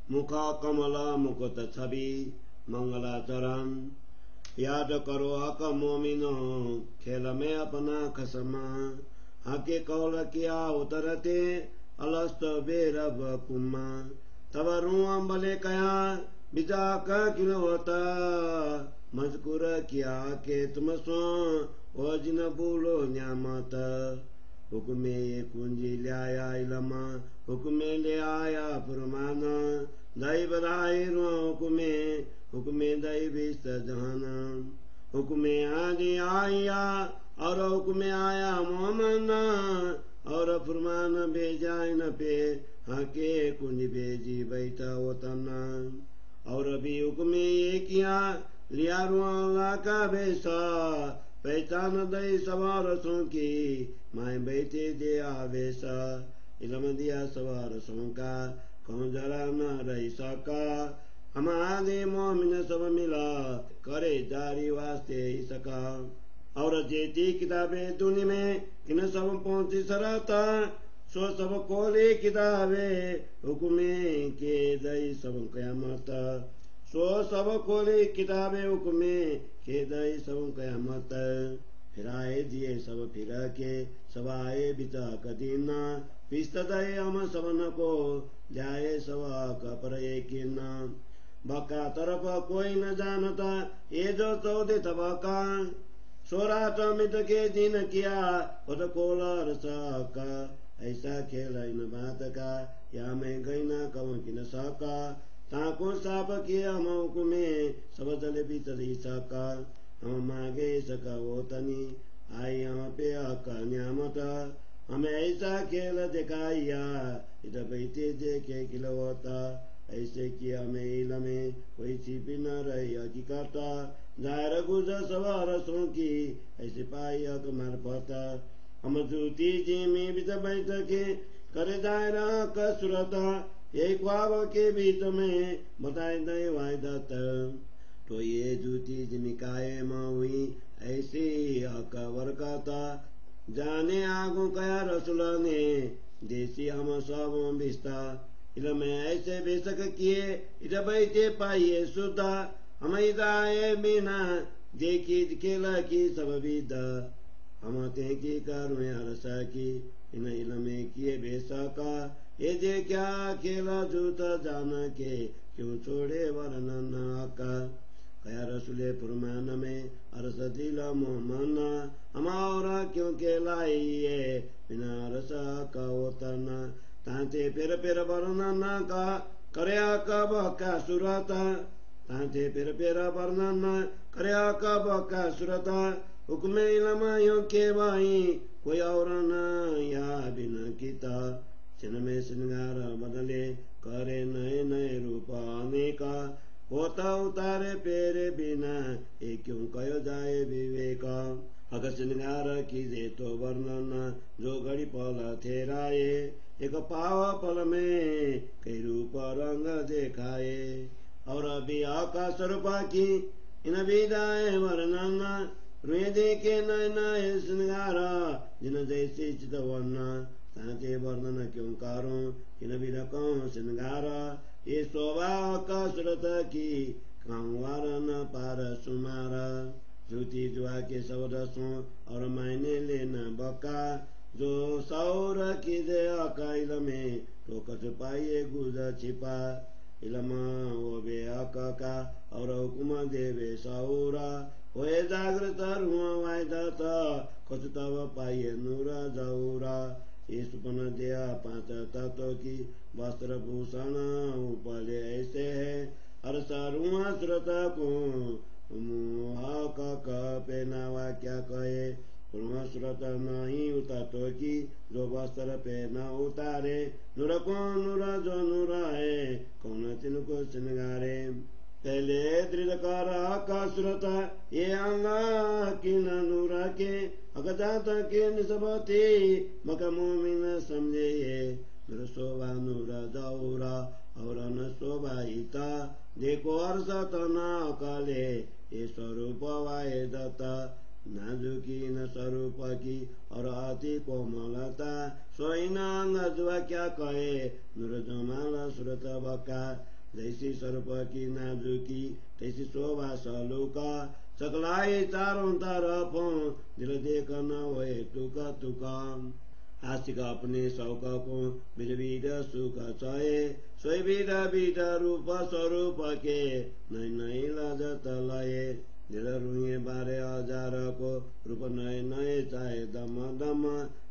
मुख कमल मुकुट छवि मंगलाचरण याद करो अक मोमिनो खेल में अपना खसमा आके कौल किया उतरते अलस्त बेरब कुम्मा तब रुआ बले कया बिजा का किलो होता मजकूर किया के तुम सो ओ जिन बोलो न्यामत हुक्मे कुंजी ल्याया इलमा हुक्मे ले आया फुरमान दई बधाई रो हुक्मे दई बिस्त जहान हुक्मे आदि आया और हुक्मे आया मोहम्मद और फुरमान भेजाय न पे हाके कुंज भेजी बैठा वतना और अभी हुक्मे ये किया लिया रुआ का बेसा पहचान दई सवारसों की माए बैठे दे आवेशा इलम दिया सवारसों का कौन जरा न रही सका हमारे मोमिन सब मिला करे जारी वास्ते सका और जेती किताबें दुनिया में इन सब पहुंची सराता सो सब खोले किताबें हुक्मे के दई सब कयामत सो सब खोले किताबें हुक्मे के दई सब कयामत फिराए दिए सब फिर के सब आए बिता कदीना पिस्तदय हम सबन को जाए सवा कपर एक बका तरफ कोई न जानता ये जो चौदह तबका सोराट मिट के दिन किया खुद कोलर सका ऐसा खेल इन बात का या मैं गई न कहूँ कि न सका ताको साप किया मौक में सब चले भीतर ही सका हम मांगे सका वो तनी आई हम पे अका न्यामत हमें ऐसा खेल दिखाया इधर बैठे देखे खिलौता ऐसे किया मैं इलमे कोई छिपी न रही हकीकता जाहिर गुजर सवारसों की ऐसे पाई अकमर पता हम जूती जी में भी बैठ के करे दायरा कसरता एक ख्वाब के बीच में बताए दे वायदत तो ये जूती जिमिकाए हुई ऐसी अकबर का था जाने आगो कया रसुला ने देसी हम सब बिस्ता इलम ऐसे बेशक किए इधर बैठे पाइए सुधा हम इदाए बिना देखी खेला की सब विदा हम ते की करुणे अरसा की इन इलमे किए बेसका ये जे क्या खेला जूता जान के क्यों छोड़े वर्णन का कया रसुले फुरमान में अरस दिला मोहमना हमारा क्यों के लाइए बिना रसा का उतरना तांते फिर वर्णन का करया कब का सुरता तांते फिर वर्णन करया कब का सुरता हुक्मे इलमायों के भाई कोई और न या बिना किता चिन में श्रृंगार बदले करे नए नए रूप आने का होता उतारे पेरे बिना ये क्यों कहो जाए विवेका अगर श्रृंगार कीजे तो वर्णन जो घड़ी पल थेराए एक पाव पल में कई रूप रंग देखाए और अभी आकाश रूपा की इन विदाए वर्णन रुए देखे नए नए श्रृंगारा जिन जैसे चित वर्ण ताके वर्णन क्यों कारो इन भी रकम श्रृंगारा ये शोभा कसरत की कांवारन पार सुमारा झूठी जुआ के सब रसों और मैंने लेना बका जो सौर की दे अकाइल में तो कछ पाइए गुजर छिपा इलमा वो बे अका और हुकुम देवे सौरा होए जागृत रुआ वायदाता कछ तब पाइए नूरा जौरा ये सुपन दिया पांच तत्व की वस्त्र भूषण उपले ऐसे है अरसा रुआ श्रोता को मुहा का पहनावा क्या कहे रुआ श्रोता नहीं उतारो की जो वस्त्र पहना उतारे नूर कौन नूरा जो नूरा है कौन तिनको श्रृंगारे पहले दृढ़ कर आकाशरता ये अंगा किन नूरा के अगजात के निसबते मका मोमिन समझे ये नूर शोभा नूर जौरा और न शोभा हिता देखो अर्षा तना काले ये स्वरूप वाय दत्ता नाजुकी न स्वरूप की और अति कोमलता सोई नांग क्या कहे नूर जमाल श्रुत बका जैसी स्वरूप की नाजुकी तैसी शोभा सलुका सकलाई चारों तरफों दिल देख न होए तुका तुका आशिक अपने शौक को बिर बिर सुख चये सोई बिर बिर रूप स्वरूप के नै नै लजत लये दिल रुए बारे हजार को रूप नए नए चाहे दम दम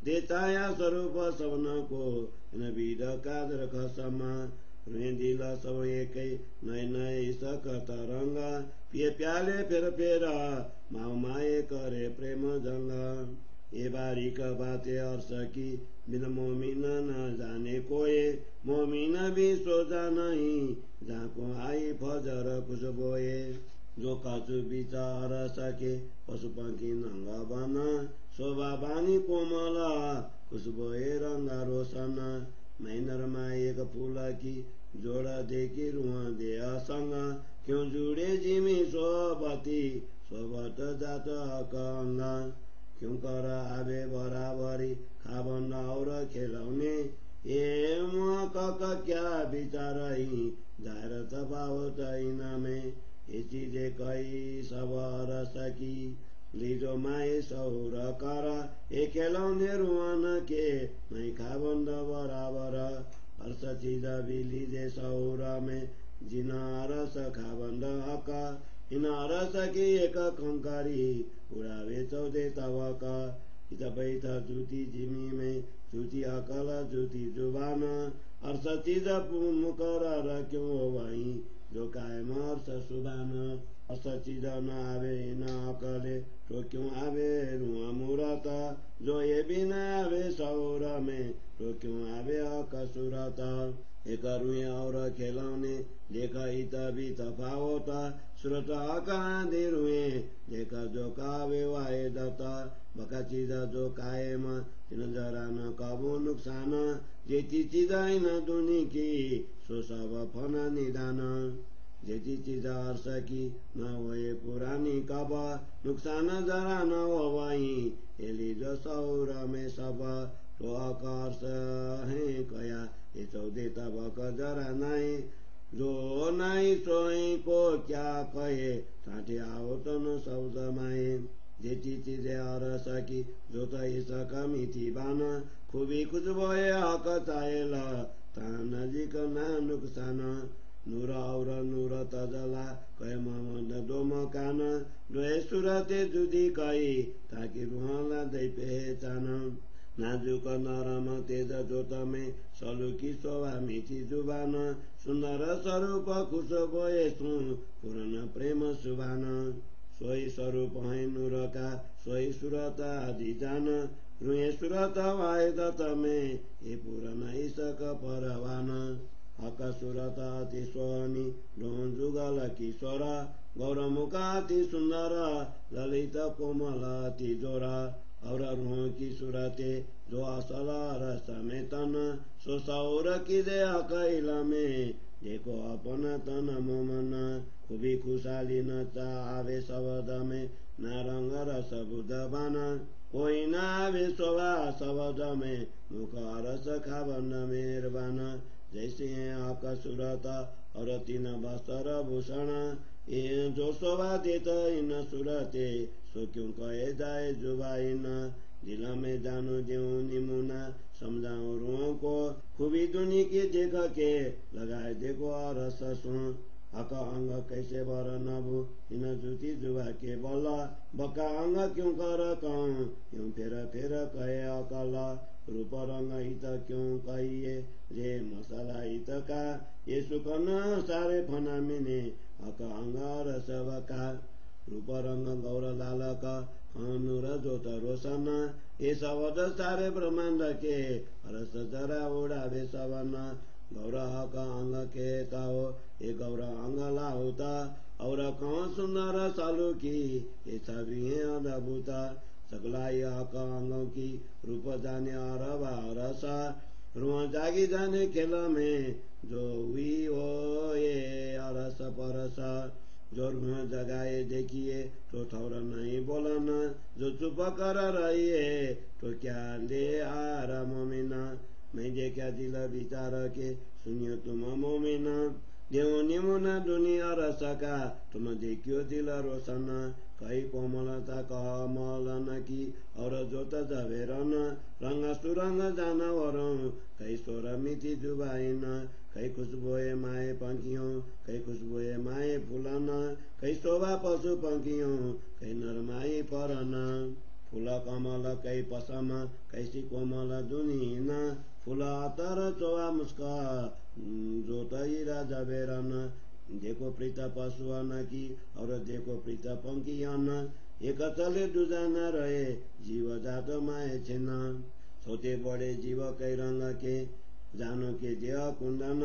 दे चाया स्वरूप सबन को इन बिर कादर खसमा रुए दिल सब एकै नए नए सक तरंग पिए प्याले फेर फेर माओ माए करे प्रेम जंग ये बारीक बातें और सकी बिन मोमिन न जाने कोई मोमिन भी सोचा नहीं जहाँ को आई फजर कुछ बोए जो काचु विचार सके पशु पंखी नंग बन शोभा बानी कोमल कुछ बोए रंगा रोशन महीनरमा एक फूल की जोड़ा देखी रुआ दे संग क्यों जुड़े जिमी सोबती सोबत जात कंगा क्यों कर आवे बराबरी खाबन और खेलौने ये कक क्या विचार ही जाएर तबावत में ये चीजें कई सब रसकी लीजो माए सौर कर ये खेलौने रुआन के नहीं खाबन बराबर हर्ष चीज भी लीजे सौर में जिना रस खाबन हक इन रस की एक खंकारी उड़ावे चौदे तवका इत बैठ जुती जिमी में जुती अकल जुती जुबान अर्ष चीज मुकर क्यों वही जो कायम अर्ष सुबान अर्ष चीज न आवे न अकले तो क्यों आवे रुआ मुरत जो ये भी न आवे सौर में तो क्यों आवे अकसुरत एक रुए और खेलौने देखा इत भी तफावत सुरत अकांदे रुए देखा जो कावे वाए दता बका चीज जो कायम तिन जरा न कबो नुकसान जेती चीज न दुनी की सो सब फना निदान जेती चीज अर्ष की न होए पुरानी कब नुकसान जरा न हो वही एली जो सौर में सब तो अकर्ष है कया ये चौदे तबक जरा नहीं जो नहीं सोई को क्या कहे साठे आओ तो न सब जमाए जेती चीजें अरस की जो तो इस कमी थी बाना खूबी कुछ बोए हक चाहेला ता नजीक ना नुकसान नूर और नूर तजला कहे मोहम्मद दो मकान दोए सूरते जुदी कही ताकि रुहला दई पहचान नाजुक नरम तेज जोत में सलुकी शोभा मीठी जुबान सुंदर स्वरूप खुश बोए सुन पूर्ण प्रेम सुबान सोई स्वरूप है नूर का सोई सुरत आदि जान रुए सुरत वाय दत्त में ये पूर्ण ईसक परवान हक सुरत अति सोनी ढोन जुगल किशोर गौरमुखा अति सुंदर ललित कोमल अति जोरा और रूह की सूरते जो असल रस में तन सो सौर की दे अकैल में देखो अपन तन मोमन खूबी खुशाली न चावे शब्द में न रंग रस बुध बना कोई न आवे शोभा शब्द में मुख रस खावन मेहरबान जैसे हक सूरत और तीन वस्त्र भूषण ये जो शोभा देत इन सूरते सो क्यों कहे जाए जुबाई न दिल में जानो देऊ निमुना समझाओ रुओं को खूबी दुनी की देख के लगाए देखो रस सुन हक अंग कैसे बर नभु इन जुती जुआ के बल बका अंग क्यों कर कहूँ यूं फेर फेर कहे अकल रूप रंग हित क्यों कहिए रे मसाला हित का ये सुख न सारे फना मिने हक अंग रस बका रूप रंग गौर लाल का नूर जोत रोशन ये शब्द सारे ब्रह्मांड के रस जरा उड़ावे सवन गौर का अंग के ताओ ये गौर अंग लाहुता और कौन सुंदर सालू की ये सभी है अद्भुता सकलाई का अंगों की रूप जाने और रसा रुआ जागी जाने खेल में जो हुई हो ये अरस परसा जो रुआ जगाए देखिए तो थोड़ा नहीं बोलना जो चुप कर रहिए तो क्या ले आरा मोमिना मैं देखा दिल विचार के सुनियो तुम मोमिना देव निमुना दुनिया रसका तुम देखियो दिल रोशन कई कोमलता कमल नकी और जोत जवेरन रंग सुरंग जानवर कई स्वर मिति जुबाइन कई खुशबुए माए पंखियों कई खुशबुए माए फुलन कई शोभा पशु पंखियों कई नरमाई परन फूल कमल कई पसम कैसी कोमल दुनिन फूल अतर चोवा मुस्का जोत हीरा जवेरन देखो प्रीत पशुअन की और देखो प्रीत पंखियन एक चले दुजा न रहे जीव जात माए छेन छोटे बड़े जीव कई रंग के जानो के देह कुंदन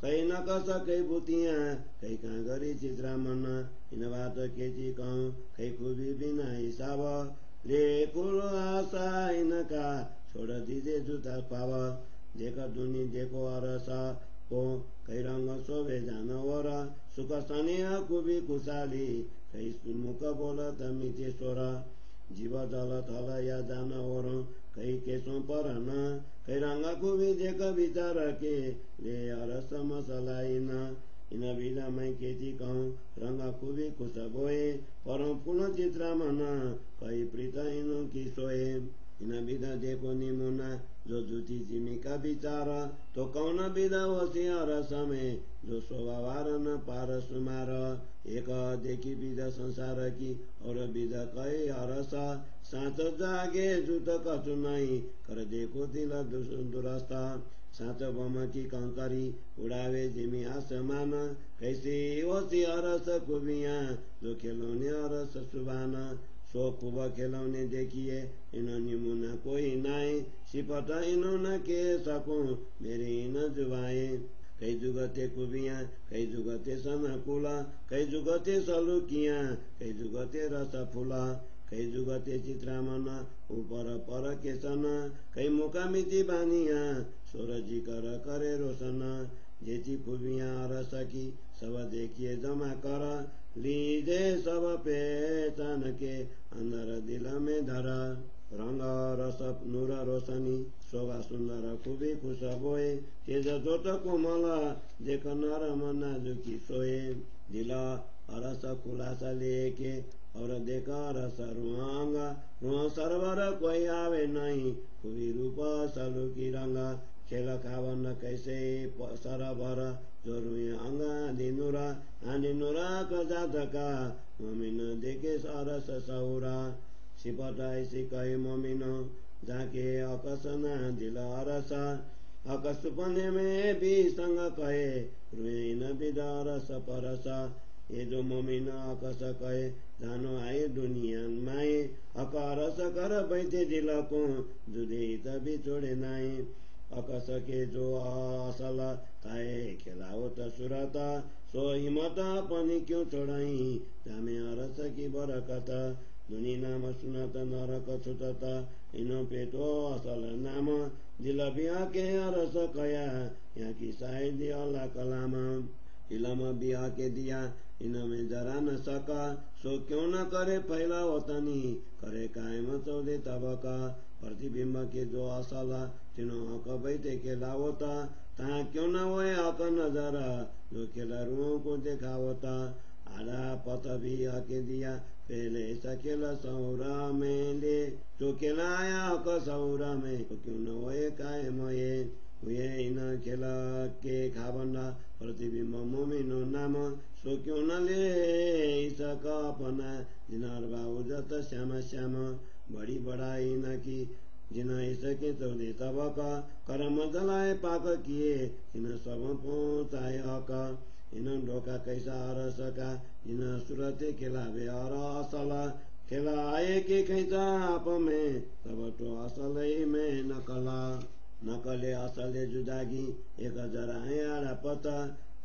कई नकस कई बुतिया कई कांगरी चित्रामन इन बात के ची कहूँ कई खूबी बिना हिसाब ले कुल आशा इनका छोड़ दीजिए जूता पाव देख दुनी देखो अरसा को कई रंग शोभे जानवर सुख स्थानीय खूबी खुशाली कई मुख बोलत मिते स्वर जीव जल थल या जानवर कई केसों पर न कई रंग खूबी देख विचार के ले अरस मसलाइन इन विधा मैं खेती कहूँ रंग खूबी खुश बोए परम फूल चित्रा मन कई प्रीत इन की सोए इन विधा देखो निमुना जो जुती जिमी का विचार तो कौन विधा होशियार समय जो शोभावार न पार सुमार एक देखी विधा संसार की और विधा कई अरस साँच जागे जुत कछु नहीं कर देखो दिल दुरस्ता साँच बम की कंकरी उड़ावे जिमी आसमान कैसी होती अरस कुबिया जो खिलौने अरस सुबान सो खूब खिलौने देखिए इन निमुना कोई नाई सिपट इनो न के सकूं मेरे इन जुबाए कई जुगते कुबिया कई जुगते सनकुला कई जुगते सलुकिया कई जुगते रस फूला कई जुगते चित्रामन ऊपर पर केसन कई मुका मिति बानिया सूरजी कर करे रोशन जेची खुबिया रस की सब देखिए जमा कर लीजे सब पहचान के अंदर दिल में धरा रंग रस नूर रोशनी शोभा सुंदर खूबी खुश बोए तेज जोत कोमल देख नर मना झुकी सोए दिल अरस खुलासा लेके और देख रस रुआंग रुआ सरवर कोई आवे नहीं खूबी रूप सलू की रंग खेल खावन कैसे सरवर जो रुए अंगा दिनुरा आंदिनुरा कजातका ममिन देखे सरस सौरा सिपट ऐसी कहे ममिनो जाके अकसना दिल अरसा अकसुपने में भी संग कहे रुए न बिदा रस परसा ये जो ममिन अकस कहे जानो आए दुनिया माए अकारस कर बैठे दिल को जुदे तभी छोड़े नाई अकस के जो असल ताए खेलाओ त सुरता सो हिम्मत पनि क्यों छोड़ाई जामे अरस की बरकत दुनी नाम सुनत नरक छुटत इनो पेटो असल नाम दिल बिया के अरस कया यहाँ की शायद अल्लाह कलाम इलम बिया के दिया इनमें जरा न सका सो क्यों न करे फैला वतनी करे कायम चौदे तबका प्रतिबिंब के जो असल तिनो हक बैठे के लावता तहाँ क्यों न होए हक नजर जो खेला रुओं को देखावता आधा पत भी आके दिया पहले सकेला सौरा में ले जो खेला आया हक सौरा में तो क्यों न होए कायम हुए इन खेला के खाबंदा प्रतिबिंब मोमिनो नाम सो क्यों न ले सका अपना जिनार बाबू जत श्याम श्याम बड़ी बड़ाई न की जिना इसके चौदे तबका कर्म जलाए पाक किए इन सब पहुँचाए हक इन ढोका कैसा अरस का इन सुरते खिलावे और असल खिलाए के कैसा आप में तब तो असल में नकला नकले असले जुदागी एक जराए आड़ा पता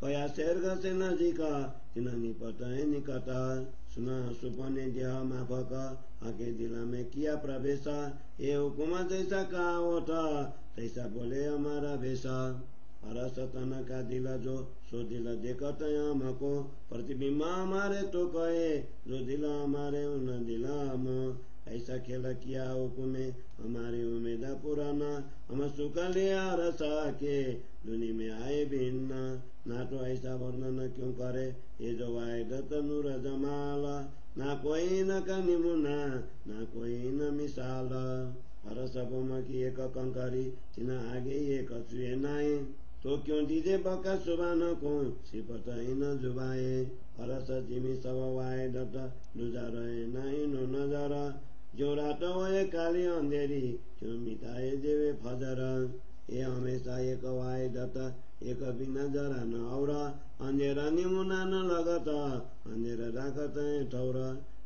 कया शेर से नजीका तिन निपट है निकटा सुना सुपने देह माफक आके दिला में किया प्रवेश ये हुकुम जैसा कहा होता तैसा बोले हमारा भेषा अरस तन का दिल जो सो दिल देखत हमको प्रतिबिंब हमारे तो कहे जो दिल हमारे उन दिल हम ऐसा खेल किया हुकुमे हमारी उम्मीद पुराना हम सुख लिया रसा के दुनि में आए भिन्न ना तो ऐसा वर्णन क्यों करे ये जो वायदत नूर जमाला ना कोई न कनिमुना ना कोई न मिसाल हर सबों की एक कंकरी तिन आगे एक छुए नाए तो क्यों दीजे बका सुबान को सिपत इन जुबाए हरस जिमी सब वायदत दूजा रहे नहीं नो नजर जो रात होए काली अंधेरी क्यों मिटाए देवे फजर ये हमेशा एक वायदत एक बिना जरा न और अंधेरा निमुना न लगता अंधेरा राखत ठौर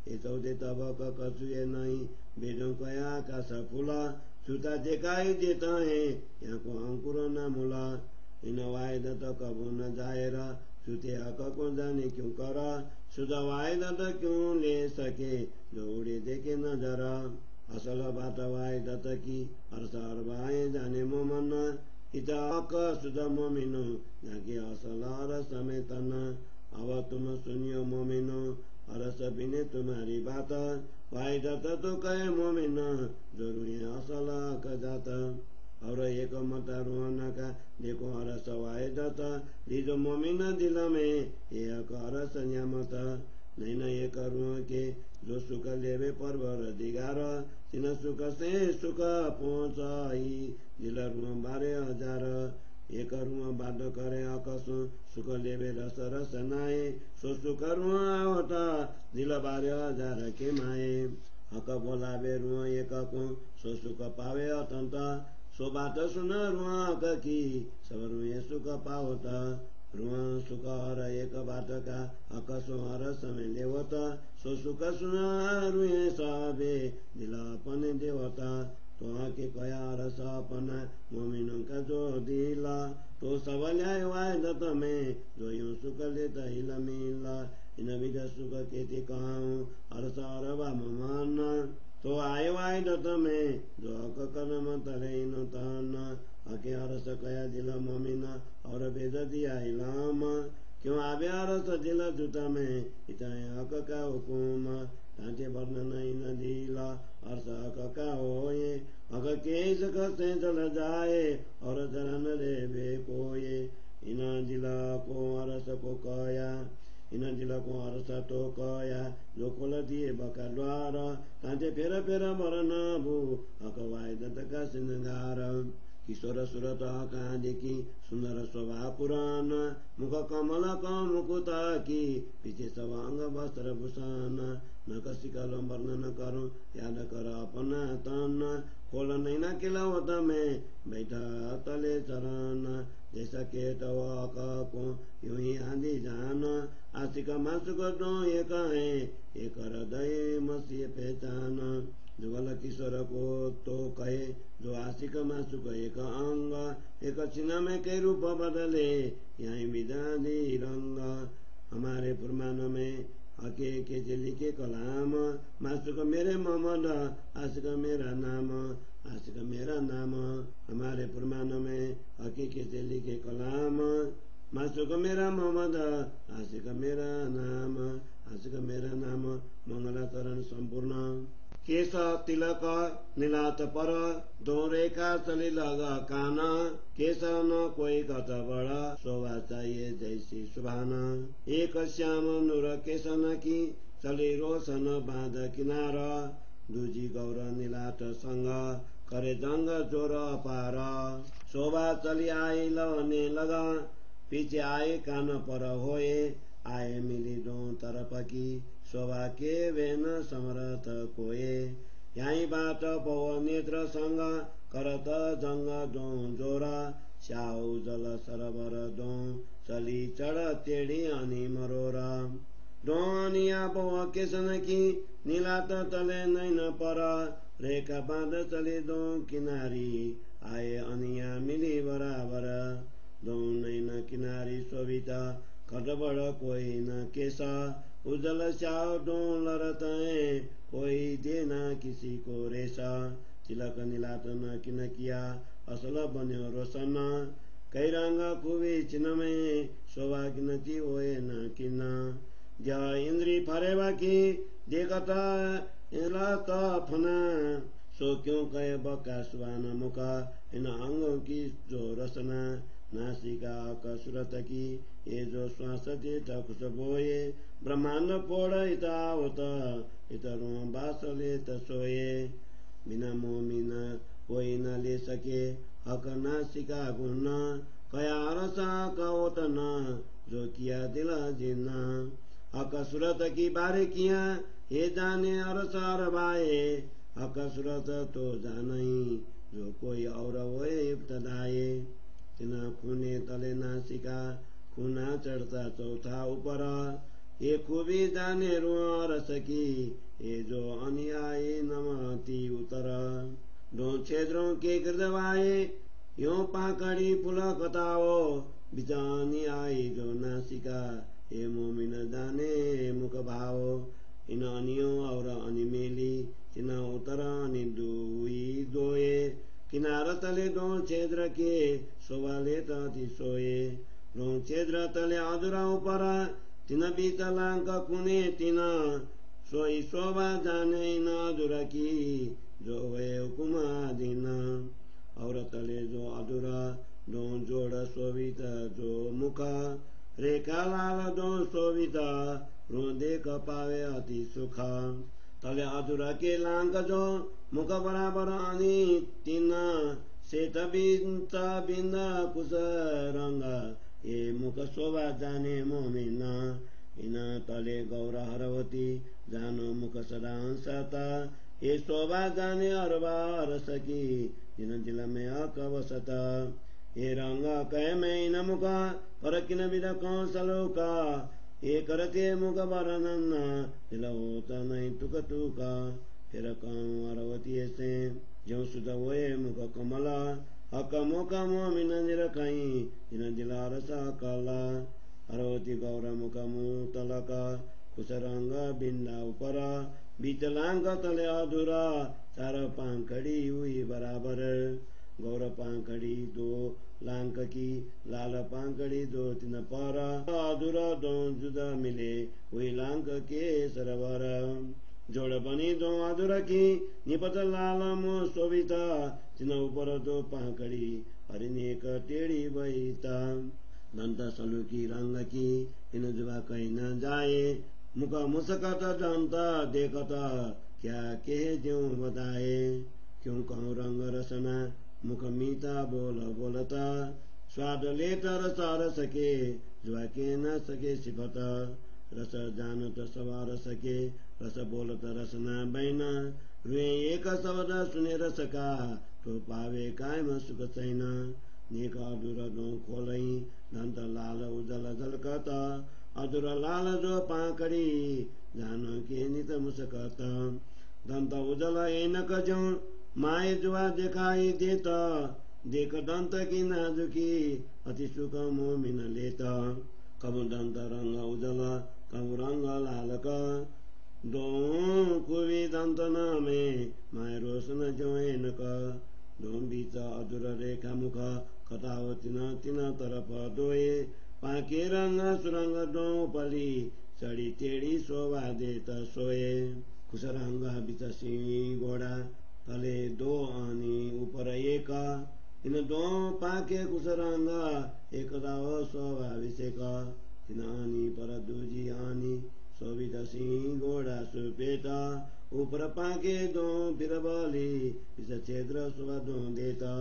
ये चौधे तब कछुए नहीं बेजों कया आकाश फूला सुता देखाई देता है यहाँ को अंकुर न मूला इन वायदत कबू न जाएर सुते हक को जाने क्यों करा सुधा वायदत क्यों ले सके जो उड़े देखे नजर असल बात वायदत की हर्ष हरबाए जाने मोमन इता हक सुधा मोमिनो जाके असल हर समेतन अब तुम सुनियो मोमिनो हरस बिने तुम्हारी बात वायदत तो कहे मोमिन जरूरी असल हक जाता और एक मत रुआना का देखो हरस वायदत दीजो मोमिन दिल में एक हरस न्यामत नहीं न एक रुआ के जो सुख लेवे परवर दिगार तिन सुख से सुख पहुँचाई दिल रुआ 12,000 एक रुआ बाद करे अकसु सुख लेवे रस रस नाए सो सुख रुआ होता दिल 12,000 के माए हक बोलावे रुआ एक को सो सुख पावे अतंत सो बात सुन रुआ की सब रुए सुख पावता रुआ सुख हर एक बात का हक सो हर समय लेवता सो सुख सुन रुए सबे दिल अपने देवता तो आके कया रस अपना मोमिनों का जो दिला तो सब ल्याय वायदत में जो यूं सुख लेता हिला मिला इन विध सुख केती कहूँ हर्ष हरबा ममान तो आए वायदत में जो हक कर्म तले इन तन हके हरस कया दिल मोमिना और भेज दिया इलाम क्यों आवे हरस दिल जुटा में इतने हक का हुकुम तांचे वर्णन इन दिला हर्ष हक का होए हक केस कसे चल जाए और चरण रे कोये इन दिला को हरस को कया इन दिला को हरस तो कया जो खोल दिए बका द्वार तांचे फेर फेर मरन भू हक वायदत का सिंगार किशोर सुरत कहाँ देखी सुंदर शोभा पुराण मुख कमल का मुकुता की पीछे सब अंग वस्त्र भूषण न कसी कल वर्णन करो याद कर अपना तन खोल नहीं न खिलावत में बैठा तले चरण जैसा केट को यूं ही आंधी जान आशिक मासुक दो एक है एक हृदय मसीह पहचान जुगल किशोर को तो कहे जो आशिक मासुक एक अंग एक चिन्ह में कई रूप बदले यही विदादी रंग हमारे पुरमान में हके के लिखे कलाम मासुक मेरे मोहम्मद आशिक मेरा नाम आशिक मेरा नाम हमारे पुरमान में हके के लिखे कलाम मासुक मेरा मोहम्मद आशिक मेरा नाम आशिक मेरा नाम मंगलाचरण संपूर्ण केश तिलक नीलात पर दो रेखा चली लगा काना केश न कोई गत बड़ा शोभा चाहिए जैसी सुभाना एक श्याम नूर केशन की चली रोशन बाँध किनार दूजी गौर नीलाट संग करे जंग जोर पार शोभा चली आई लवने लगा पीछे आए कान पर होए आए मिली दो तरफ की शोभा के वेन समरथ कोए यही बाट पव नेत्र संग करत जंग दो जोरा स्याउ जल सरबर दो चली चढ़ टेढ़ी अनि मरोरा दो अनिया पव केसन की नीलात तले नैन पर रेखा बाँध चले दो किनारी आए अनिया मिली बराबर दो नैन किनारी शोभिता खटबड़ कोई न केसा उजल स्याउ दो लड़ते कोई देना किसी को रेसा तिलक नीलात न किन किया असल बन्यो रोशन कई रंग खूबी चिन्ह में शोभा किनती होए न किन ज इंद्री फरेवा की देखता इलाता फना सो क्यों कहे बका स्वान मुका इन अंगों की जो रसना नासिका कसरत की ये जो श्वास देता खुशबोए ब्रह्मांड फोड़ इतावत इतरों बासले तसोए बिना मोमिन कोई न ले सके हक नासिका गुण कया रसा कवतन जो किया दिल जिन्ना हक सूरत की बारे किया हे जाने अरसार बाए हक सूरत तो जानै जो कोई और वोए इब्तदाए तिना खूने तले नासिका खूना चढ़ता चौथा ऊपर ये खूबी जाने रुआ रस की ये जो अनुयायी नमती उतर दो क्षेत्रों के गिरदवाए यो पाकड़ी फुला कताओ बिजानी आई जो नासिका ये मोमिन जाने मुख भाव इन अनियो और अनिमेली तिना उतर अनि दुई दोए किनार तले दो क्षेत्र के सोवाले ती सोए दो क्षेत्र तले अधुरा ऊपर तिन बीतलांक कुने तिना सोई शोभा जाने न अधुरा की जो वे हुकुमा दिन और तले जो अधुरा दो जोड़ शोभित जो मुख रेखा लाल दो शोभित रो देख पावे अति सुख तले अधुरा के लांग जो मुख बराबर अनि तीन सेत बिंद कुश रंग ये मुख शोभा जाने मोमिन इन तले गौर हरवती जानो मुख सदा सता ये शोभा जाने अरबा रस की जिन दिल में अकवसत ये रंग कह मैं इन मुख पर किन विद कौन सलोका ये करते मुख बरनन दिल होता नहीं तुक तुका फिर कहूँ अरवती से जो सुध हुए मुख कमला हक मुख मोमिन निरकई जिन दिला रसा कला अरवती गौर मुख मुँह तलका खुश रंग बिंदा ऊपर बीतलांग तले अधूरा चार पांखड़ी हुई बराबर गौर पांखड़ी दो लांक की लाल पांखड़ी दो तीन पर अधूरा दो जुदा मिले हुई लांक के सरवर जोड़ बनी दो अधूरा की निपत लाल मो शोभिता तीन ऊपर दो पांखड़ी हरिनेक टेढ़ी बहिता दंत सलू की रंग की इन जुबा कहीं न जाए मुख मुस्कत दंत देखता क्या कहे जो बताए क्यों कहूँ रंग रसना मुख मीता बोल बोलता स्वाद लेता रस रस के जुआ के न सके सिफत रस जानत सवार सके रस बोलत रसना बैना रुए एक शब्द सुने रस का तो पावे कायम सुख सैना नेक अधुर दो खोलई दंत लाल उजल झलकत अधुर लाल जो पाकड़ी जानो के नित मुस्कत दंत उजल एनक जो माए जुआ दिखाई देता देख दंत की नाजुकी अति सुख मोमिन लेता कब दंत रंग उजल कब रंग लाल का दो कुवी दंत नामे माए रोशन जो एनक दो बीच अधुर रेखा मुख कटाओ तीन तरफ दोए पाके रंग सुरंग दो पली सड़ी टेढ़ी शोभा देता सोए खुश रंग बीच सिंह घोड़ा तले दो आनी ऊपर एक इन दो पाके खुश रंग एक दाओ शोभा अभिषेक तीन आनी पर दूजी आनी शोभित सिंह घोड़ा सुपेटा ऊपर पाके दो फिर बली इस क्षेत्र शोभा दो देता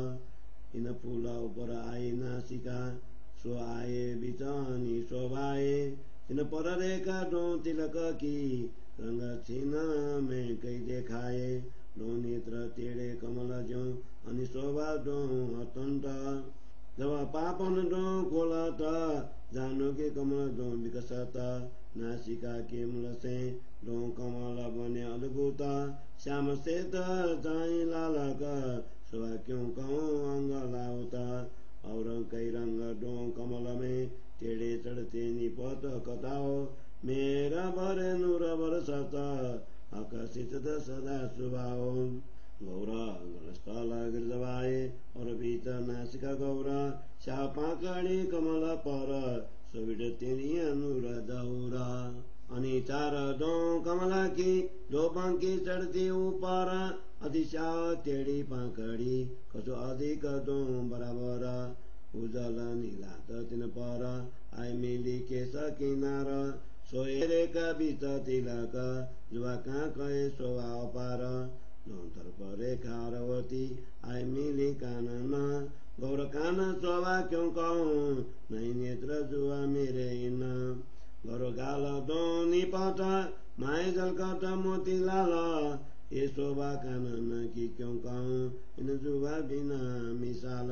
इन फूला ऊपर आए नासिका सो आए बिचानी शोभाए इन पर रेखा दो तिलक की रंग छीना में कई देखाए दो नेत्र टेढ़े कमल जो अनि शोभा दो अतंत जब पापन दो खोलता जानो के कमल दो विकसत नासिका के मूल से दो कमल बने अद्भुत श्याम से जाई लालक शोभा क्यों कहूँ अंग लाउता और कई रंग दो कमल में टेढ़े चढ़ते निपत कथाओ मेरा भरे नूर बरसता आकर्षित सदा सुभाओ गौरा गलस्थल गिरजवाए और भीतर नासिका गौरा शापाकड़ी कमल पर सुविड तेरी नूर दौरा अनि चार दो कमला की दो पंखी चढ़ती ऊपर अतिशा टेढ़ी पाकड़ी कसो अधिक दो बराबर उजल नीला तीन पर आई मिली के किनार सोएरे का बीच तिलक जुआ कहाँ कहे सोवा पार दोतर परे खारवती आई मिली कानन गौर कान सोवा क्यों कहूँ नहीं नेत्र जुआ मेरे इन गौर गाल दोनी पट माए जलकट मोती लाल ये शोभा कानन की क्यों कहूँ इन जुआ बिना मिसाल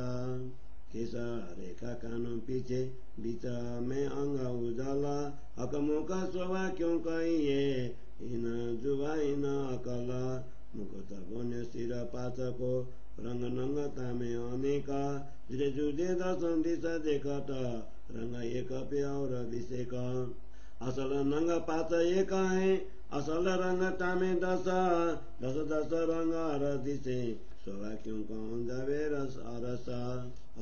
केस रेखा कानों पीछे बीच में अंग उजल अकमुक शोभा क्यों कहिए इन जुआ इन अकल मुकुट बन्य सिर पाचको रंग नंगता में अनेक जुदे जुदे दर्शन दिशा देखत रंग एक पे और विषेक असल नंग पाच एक है असल रंग टामे दस दस दस रंग हर दिशे शोभा क्यों कौन जावे रस अरस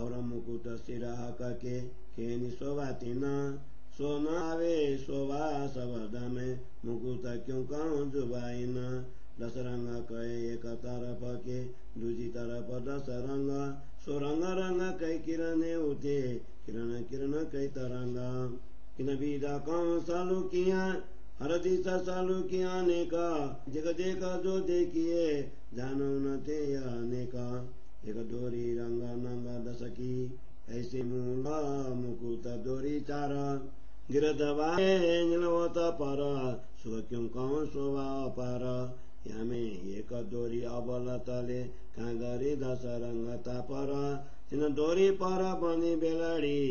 और मुकुट सिरा के खेनी शोभा तीन सोना आवे शोभा सबद में मुकुट क्यों कौन जुबाइन दस रंग कहे एक तरफ के दूसरी तरफ दस रंग सो रंग रंग कई किरणे उठे किरण किरण कई तरंग किन विदा कौन सालू किया हर दिशा सालू किया अनेक जग देख जो देखिए जानो न थे अनेक एक डोरी रंग नंग दस की ऐसे मूला मुकुट डोरी चार गिरधवाए नीलवत पर सुख क्यों कौन शोभा पर यामे एक डोरी अबल तले काँगरी दस रंग तापर तिन डोरी पर बनी बेलाडी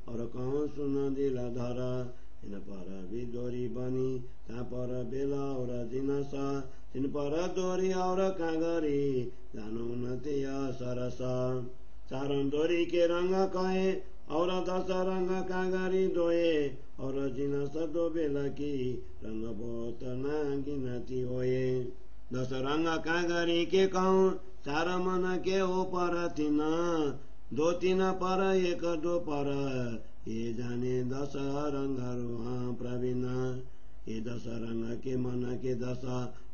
और कौन सुन दिल धर तिन पर भी डोरी बनी ता पर बेला और जिनस तिन पर डोरी और काँगरी जानो न सरस चारों डोरी के रंग कहे और दस रंग काँगरी दोए और जिनस दो बेला की रंग बहुत न गिनती होए दस रंग काँगरी के कहूँ चार मन के ऊपर तीन दो तीन पर एक दो पर ये जाने दस रंग रोहा प्रवीण ये दस रंग के मन के दस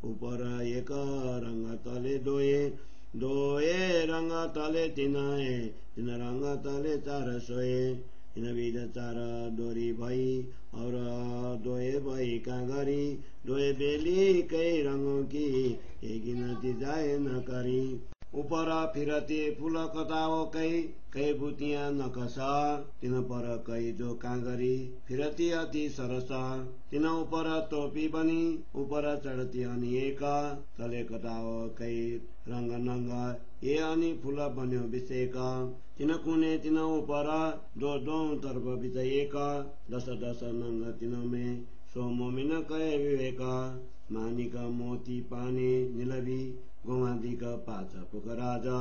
ऊपर एक रंग तले दोए दोए रंग तले तीन तीन रंग तले चार सोए इन बीज चार डोरी भई और दोए भई काँगरी दोए बेली कई रंगों की एक गिनती जाए न करी ऊपर फिरते फूल कताओ कई बुतियाँ नकसा तिन पर कई जो काँगरी फिरती अति सरस तिन ऊपर टोपी बनी ऊपर चढ़ती अनेक तले कटाओ कई रंग नंग ये अनि फूल बन्यो विषेक तिन कुने तिन ऊपर दो दो तरफ बीच एक दस दस नंग तिन में सो मोमिन कहे विवेक मानिक मोती पाने निलवी गोमादिक पाच पुक राजा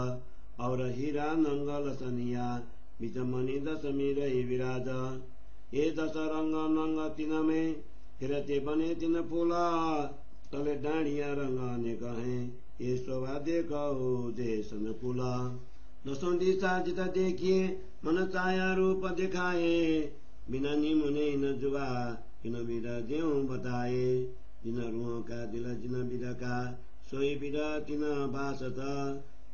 और हीरा नंगल सनिया बीच मणि दशमी रही विराज ये दस रंग नंग तिन में फिरते बने तिन फूला तले डाढ़िया रंग अनेक हैं ये शोभा देखो देशन फूला दसों दिशा जिता देखिए मन छाया रूप दिखाए बिना निमुने न जुआ किन विदा ज्यों बताए जिन रुओं का दिल जिन विदा का सोई विदा तिन बासत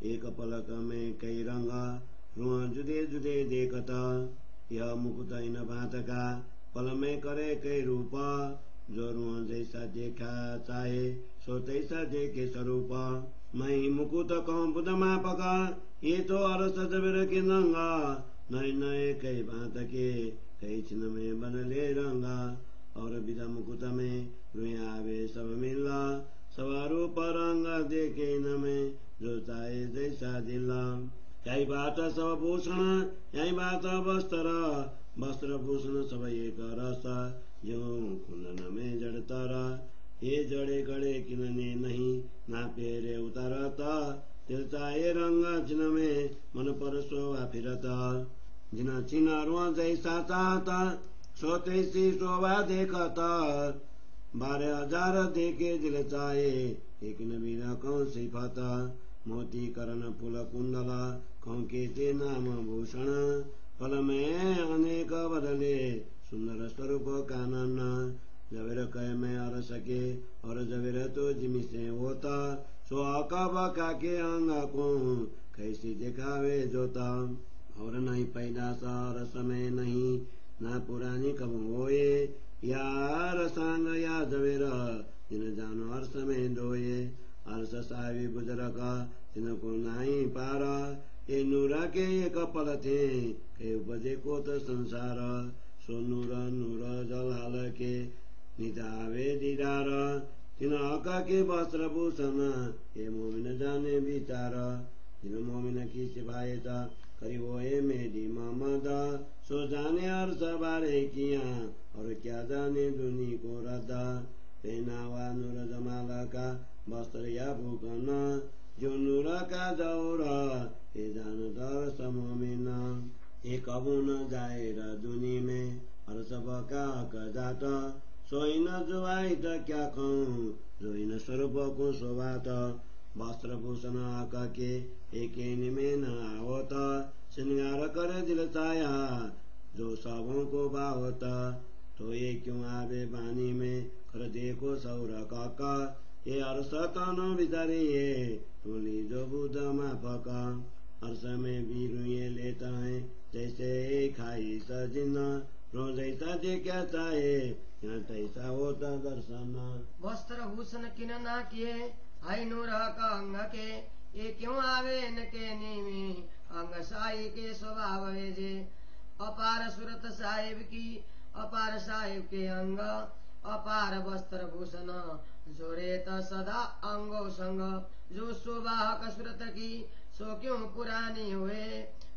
एक पलक में कई रंग रुआ जुदे जुदे देखत यह मुकुट इन भात का पल में करे कई रूप जो रुआ जैसा देखा चाहे सो तैसा देखे स्वरूप मैं मुकुट कहूँ बुध मापक ये तो अरस जबर के नंगा नए नए कई भात के कई छिन में बनले रंगा और विदा मुकुट में रुया आवे सब मिला सब रूप रंग देखे न में जो चाहे जैसा दिला यही बात सब भूषण यही बात वस्त्र वस्त्र भूषण सब एक रस जो कुंदन में जड़तारा ये जड़े गड़े किनने नहीं ना पेरे उतारता दिल चाहे रंग चिन्ह में मन पर शोभा फिरता जिना चिन्ह रुआ जैसा चाहता सो तैसी शोभा देखता 12,000 देखे दिल चाहे एक नबीना कौन सी फता मोती करण फूल कुंडला कौन के नाम भूषण फल में अनेक बदले सुंदर स्वरूप कानन जबेर कह मैं और सके और जबेर तो जिमी से होता सो आका बाका के अंगा को कैसी दिखावे जोता और नहीं पैदास और समय नहीं ना पुरानी कब होए यार सांग या जबेर जिन जानो और समय दोए अर्स सावी गुजर का तिनको नाई पारा ए नूरा के कपल थे के उपजे को तो संसार सो नूर नूर जल हाल के नितावे दीदार तिन हका के वस्त्र भूषण ए मोमिन जाने विचार तिन मोमिन की सिफायत करी होए मेरी मोहम्मद सो जाने अर्श बारे किया और क्या जाने दुनी को रदा पहनावा नूर जमाला का वस्त्र या भूकन जो नूरा का दौरा ए जान दर समोमिन एक अबू न जाएर दुनी में और सब का जात सोइन जुवाई त क्या कहूँ जोइन स्वरूप को शोभात वस्त्र भूषण आका के एक में न आवत श्रृंगार कर दिल चाया जो सबों को बावत तो ये क्यों आवे बानी में कर देखो सौर काका ये अर्श तन विचारिए तुली जो बुध माफका अर्श में भी रुए लेता है जैसे खाई सजिन रो जैसा जे क्या चाहे यहाँ तैसा होता दर्शन वस्त्र भूषण किन ना किए हाय नूर का अंग के ये क्यों आवे न के नीमे अंग साई के स्वभाव है जे अपार सूरत साहिब की अपार साहिब के अंग अपार वस्त्र भूषण जोरे त सदा अंगो संग जो शोभा कसरत की सो क्यों पुरानी हुए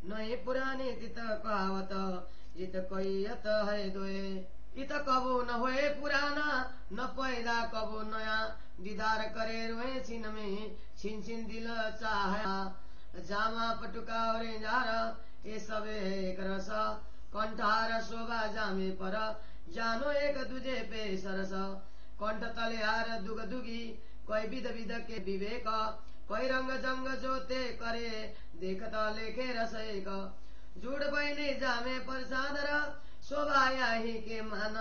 नहीं पुरानी तित कहावत जित कैयत है दोए इत कबो न होए पुराना न पैदा कबो नया दीदार करे रोए छिन में छिन छिन दिल चाह जामा पटुका और जार ये सबे एक रस कंठार शोभा जामे पर जानो एक दूजे पे सरस कंठ तले हार दुग दुगी कोई विध विध के विवेक कोई रंग जंग जोते करे देखता लेखे रस एक जुड़ बहने जामे पर सादर शोभा यही के मान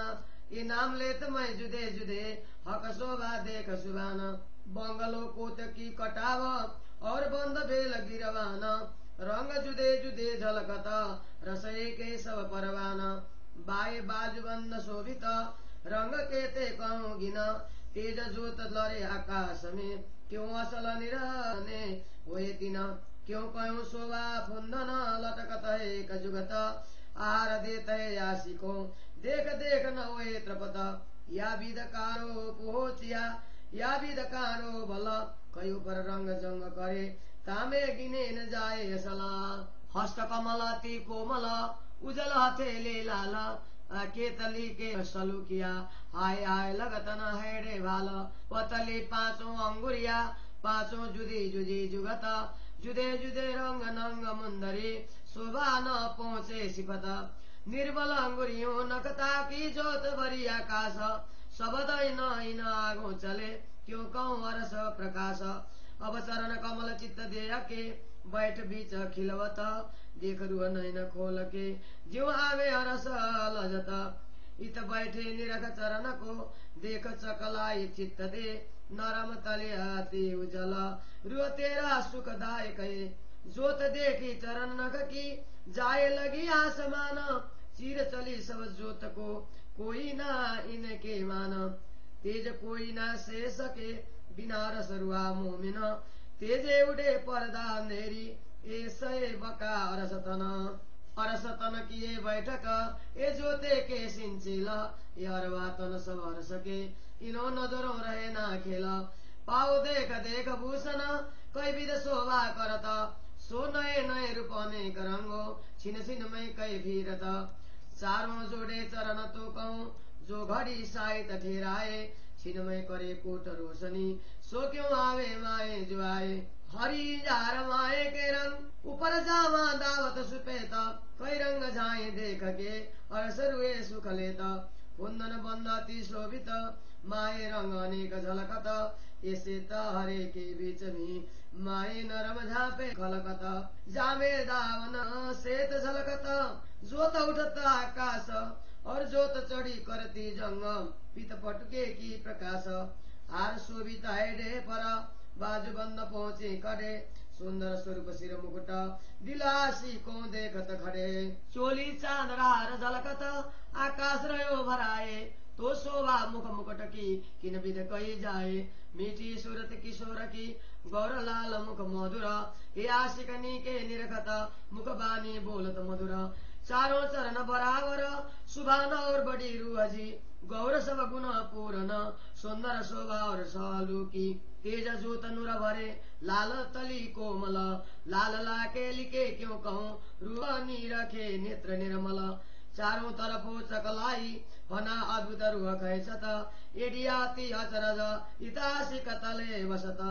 ये नाम लेत मैं जुदे जुदे हक शोभा देख सुबान बंगलो कोत की कटाव और बंद बेल गिरवान रंग जुदे जुदे झलकता रसए के सब परवान बाय बाजबंद शोभित रंग के ते कहूँ गिना तेज जोत लरे आकाश में क्यों असल निरने हुए तिना क्यों कहूँ शोभा फुंदन लटकत है एक जुगत आहार देत है आशिको देख देख न हुए त्रपत या विध कारो पोचिया या विध कारो बल कयो पर रंग जंग करे तामे गिने न जाए सला हस्त कमल ती कोमल उजल हथेले लाल केतली के सलू किया हाय हाय लगत न है रे भाल पतली पांचों अंगुरिया पांचों जुदी जुदी जुगत जुदे जुदे रंग नंग मुंदरी शोभा न पहुँचे सिपत निर्बल अंगुरियों नकता की जोत भरी आकाश शबद इन आगो चले क्यों कहूँ अरस प्रकाश अब चरण कमल चित्त दे के बैठ बीच खिलवत देख रुह नैन खोल के ज्यो आवे अरस लजत इत बैठे निरख चरण को देख चकलाई चित्त दे नरम तले आती उजल रुह तेरा सुखदायक जोत देखी चरण नख की जाए लगी आसमान चीर चली सब जोत को कोई ना इनके मान तेज कोई ना से सके बिना रस रुआ मोमिन तेजे उड़े पर्दा अंधेरी ऐसे बका अरसतन किए बैठक ए जोते के सिंचिला यारवातन सवर सके इनो नजरों रहे ना खेला पाओ देख देख भूषण कई विध शोभा करता सो नए नए रूप अनेक रंगो छिन छिन में कई भीरत चारों जोड़े चरण तो कहूँ जो घड़ी साहित ठेराए छिन में करे कोट रोशनी सो क्यों आवे माए जो आए हरी जार माए के रंग ऊपर जावा दावत सुपेता कई रंग झाए देख के और सरुए सुख लेता कुंदन बंदाती शोभित माए रंग अनेक झलकत ऐसे हरे के बीच में माए नरम झापे खलकत जामे दावन शेत झलकत जोत उठत आकाश और जोत चढ़ी करती जंग पीत पटुके की प्रकाश हार शोभित हेडे पर बाजू बंद पहुंचे कड़े सुंदर स्वरूप सिर मुकुट दिलासी को देखत खड़े चोली चांद हार झलकत आकाश रह्यो भराए तो शोभा मुख मुकुट की किन विध कही जाए मीठी सूरत किशोर की गौर लाल मुख मधुर ये आशिकनी के निरखत मुख बानी बोलत मधुर चारों चरण बराबर सुभान और बड़ी रूहजी गौर सब गुण पूर्ण सुंदर शोभा और सालू की तेज जो तनुर भरे लाल तली कोमल लाल लाके लिखे क्यों कहूँ रूहानी रखे नेत्र निर्मल चारों तरफों चकलाई फना अद्भुत रूह कैसत एडियाति अचरज इतासी कतले वसत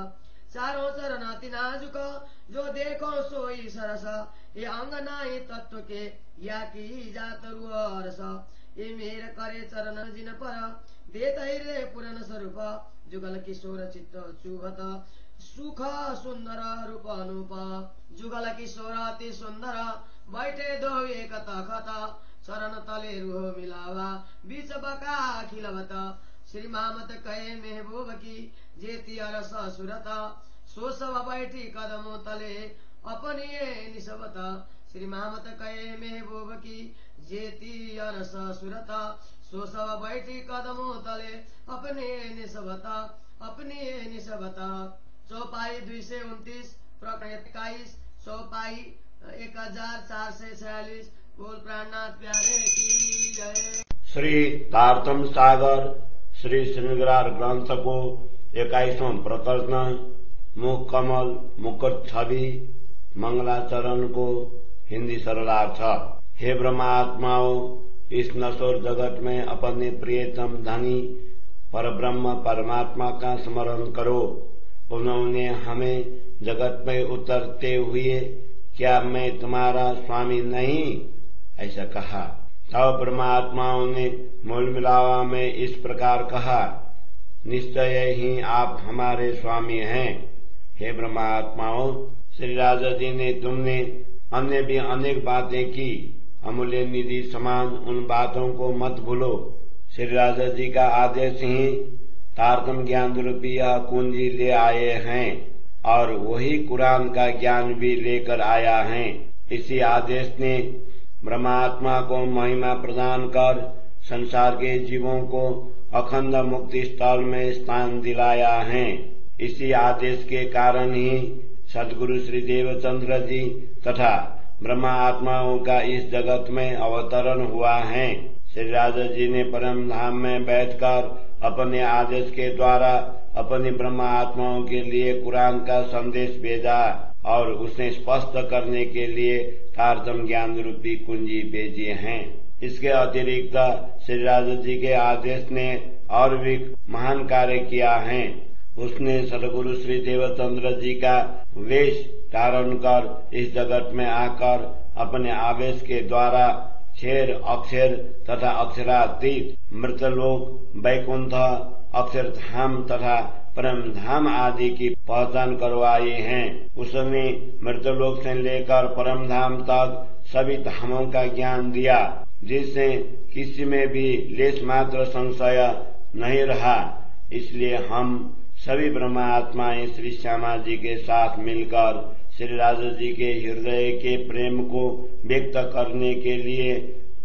चारों चरण तिनाजुक जो देखो सोई सरस ये अंगनाई तत्व के या की जात रूह रस ये मेर करे चरण जिन पर देत हृदय पुरन स्वरूप जुगल किशोर चित्त चुभत सुख सुंदर रूप अनुप जुगल किशोर अति सुंदर बैठे दो एक तखत चरण तले रूह मिलावा बीच बका खिलवत श्री मामत कहे महबूब की जेती अरस सुरता सो सब बैठी कदमों तले अपनी निसबता श्री मामत कहे महबूब की जेती अरस सुरता सो सब बैठी कदमों तले अपने निसबता चौपाई 229 प्रकरण 21 चौपाई 1446 बोल प्राणनाथ प्यारे की जय। श्री तारतम सागर श्री श्रृंगार ग्रंथ को 21वां प्रकरण मुख कमल मुकुट छवि मंगलाचरण को हिंदी सरलार्थ। हे ब्रह्मात्माओं, इस नश्वर जगत में अपने प्रियतम धनी परब्रह्म परमात्मा का स्मरण करो। उन्होंने हमें जगत में उतरते हुए क्या मैं तुम्हारा स्वामी नहीं ऐसा कहा। तब ब्रह्मात्माओं ने मूल मिलावा में इस प्रकार कहा, निश्चय ही आप हमारे स्वामी हैं। हे ब्रह्मात्माओं, श्री राजा जी ने तुमने अन्य भी अनेक बातें की, अमूल्य निधि समान उन बातों को मत भूलो। श्री राजा जी का आदेश ही तारतम ज्ञान रूपी यह कुंजी ले आए हैं और वही कुरान का ज्ञान भी लेकर आया है। इसी आदेश ने ब्रह्मात्मा को महिमा प्रदान कर संसार के जीवों को अखंड मुक्ति स्थल में स्थान दिलाया है। इसी आदेश के कारण ही सद्गुरु श्री देवचंद्र जी तथा ब्रह्मा आत्माओं का इस जगत में अवतरण हुआ है। श्री राजा जी ने परम धाम में बैठकर अपने आदेश के द्वारा अपनी ब्रह्मा आत्माओं के लिए कुरान का संदेश भेजा और उसे स्पष्ट करने के लिए तारतम ज्ञान रूपी कुंजी भेजी हैं। इसके अतिरिक्त श्री राजा जी के आदेश ने और भी महान कार्य किया है। उसने सद्गुरु श्री देवचंद्र जी का वेश धारण कर इस जगत में आकर अपने आवेश के द्वारा क्षर अक्षर तथा अक्षरातीत मृतलोक वैकुंठ अक्षरधाम तथा परम धाम आदि की पहचान करवाई है। उसने मृतलोक से लेकर परम धाम तक सभी धामों का ज्ञान दिया, जिससे किसी में भी लेश मात्र संशय नहीं रहा। इसलिए हम सभी ब्रह्मा आत्माएं श्री श्यामा जी के साथ मिलकर श्री राजा जी के हृदय के प्रेम को व्यक्त करने के लिए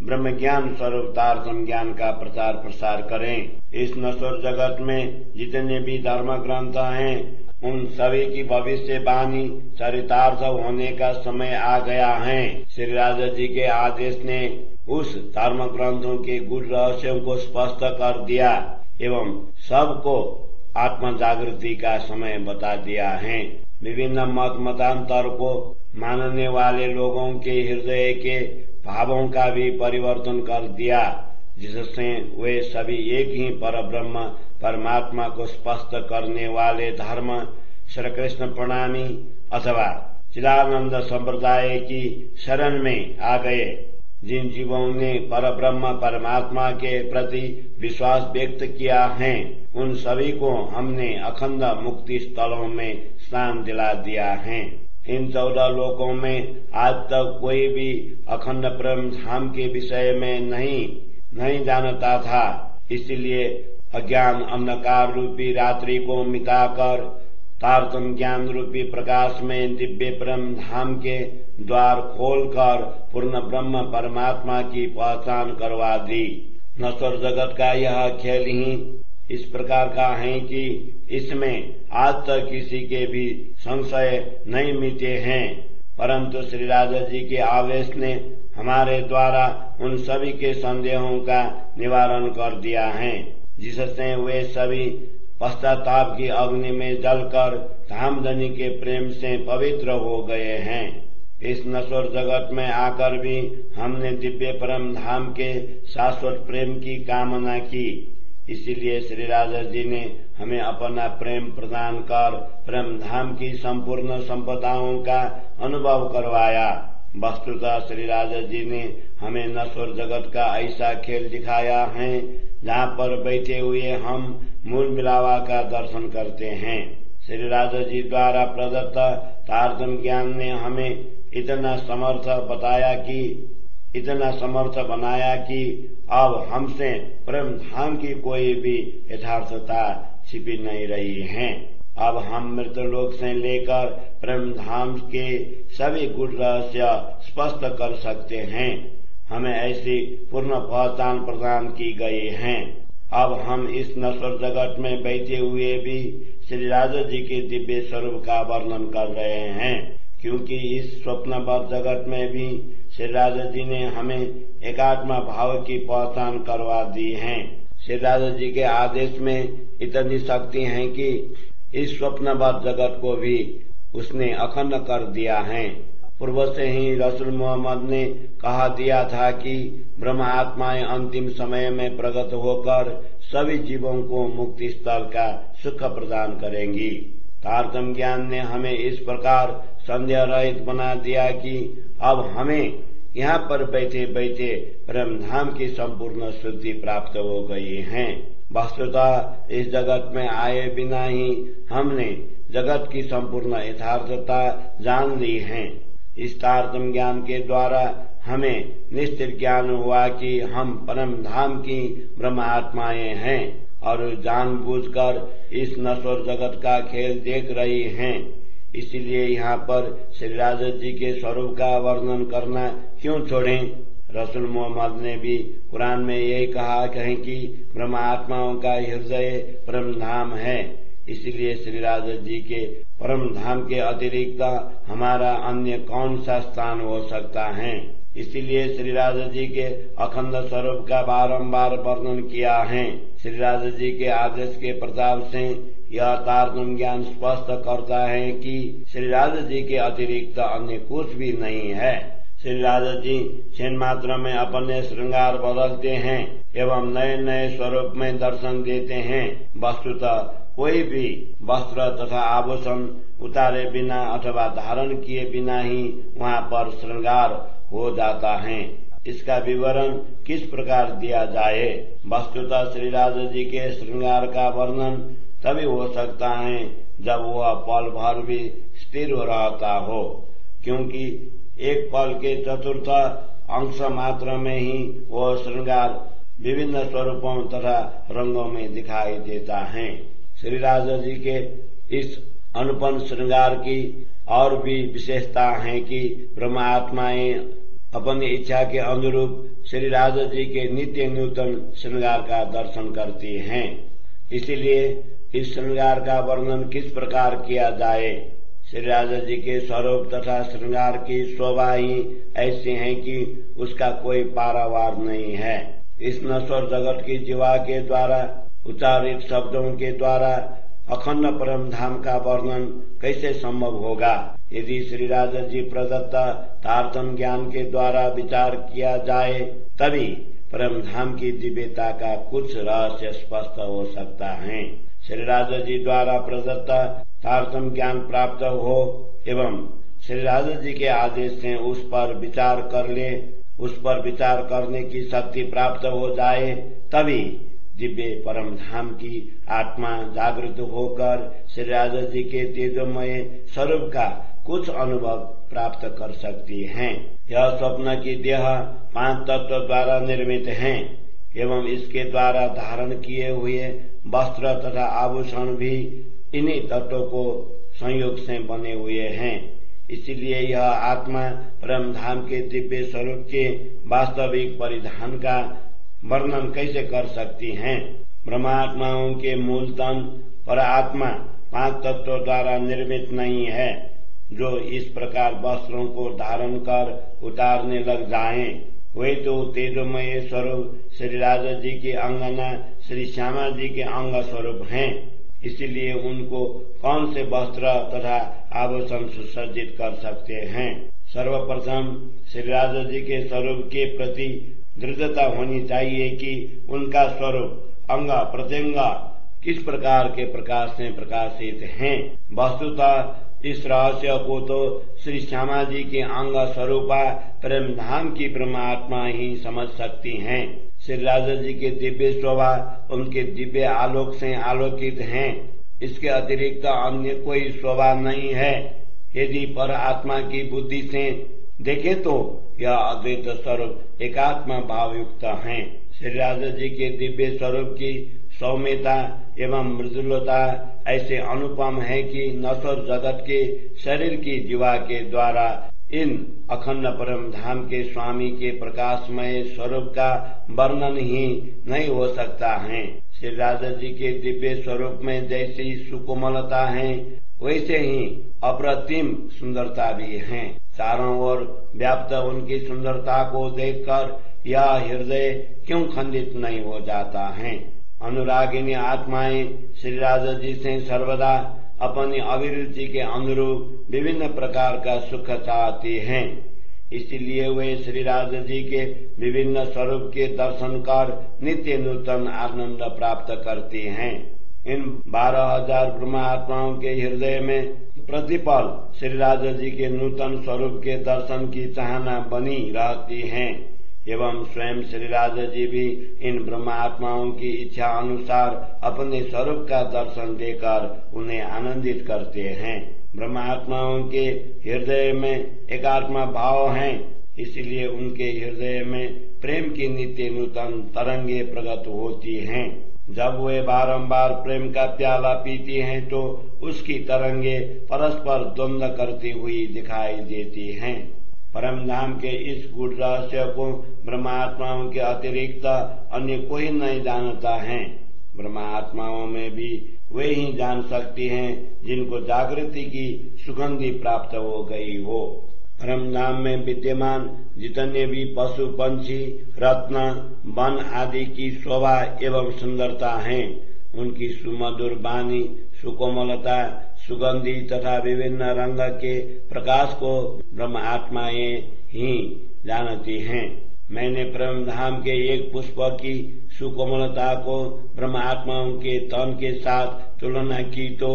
ब्रह्म ज्ञान स्वरूप तारतम ज्ञान का प्रचार प्रसार करें। इस नश्वर जगत में जितने भी धर्म ग्रंथ हैं, उन सभी की भविष्यवाणी चरितार्थ होने का समय आ गया है। श्री राजा जी के आदेश ने उस धर्म ग्रंथों के गुण रहस्यों को स्पष्ट कर दिया एवं सबको आत्म जागृति का समय बता दिया है। विभिन्न मत मतांतर को मानने वाले लोगों के हृदय के भावों का भी परिवर्तन कर दिया, जिससे वे सभी एक ही परब्रह्म परमात्मा को स्पष्ट करने वाले धर्म श्री कृष्ण प्रणामी अथवा चिदानंद संप्रदाय की शरण में आ गए। जिन जीवों ने परब्रह्म परमात्मा के प्रति विश्वास व्यक्त किया है, उन सभी को हमने अखंड मुक्ति स्थलों में स्थान दिला दिया है। इन 14 लोकों में आज तक कोई भी अखंड परम धाम के विषय में नहीं नहीं जानता था। इसलिए अज्ञान अंधकार रूपी रात्रि को मिटाकर तारतम ज्ञान रूपी प्रकाश में दिव्य परम धाम के द्वार खोलकर पूर्ण ब्रह्म परमात्मा की पहचान करवा दी। नश्वर जगत का यह खेल ही इस प्रकार का है कि इसमें आज तक किसी के भी संशय नहीं मिटे हैं, परंतु श्री राजा जी के आवेश ने हमारे द्वारा उन सभी के संदेहों का निवारण कर दिया है, जिससे वे सभी पश्चाताप की अग्नि में जलकर धामधनी के प्रेम से पवित्र हो गए हैं। इस नश्वर जगत में आकर भी हमने दिव्य परम धाम के शाश्वत प्रेम की कामना की। इसीलिए श्री राजा जी ने हमें अपना प्रेम प्रदान कर परम धाम की संपूर्ण संपदाओं का अनुभव करवाया। वस्तुतः श्री राजा जी ने हमें नश्वर जगत का ऐसा खेल दिखाया है जहाँ पर बैठे हुए हम मूल मिलावा का दर्शन करते हैं। श्री राजा जी द्वारा प्रदत्त तारतम ज्ञान ने हमें इतना समर्थ बनाया कि अब हमसे परम धाम की कोई भी यथार्थता छिपी नहीं रही है। अब हम मृतलोक से लेकर परम धाम के सभी गुण रहस्य स्पष्ट कर सकते हैं। हमें ऐसी पूर्ण पहचान प्रदान की गई है। अब हम इस नश्वर जगत में बैठे हुए भी श्री राजा जी के दिव्य स्वरूप का वर्णन कर रहे हैं, क्योंकि इस स्वप्नबद्ध जगत में भी श्री राजा जी ने हमें एकात्म भाव की पहचान करवा दी है। श्री राजा जी के आदेश में इतनी शक्ति है कि इस स्वप्नबद्ध जगत को भी उसने अखंड कर दिया है। पूर्व से ही रसूल मोहम्मद ने कहा दिया था कि ब्रह्म आत्माएं अंतिम समय में प्रकट होकर सभी जीवों को मुक्ति स्थल का सुख प्रदान करेंगी। तारतम ज्ञान ने हमें इस प्रकार संदेह रहित बना दिया कि अब हमें यहाँ पर बैठे बैठे परम धाम की संपूर्ण शुद्धि प्राप्त हो गई है। वस्तुतः इस जगत में आए बिना ही हमने जगत की संपूर्ण यथार्थता जान ली है। इस तारतम ज्ञान के द्वारा हमें निश्चित ज्ञान हुआ कि हम परम धाम की ब्रह्म आत्माएं हैं और जानबूझकर इस नश्वर जगत का खेल देख रही हैं। इसीलिए यहाँ पर श्री राजा जी के स्वरूप का वर्णन करना क्यों छोड़ें। रसूल मोहम्मद ने भी कुरान में यही कहा है कि ब्रह्म आत्माओं का हृदय परम धाम है। इसलिए श्री राजा जी के परम धाम के अतिरिक्त हमारा अन्य कौन सा स्थान हो सकता है। इसीलिए श्री राजा जी के अखंड स्वरूप का बारंबार वर्णन किया है। श्री राजा जी के आदेश के प्रताप से यह तारतम ज्ञान स्पष्ट करता है कि श्री राजा जी के अतिरिक्त अन्य कुछ भी नहीं है। श्री राजा जी क्षण मात्र में अपने श्रृंगार बदलते हैं एवं नए नए स्वरूप में दर्शन देते हैं। वस्तुतः कोई भी वस्त्र तथा आभूषण उतारे बिना अथवा धारण किए बिना ही वहाँ पर श्रृंगार हो जाता है। इसका विवरण किस प्रकार दिया जाए। वस्तुतः श्री राजा जी के श्रृंगार का वर्णन तभी हो सकता है जब वह पल भर भी स्थिर रहता हो, क्योंकि एक पल के चतुर्थ अंश मात्र में ही वह श्रृंगार विभिन्न स्वरूपों तथा रंगों में दिखाई देता है। श्री राजा जी के इस अनुपम श्रृंगार की और भी विशेषता है कि ब्रह्म आत्माएं अपनी इच्छा के अनुरूप श्री राजा जी के नित्य नूतन श्रृंगार का दर्शन करती हैं। इसीलिए इस श्रृंगार का वर्णन किस प्रकार किया जाए। श्री राजा जी के स्वरूप तथा श्रृंगार की शोभा ही ऐसी है कि उसका कोई पारावार नहीं है। इस नश्वर जगत की जीवा के द्वारा उच्चारित शब्दों के द्वारा अखंड परम धाम का वर्णन कैसे संभव होगा। यदि श्री राजा जी प्रदत्त तारतम ज्ञान के द्वारा विचार किया जाए तभी परम धाम की दिव्यता का कुछ रहस्य स्पष्ट हो सकता है। श्री राजा जी द्वारा प्रदत्त तारतम ज्ञान प्राप्त हो एवं श्री राजा जी के आदेश से उस पर विचार करने की शक्ति प्राप्त हो जाए, तभी दिव्य परम धाम की आत्मा जागृत होकर श्री राजा जी के तेजोमय स्वरूप का कुछ अनुभव प्राप्त कर सकती है। यह स्वप्न की देह 5 तत्व द्वारा निर्मित है। एवं इसके द्वारा धारण किए हुए वस्त्र तथा आभूषण भी इन्हीं तत्वों को संयोग से बने हुए हैं। इसलिए यह आत्मा परम धाम के दिव्य स्वरूप के वास्तविक परिधान का वर्णन कैसे कर सकती हैं? ब्रह्मात्माओं के मूल तन पर आत्मा 5 तत्वों द्वारा निर्मित नहीं है, जो इस प्रकार वस्त्रों को धारण कर उतारने लग जाएं। वे तो तेजोमय स्वरूप श्री राजा जी की अंगना श्री श्यामा जी के अंग स्वरूप हैं। इसलिए उनको कौन से वस्त्र तथा आभूषण सुसज्जित कर सकते हैं? सर्वप्रथम श्री राजा जी के स्वरूप के प्रति दृढ़ता होनी चाहिए कि उनका स्वरूप अंग प्रत्यंग किस प्रकार के प्रकाश से प्रकाशित हैं। वस्तुतः इस रहस्य को तो श्री श्यामा जी के अंग स्वरूपा प्रेम धाम की ब्रह्मात्मा ही समझ सकती हैं। श्री राजा जी के दिव्य शोभा उनके दिव्य आलोक से आलोकित हैं। इसके अतिरिक्त अन्य कोई शोभा नहीं है। यदि पर आत्मा की बुद्धि से देखे तो यह अद्वैत स्वरूप एकात्मा भाव युक्त है। श्री राजा जी के दिव्य स्वरूप की सौम्यता एवं मृदुलता ऐसे अनुपम है कि नश्वर जगत के शरीर की जीवा के द्वारा इन अखंड परम धाम के स्वामी के प्रकाशमय स्वरूप का वर्णन ही नहीं हो सकता है। श्री राजा जी के दिव्य स्वरूप में जैसी सुकोमलता है, वैसे ही अप्रतिम सुंदरता भी है। चारों ओर व्याप्त उनकी सुंदरता को देखकर यह हृदय क्यों खंडित नहीं हो जाता है? अनुरागिनी आत्माएं श्री राजा जी से सर्वदा अपनी अभिरुचि के अनुरूप विभिन्न प्रकार का सुख चाहती हैं। इसलिए वे श्री राजा जी के विभिन्न स्वरूप के दर्शन कर नित्य नूतन आनंद प्राप्त करती हैं। इन 12,000 ब्रह्मात्माओं के हृदय में प्रतिपल श्री राजा जी के नूतन स्वरूप के दर्शन की चाहना बनी रहती है एवं स्वयं श्री राजा जी भी इन ब्रह्मात्माओं की इच्छा अनुसार अपने स्वरूप का दर्शन देकर उन्हें आनंदित करते हैं। ब्रह्मात्माओं के हृदय में एकात्मा भाव है, इसलिए उनके हृदय में प्रेम की नित्य नूतन तरंगे प्रकट होती हैं। जब वे बारंबार प्रेम का प्याला पीती हैं तो उसकी तरंगे परस्पर द्वंद्व करती हुई दिखाई देती हैं। परम धाम के इस गूढ़ रहस्य को ब्रह्मात्माओं के अतिरिक्त अन्य कोई नहीं जानता है। ब्रह्मात्माओं में भी वे ही जान सकती हैं जिनको जागृति की सुगंधि प्राप्त हो गई हो। परम धाम में विद्यमान जितने भी पशु पंछी रत्न वन आदि की शोभा एवं सुंदरता है, उनकी सुमधुर वाणी सुकोमलता सुगंधि तथा विभिन्न रंग के प्रकाश को ब्रह्म आत्माएं ही जानती हैं। मैंने परम धाम के एक पुष्प की सुकोमलता को ब्रह्म आत्माओं के तन के साथ तुलना की तो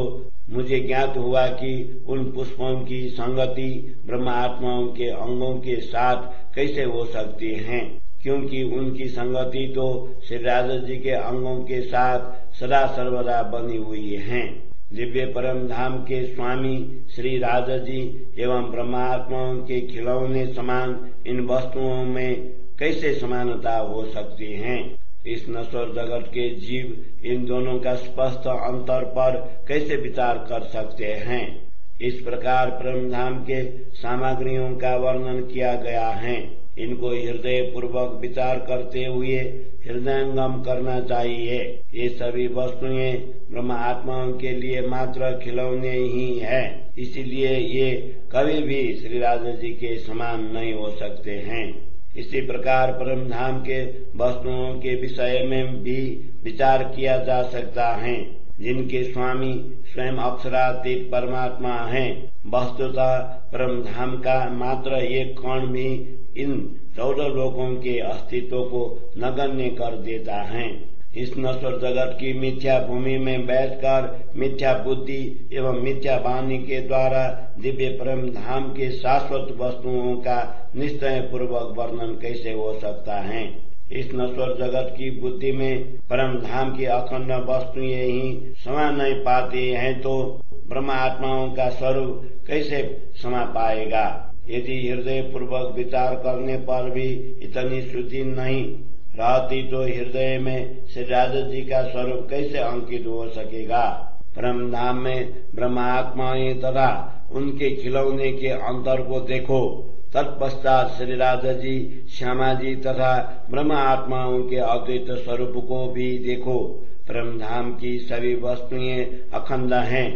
मुझे ज्ञात हुआ कि उन पुष्पों की संगति ब्रह्म आत्माओं के अंगों के साथ कैसे हो सकती है, क्योंकि उनकी संगति तो श्री राजा जी के अंगों के साथ सदा सर्वदा बनी हुई है। दिव्य परम धाम के स्वामी श्री राजा जी एवं ब्रह्मात्माओं के खिलौने समान इन वस्तुओं में कैसे समानता हो सकती है? इस नश्वर जगत के जीव इन दोनों का स्पष्ट अंतर पर कैसे विचार कर सकते हैं? इस प्रकार परम धाम के सामग्रियों का वर्णन किया गया है। इनको हृदय पूर्वक विचार करते हुए हृदयंगम करना चाहिए। ये सभी वस्तुएं ब्रह्म आत्माओं के लिए मात्र खिलौने ही है, इसलिए ये कभी भी श्री राजा जी के समान नहीं हो सकते हैं। इसी प्रकार परम धाम के वस्तुओं के विषय में भी विचार किया जा सकता है, जिनके स्वामी स्वयं अक्षरातीत परमात्मा हैं। वस्तुतः परम धाम का मात्र एक कण भी इन 14 लोकों के अस्तित्व को नगण्य कर देता है। इस नश्वर जगत की मिथ्या भूमि में बैठकर मिथ्या बुद्धि एवं मिथ्या वाणी के द्वारा दिव्य परम धाम के शाश्वत वस्तुओं का निश्चय पूर्वक वर्णन कैसे हो सकता है? इस नश्वर जगत की बुद्धि में परम धाम की अखंड वस्तुएं ही समा नहीं पाती हैं तो ब्रह्म आत्माओं का स्वरूप कैसे समा पाएगा? यदि हृदय पूर्वक विचार करने पर भी इतनी शुद्धि नहीं रहती तो हृदय में श्री राधा जी का स्वरूप कैसे अंकित हो सकेगा। परम धाम में ब्रह्मात्माएं तथा उनके खिलौने के अंतर को देखो। तत्पश्चात श्री राधा जी, श्यामा जी तथा ब्रह्म आत्माओं के अद्वैत स्वरूप को भी देखो। परम धाम की सभी वस्तुएं अखंड हैं,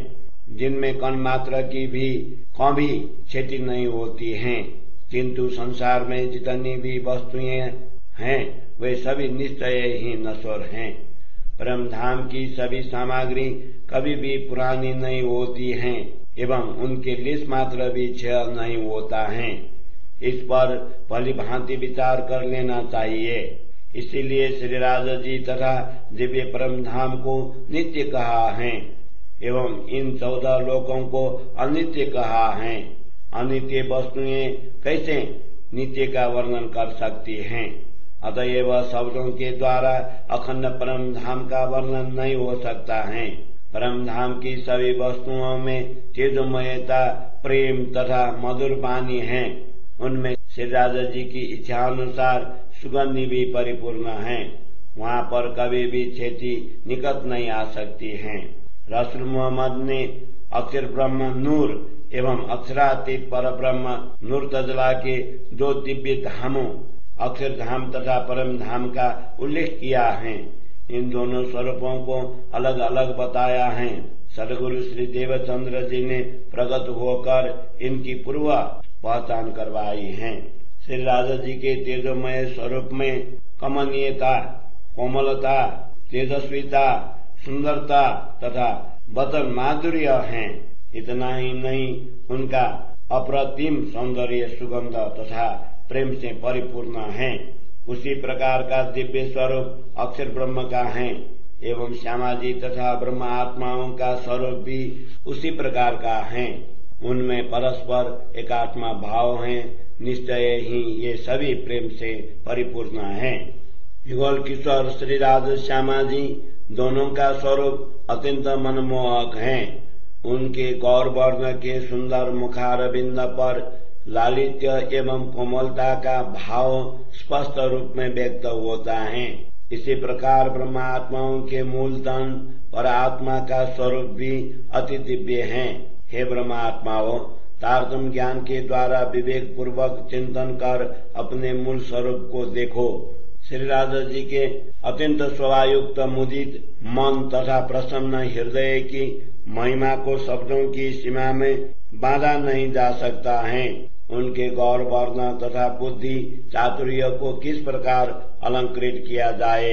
जिनमें कण मात्र की भी कभी क्षति नहीं होती हैं, किंतु संसार में जितनी भी वस्तुएं हैं वे सभी निश्चय ही नश्वर हैं। परम धाम की सभी सामग्री कभी भी पुरानी नहीं होती हैं एवं उनके लेश मात्र भी क्षय नहीं होता है। इस पर भली भांति विचार कर लेना चाहिए। इसीलिए श्री राधा जी तथा दिव्य परम धाम को नित्य कहा है एवं इन 14 लोकों को अनित्य कहा है। अनित्य वस्तुएं कैसे नित्य का वर्णन कर सकती हैं? अतएव शब्दों के द्वारा अखंड परम धाम का वर्णन नहीं हो सकता है। परम धाम की सभी वस्तुओं में तेजोमयता, प्रेम तथा मधुर वाणी है। उनमें श्री राधा जी की इच्छा अनुसार सुगंधि भी परिपूर्ण है। वहाँ पर कभी भी क्षति निकट नहीं आ सकती है। रसूल मोहम्मद ने अक्षर ब्रह्म नूर एवं अक्षरातीत पर ब्रह्म नूर तजला के 2 दिव्य धामों अक्षर धाम तथा परम धाम का उल्लेख किया है। इन दोनों स्वरूपों को अलग अलग बताया है। सदगुरु श्री देवचंद्र जी ने प्रकट होकर इनकी पूर्व पहचान करवाई है। श्री राधा जी के तेजोमय स्वरूप में कमनीयता, कोमलता, तेजस्विता, सुंदरता तथा वचन माधुर्य है। इतना ही नहीं, उनका अप्रतिम सौंदर्य, सुगंध तथा प्रेम से परिपूर्ण है। उसी प्रकार का दिव्य स्वरूप अक्षर ब्रह्म का है एवं श्यामा जी तथा ब्रह्म आत्माओं का स्वरूप भी उसी प्रकार का है। उनमें परस्पर एकात्मा भाव है। निश्चय ही ये सभी प्रेम से परिपूर्ण है। युगल किशोर श्री राधा श्यामा जी दोनों का स्वरूप अत्यंत मनमोहक है। उनके गौर वर्ण के सुंदर मुखारबिंद पर लालित्य एवं कोमलता का भाव स्पष्ट रूप में व्यक्त होता है। इसी प्रकार ब्रह्मात्माओं के मूल तन पर आत्मा का स्वरूप भी अति दिव्य है। हे ब्रह्मात्माओं, तारतम्य ज्ञान के द्वारा विवेक पूर्वक चिंतन कर अपने मूल स्वरूप को देखो। श्री राधा जी के अत्यंत स्वभावयुक्त मुदित मन तथा प्रसन्न हृदय की महिमा को शब्दों की सीमा में बांधा नहीं जा सकता है। उनके गौर वर्ण तथा बुद्धि चातुर्य को किस प्रकार अलंकृत किया जाए।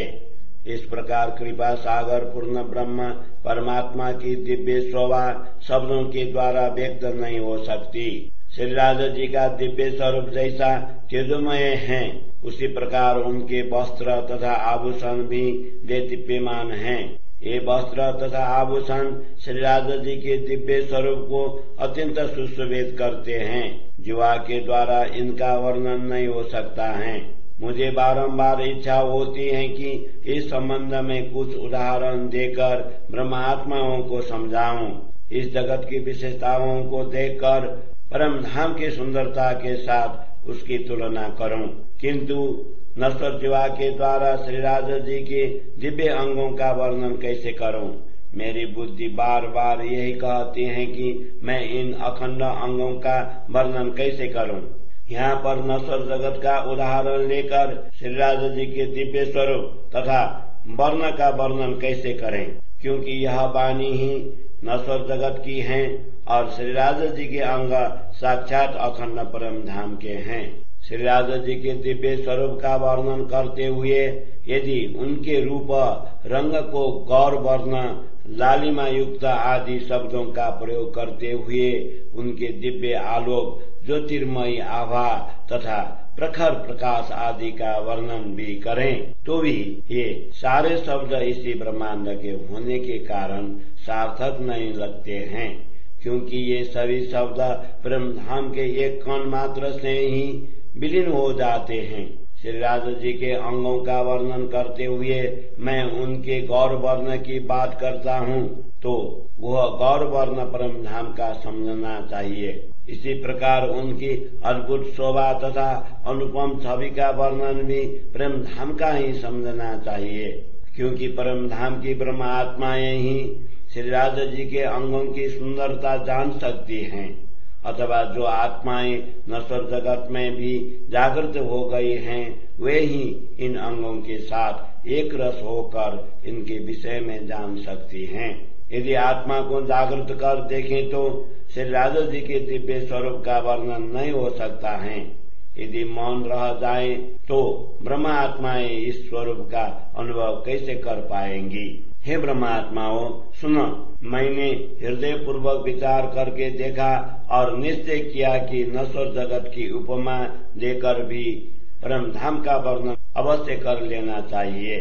इस प्रकार कृपा सागर पूर्ण ब्रह्म परमात्मा की दिव्य शोभा शब्दों के द्वारा व्यक्त नहीं हो सकती। श्री राधा जी का दिव्य स्वरूप जैसा तेजोमय है, उसी प्रकार उनके वस्त्र तथा आभूषण भी वे दिव्यमान हैं। ये वस्त्र तथा आभूषण श्री राधा जी के दिव्य स्वरूप को अत्यंत सुशोभित करते हैं। जीवा के द्वारा इनका वर्णन नहीं हो सकता है। मुझे बारंबार इच्छा होती है कि इस संबंध में कुछ उदाहरण देकर ब्रह्मात्माओं को समझाऊं। इस जगत की विशेषताओं को देखकर परम धाम की सुंदरता के साथ उसकी तुलना करूं, किंतु नश्वर जीवा के द्वारा श्री राधा जी के दिव्य अंगों का वर्णन कैसे करूं। मेरी बुद्धि बार बार यही कहती है कि मैं इन अखंड अंगों का वर्णन कैसे करूं। यहाँ पर नश्वर जगत का उदाहरण लेकर श्री राधा जी के दिव्य स्वरूप तथा वर्ण का वर्णन कैसे करें, क्योंकि यह वाणी ही नश्वर जगत की है और श्री राधा जी के अंग साक्षात अखंड परम धाम के हैं। श्री राधा जी के दिव्य स्वरूप का वर्णन करते हुए यदि उनके रूप रंग को गौर वर्ण लालिमा युक्त आदि शब्दों का प्रयोग करते हुए उनके दिव्य आलोक ज्योतिर्मयी आभा तथा प्रखर प्रकाश आदि का वर्णन भी करें तो भी ये सारे शब्द इसी ब्रह्मांड के होने के कारण सार्थक नहीं लगते हैं, क्योंकि ये सभी शब्द ब्रह्म धाम के एक कण मात्र से ही विलीन हो जाते हैं। श्री राधा जी के अंगों का वर्णन करते हुए मैं उनके गौर वर्ण की बात करता हूँ, तो वह गौर वर्ण परम धाम का समझना चाहिए। इसी प्रकार उनकी अद्भुत शोभा तथा अनुपम छवि का वर्णन भी परम धाम का ही समझना चाहिए, क्योंकि परम धाम की ब्रह्म आत्माएं ही श्री राधा जी के अंगों की सुंदरता जान सकती हैं, अथवा जो आत्माएं नश्वर जगत में भी जागृत हो गई हैं वे ही इन अंगों के साथ एक रस होकर इनके विषय में जान सकती हैं। यदि आत्मा को जागृत कर देखें तो श्री राधा जी के दिव्य स्वरूप का वर्णन नहीं हो सकता है। यदि मौन रह जाए तो ब्रह्म आत्माएं इस स्वरूप का अनुभव कैसे कर पाएंगी। हे ब्रह्मात्माओं, सुनो, मैंने हृदय पूर्वक विचार करके देखा और निश्चय किया कि नश्वर जगत की उपमा देकर भी परम धाम का वर्णन अवश्य कर लेना चाहिए,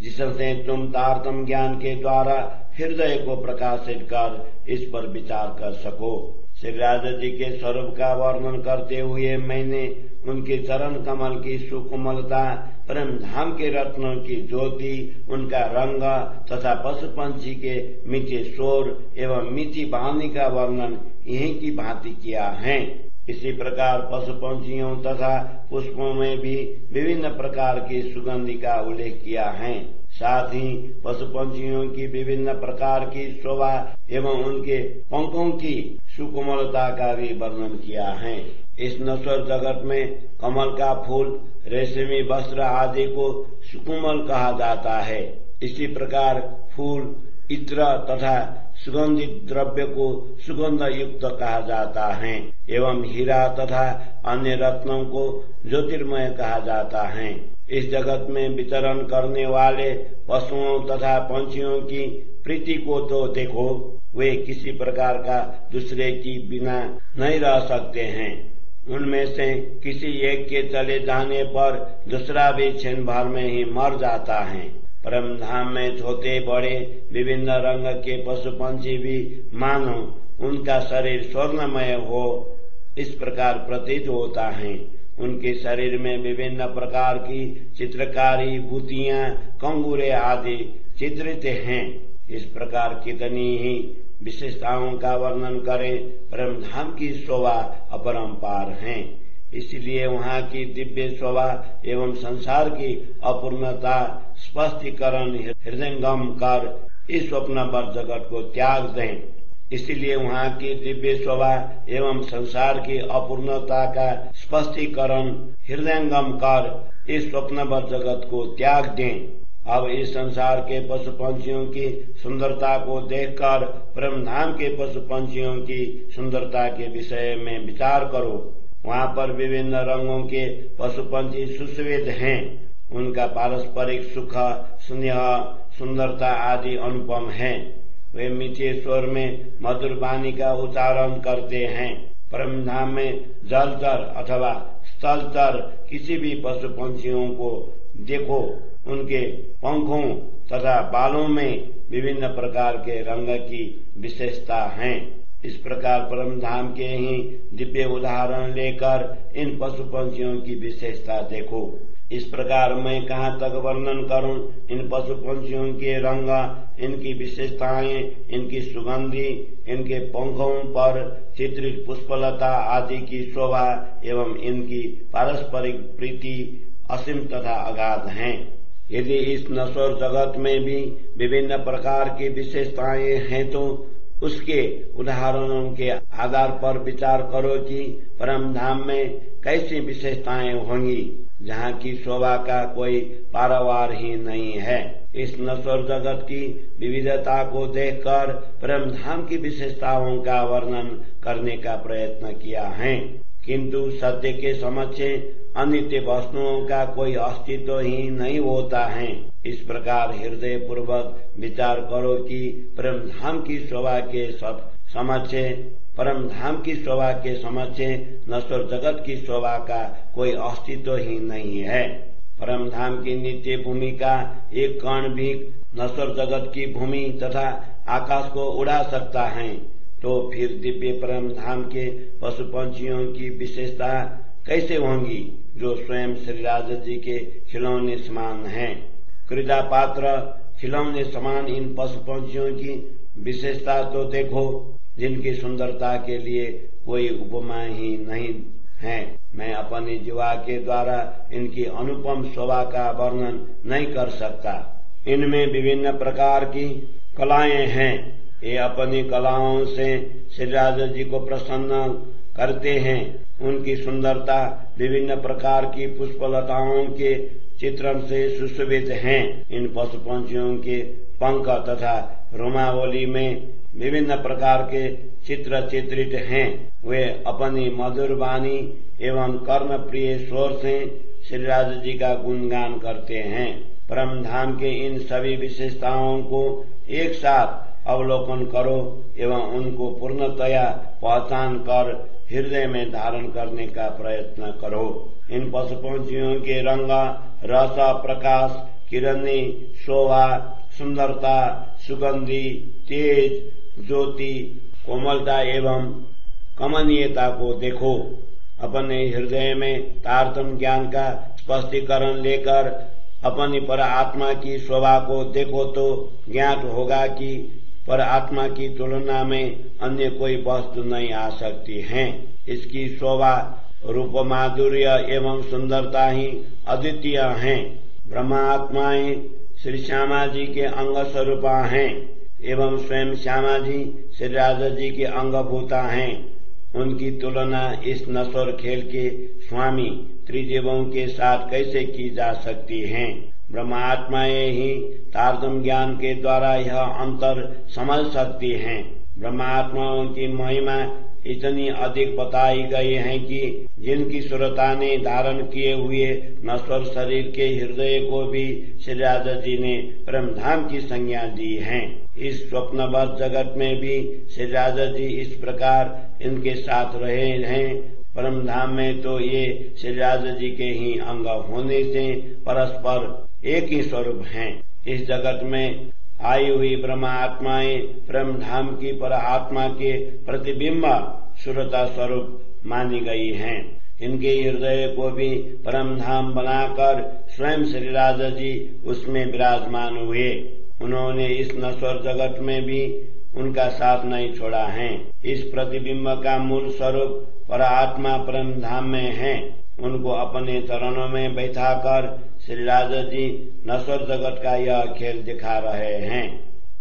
जिससे तुम तारतम ज्ञान के द्वारा हृदय को प्रकाशित कर इस पर विचार कर सको। श्री राधा जी के स्वरूप का वर्णन करते हुए मैंने उनके चरण कमल की सुकोमलता, परम धाम के रत्नों की ज्योति, उनका रंग तथा पशु पंछी के मीठे शोर एवं मीठी वाणी का वर्णन यही की भांति किया है। इसी प्रकार पशु पंछियों तथा पुष्पों में भी विभिन्न प्रकार की सुगंधि का उल्लेख किया है। साथ ही पशु पंछियों की विभिन्न प्रकार की शोभा एवं उनके पंखों की सुकोमलता का भी वर्णन किया है। इस नश्वर जगत में कमल का फूल, रेशमी वस्त्र आदि को सुकोमल कहा जाता है। इसी प्रकार फूल, इत्र तथा सुगंधित द्रव्य को सुगंध युक्त कहा जाता है एवं हीरा तथा अन्य रत्नों को ज्योतिर्मय कहा जाता है। इस जगत में विचरण करने वाले पशुओं तथा पंछियों की प्रीति को तो देखो, वे किसी प्रकार का दूसरे की बिना नहीं रह सकते हैं। उनमें से किसी एक के चले जाने पर दूसरा भी क्षण भर में ही मर जाता है। परम धाम में छोटे बड़े विभिन्न रंग के पशु पंछी भी मानो उनका शरीर स्वर्णमय हो इस प्रकार प्रतीत होता है। उनके शरीर में विभिन्न प्रकार की चित्रकारी बूटियां, कंगूरे आदि चित्रित हैं। इस प्रकार कितनी ही विशेषताओं का वर्णन करें, परम धाम की शोभा अपरंपार है। इसलिए वहाँ की दिव्य शोभा एवं संसार की अपूर्णता स्पष्टीकरण हृदयंगम कर इस स्वप्नवत जगत को त्याग दें। इसलिए वहाँ की दिव्य शोभा एवं संसार की अपूर्णता का स्पष्टीकरण हृदयंगम कर इस स्वप्नवत जगत को त्याग दें। अब इस संसार के पशु पंछियों की सुंदरता को देखकर परम धाम के पशु पंछियों की सुंदरता के विषय में विचार करो। वहाँ पर विभिन्न रंगों के पशु पंछी सुश्वेत हैं। उनका पारस्परिक सुख, स्नेह, सुंदरता आदि अनुपम है। वे मीठे स्वर में मधुर वाणी का उच्चारण करते हैं। परम धाम में जलचर अथवा स्थलचर किसी भी पशु पंछियों को देखो, उनके पंखों तथा बालों में विभिन्न प्रकार के रंग की विशेषता है। इस प्रकार परम धाम के ही दिव्य उदाहरण लेकर इन पशु पंछियों की विशेषता देखो। इस प्रकार मैं कहाँ तक वर्णन करूं इन पशु पंछियों के रंग, इनकी विशेषताएं, इनकी सुगंधि, इनके पंखों पर चित्रित पुष्पलता आदि की शोभा एवं इनकी पारस्परिक प्रीति असीम तथा अगाध हैं। यदि इस नश्वर जगत में भी विभिन्न प्रकार की विशेषताएं हैं तो उसके उदाहरणों के आधार पर विचार करो कि परम धाम में कैसी विशेषताएं होंगी, जहाँ की शोभा का कोई पारावार ही नहीं है। इस नश्वर जगत की विविधता को देखकर परम धाम की विशेषताओं का वर्णन करने का प्रयत्न किया है, किंतु सत्य के समक्ष अनित्य वस्तुओं का कोई अस्तित्व ही नहीं होता है। इस प्रकार हृदय पूर्वक विचार करो कि परम धाम की शोभा के समक्ष, परम धाम की शोभा के समक्ष नश्वर जगत की शोभा का कोई अस्तित्व ही नहीं है। परम धाम की नित्य भूमि का एक कण भी नश्वर जगत की भूमि तथा आकाश को उड़ा सकता है, तो फिर दिव्य परम धाम के पशु पंछियों की विशेषता कैसे होंगी, जो स्वयं श्री राधा जी के खिलौने समान हैं। क्रीड़ा पात्र खिलौने समान इन पशु पंछियों की विशेषता तो देखो। जिनकी सुंदरता के लिए कोई उपमा ही नहीं है। मैं अपनी जीवा के द्वारा इनकी अनुपम शोभा का वर्णन नहीं कर सकता। इनमें विभिन्न प्रकार की कलाएं हैं। ये अपनी कलाओं से श्री राजा जी को प्रसन्न करते हैं। उनकी सुंदरता विभिन्न प्रकार की पुष्पलताओं के चित्रण से सुशोभित हैं। इन पशु पंछियों के पंख तथा रोमावली में विभिन्न प्रकार के चित्र चित्रित हैं। वे अपनी मधुर वाणी एवं कर्ण प्रिय स्वर से श्री राजा जी का गुणगान करते हैं। परम धाम के इन सभी विशेषताओं को एक साथ अवलोकन करो एवं उनको पूर्णतया पहचान कर हृदय में धारण करने का प्रयत्न करो। इन पशु पंछियों के रंग, रस, प्रकाश, किरणी, शोभा, सुंदरता, सुगंधि, तेज, ज्योति, कोमलता एवं कमनीयता को देखो। अपने हृदय में तारतम्य ज्ञान का स्पष्टीकरण लेकर अपनी पर आत्मा की शोभा को देखो तो ज्ञात होगा कि पर आत्मा की तुलना में अन्य कोई वस्तु नहीं आ सकती है। इसकी शोभा, रूप, माधुर्य एवं सुंदरता ही अद्वितीय हैं। ब्रह्मात्माएं श्री श्यामा जी के अंग स्वरूपा हैं एवं स्वयं श्यामा जी श्री राजा जी के अंगभूता हैं। उनकी तुलना इस नश्वर खेल के स्वामी त्रिदेवों के साथ कैसे की जा सकती है। ब्रह्मात्माएं ही तारतम्य ज्ञान के द्वारा यह अंतर समझ सकती हैं। ब्रह्मात्माओं की महिमा इतनी अधिक बताई गई है कि जिनकी सुरता ने धारण किए हुए नश्वर शरीर के हृदय को भी श्री राजा जी ने परम धाम की संज्ञा दी है। इस स्वप्नवत जगत में भी श्री राजा जी इस प्रकार इनके साथ रहे हैं। परम धाम में तो ये श्री राजा जी के ही अंग होने से परस्पर एक ही स्वरूप हैं। इस जगत में आई हुई ब्रह्म आत्माएं परम धाम की पर आत्मा के प्रतिबिंब सुरता स्वरूप मानी गई हैं। इनके हृदय को भी परम धाम बनाकर स्वयं श्री राजा जी उसमें विराजमान हुए। उन्होंने इस नश्वर जगत में भी उनका साथ नहीं छोड़ा है। इस प्रतिबिंब का मूल स्वरूप पर आत्मा परम धाम में है। उनको अपने चरणों में बैठाकर श्री राजा जी नश्वर जगत का यह खेल दिखा रहे हैं।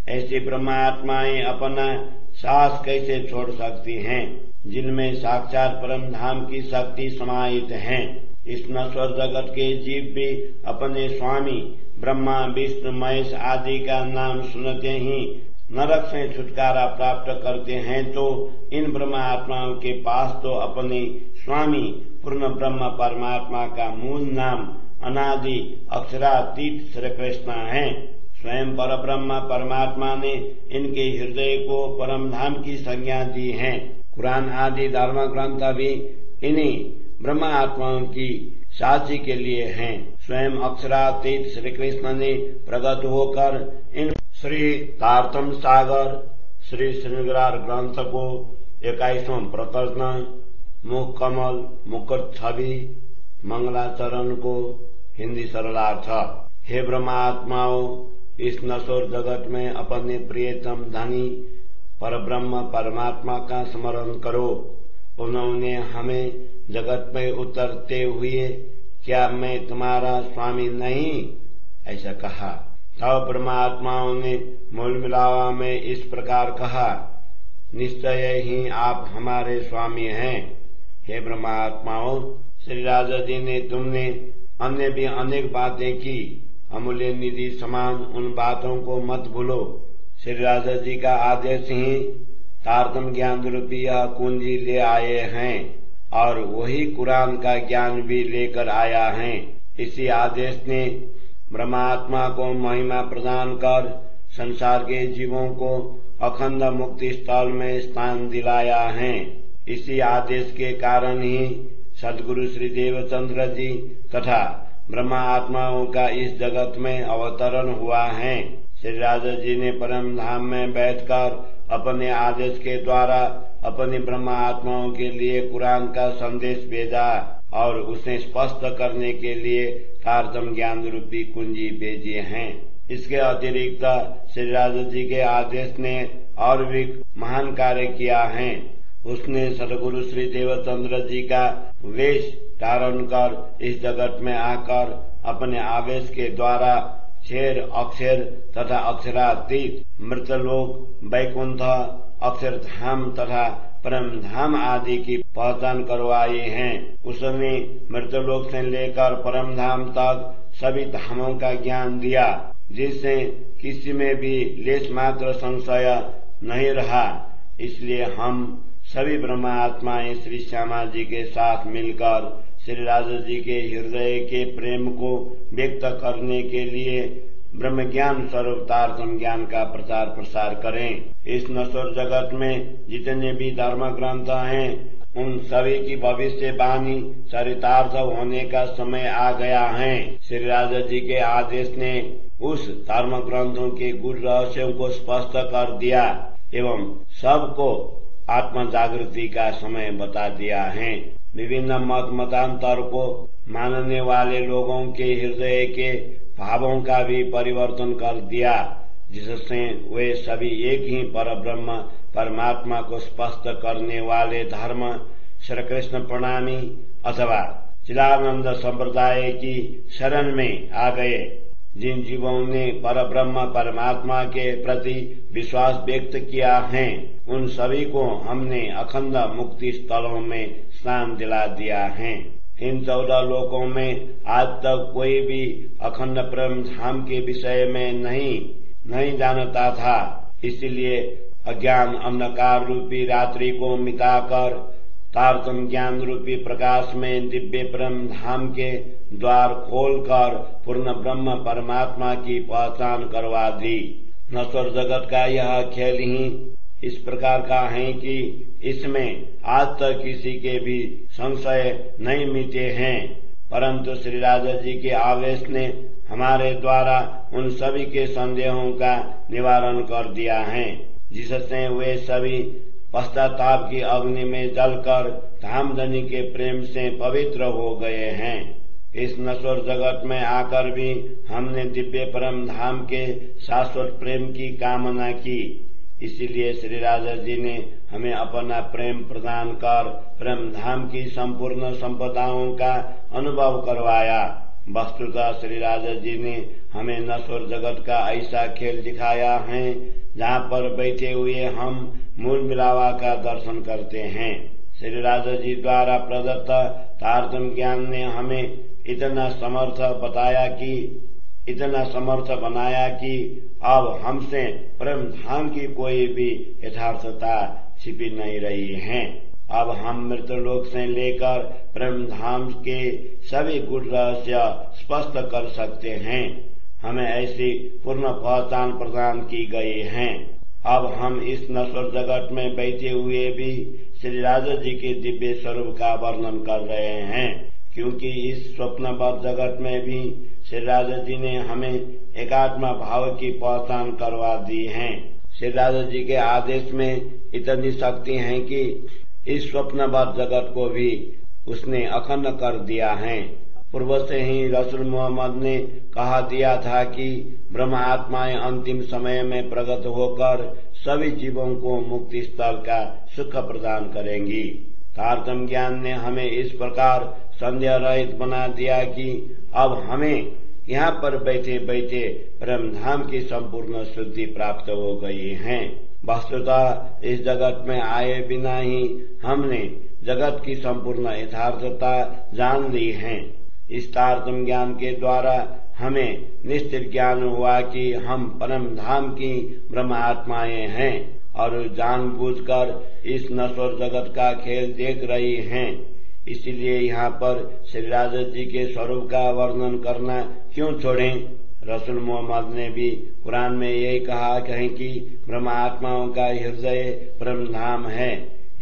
ऐसी ब्रह्मात्माएं अपना साहस कैसे छोड़ सकती हैं, जिनमें साक्षात परम धाम की शक्ति समाहित है। इस नश्वर जगत के जीव भी अपने स्वामी ब्रह्मा, विष्णु, महेश आदि का नाम सुनते ही नरक से छुटकारा प्राप्त करते हैं, तो इन ब्रह्मात्माओं के पास तो अपने स्वामी पूर्ण ब्रह्म परमात्मा का मूल नाम अनादि अक्षरातीत श्री कृष्ण है। स्वयं पर ब्रह्म परमात्मा ने इनके हृदय को परम धाम की संज्ञा दी है। कुरान आदि धर्म ग्रंथ भी इन्हीं ब्रह्म आत्माओं की साक्षी के लिए हैं। स्वयं अक्षरातीत श्री कृष्ण ने प्रकट होकर इन श्री तारतम्य सागर श्री श्रृंगार ग्रंथ को 21वां प्रकरण मुख कमल मुकुट छवि मंगलाचरण को हिंदी सरलार्थ। हे ब्रह्मात्माओं, इस नश्वर जगत में अपने प्रियतम धनी पर ब्रह्म परमात्मा का स्मरण करो। उन्होंने हमें जगत में उतरते हुए क्या मैं तुम्हारा स्वामी नहीं ऐसा कहा। तब ब्रह्मात्माओं ने मूल मिलावा में इस प्रकार कहा, निश्चय ही आप हमारे स्वामी हैं। हे ब्रह्मात्माओं, श्री राजा जी ने तुमने अन्य भी अनेक बातें की। अमूल्य निधि समान उन बातों को मत भूलो। श्री राजा जी का आदेश ही तारतम्य ज्ञान रूपी यह कुंजी ले आए हैं और वही कुरान का ज्ञान भी लेकर आया है। इसी आदेश ने ब्रह्मात्मा को महिमा प्रदान कर संसार के जीवों को अखंड मुक्ति स्थल में स्थान दिलाया है। इसी आदेश के कारण ही सद्गुरु श्री देवचंद्र जी तथा ब्रह्मा आत्माओं का इस जगत में अवतरण हुआ है। श्री राजा जी ने परम धाम में बैठकर अपने आदेश के द्वारा अपनी ब्रह्मा आत्माओं के लिए कुरान का संदेश भेजा और उसे स्पष्ट करने के लिए तारतम्य ज्ञान रूपी कुंजी भेजे हैं। इसके अतिरिक्त श्री राजा जी के आदेश ने और भी महान कार्य किया है। उसने सदगुरु श्री देवचंद्र जी का वेश धारण कर इस जगत में आकर अपने आवेश के द्वारा क्षेर, अक्षर तथा अक्षरातीत, मृतलोक, वैकुंठ, अक्षरधाम तथा परम धाम आदि की पहचान करवाई है। उसने मृतलोक से लेकर परम धाम तक सभी धामों का ज्ञान दिया, जिससे किसी में भी लेश मात्र संशय नहीं रहा। इसलिए हम सभी ब्रह्मात्माएं श्री श्यामा जी के साथ मिलकर श्री राजा जी के हृदय के प्रेम को व्यक्त करने के लिए ब्रह्म ज्ञान स्वरूप तारतम ज्ञान का प्रचार प्रसार करें। इस नश्वर जगत में जितने भी धर्म ग्रंथ हैं, उन सभी की भविष्यवाणी चरितार्थ होने का समय आ गया है। श्री राजा जी के आदेश ने उस धर्म ग्रंथों के गुण रहस्यों को स्पष्ट कर दिया एवं सबको आत्म जागृति का समय बता दिया है। विभिन्न मत मतांतर को मानने वाले लोगों के हृदय के भावों का भी परिवर्तन कर दिया, जिससे वे सभी एक ही पर ब्रह्म परमात्मा को स्पष्ट करने वाले धर्म श्री कृष्ण प्रणामी अथवा चिदानंद संप्रदाय की शरण में आ गए। जिन जीवों ने पर ब्रह्म परमात्मा के प्रति विश्वास व्यक्त किया है, उन सभी को हमने अखंड मुक्ति स्थलों में स्नान दिला दिया है। इन 14 लोकों में आज तक कोई भी अखंड परम धाम के विषय में नहीं जानता था। इसलिए अज्ञान अंधकार रूपी रात्रि को मिटाकर तारतम ज्ञान रूपी प्रकाश में दिव्य परम धाम के द्वार खोलकर पूर्ण ब्रह्म परमात्मा की पहचान करवा दी। नश्वर जगत का यह खेल ही इस प्रकार का है कि इसमें आज तक किसी के भी संशय नहीं मिटे हैं, परंतु श्री राजा जी के आवेश ने हमारे द्वारा उन सभी के संदेहों का निवारण कर दिया है, जिससे वे सभी पश्चाताप की अग्नि में जलकर धामधनी के प्रेम से पवित्र हो गए हैं। इस नश्वर जगत में आकर भी हमने दिव्य परम धाम के शाश्वत प्रेम की कामना की। इसीलिए श्री राजा जी ने हमें अपना प्रेम प्रदान कर परम धाम की संपूर्ण संपदाओं का अनुभव करवाया। वस्तुतः श्री राजा जी ने हमें नश्वर जगत का ऐसा खेल दिखाया है, जहाँ पर बैठे हुए हम मूल मिलावा का दर्शन करते हैं। श्री राजा जी द्वारा प्रदत्त तारतम ज्ञान ने हमें इतना समर्थ बनाया कि अब हमसे परम धाम की कोई भी यथार्थता छिपी नहीं रही है। अब हम मृतलोक से लेकर परम धाम के सभी गुण रहस्य स्पष्ट कर सकते हैं। हमें ऐसी पूर्ण पहचान प्रदान की गई है। अब हम इस नश्वर जगत में बैठे हुए भी श्री राजा जी के दिव्य स्वरूप का वर्णन कर रहे हैं, क्योंकि इस स्वप्नबद्ध जगत में भी श्री राजा जी ने हमें एकात्म भाव की पहचान करवा दी है। श्री राजा जी के आदेश में इतनी शक्ति है कि इस स्वप्नबद्ध जगत को भी उसने अखंड कर दिया है। पूर्व से ही रसूल मोहम्मद ने कहा दिया था कि ब्रह्म आत्माएं अंतिम समय में प्रकट होकर सभी जीवों को मुक्ति स्थल का सुख प्रदान करेंगी। तारतम ज्ञान ने हमें इस प्रकार संदेह रहित बना दिया कि अब हमें यहाँ पर बैठे बैठे परम धाम की संपूर्ण शुद्धि प्राप्त हो गई है। वस्तुतः इस जगत में आए बिना ही हमने जगत की संपूर्ण यथार्थता जान ली है। इस तारतम ज्ञान के द्वारा हमें निश्चित ज्ञान हुआ कि हम परम धाम की ब्रह्म आत्माएं हैं और जानबूझकर इस नश्वर जगत का खेल देख रही हैं। इसीलिए यहाँ पर श्री राजा जी के स्वरूप का वर्णन करना क्यों छोड़ें। रसूल मोहम्मद ने भी कुरान में यही कहा है कि ब्रह्म आत्माओं का हृदय परम धाम है।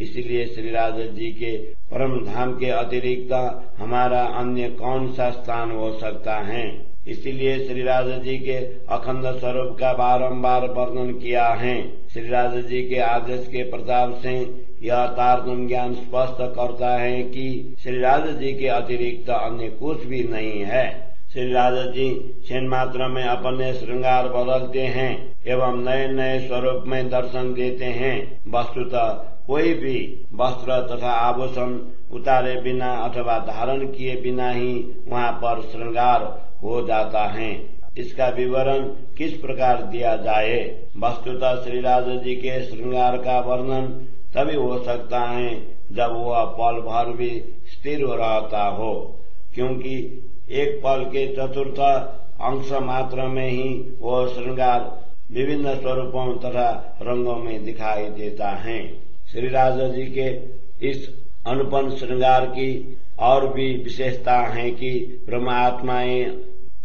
इसलिए श्री राजा जी के परम धाम के अतिरिक्त हमारा अन्य कौन सा स्थान हो सकता है। इसीलिए श्री राजा जी के अखंड स्वरूप का बारंबार वर्णन किया है। श्री राजा जी के आदेश के प्रताप से यह तारतम ज्ञान स्पष्ट करता है कि श्री राजा जी के अतिरिक्त अन्य कुछ भी नहीं है। श्री राजा जी क्षण मात्र में अपने श्रृंगार बदलते हैं एवं नए नए स्वरूप में दर्शन देते हैं। वस्तुतः कोई भी वस्त्र तथा आभूषण उतारे बिना अथवा धारण किए बिना ही वहाँ पर श्रृंगार हो जाता है। इसका विवरण किस प्रकार दिया जाए? वस्तुतः श्री राजा जी के श्रृंगार का वर्णन तभी हो सकता है जब वह पल भर भी स्थिर रहता हो, क्योंकि एक पल के चतुर्थ अंश मात्र में ही वह श्रृंगार विभिन्न स्वरूपों तथा रंगों में दिखाई देता है। श्री राजा जी के इस अनुपम श्रृंगार की और भी विशेषता है कि ब्रह्मात्माएं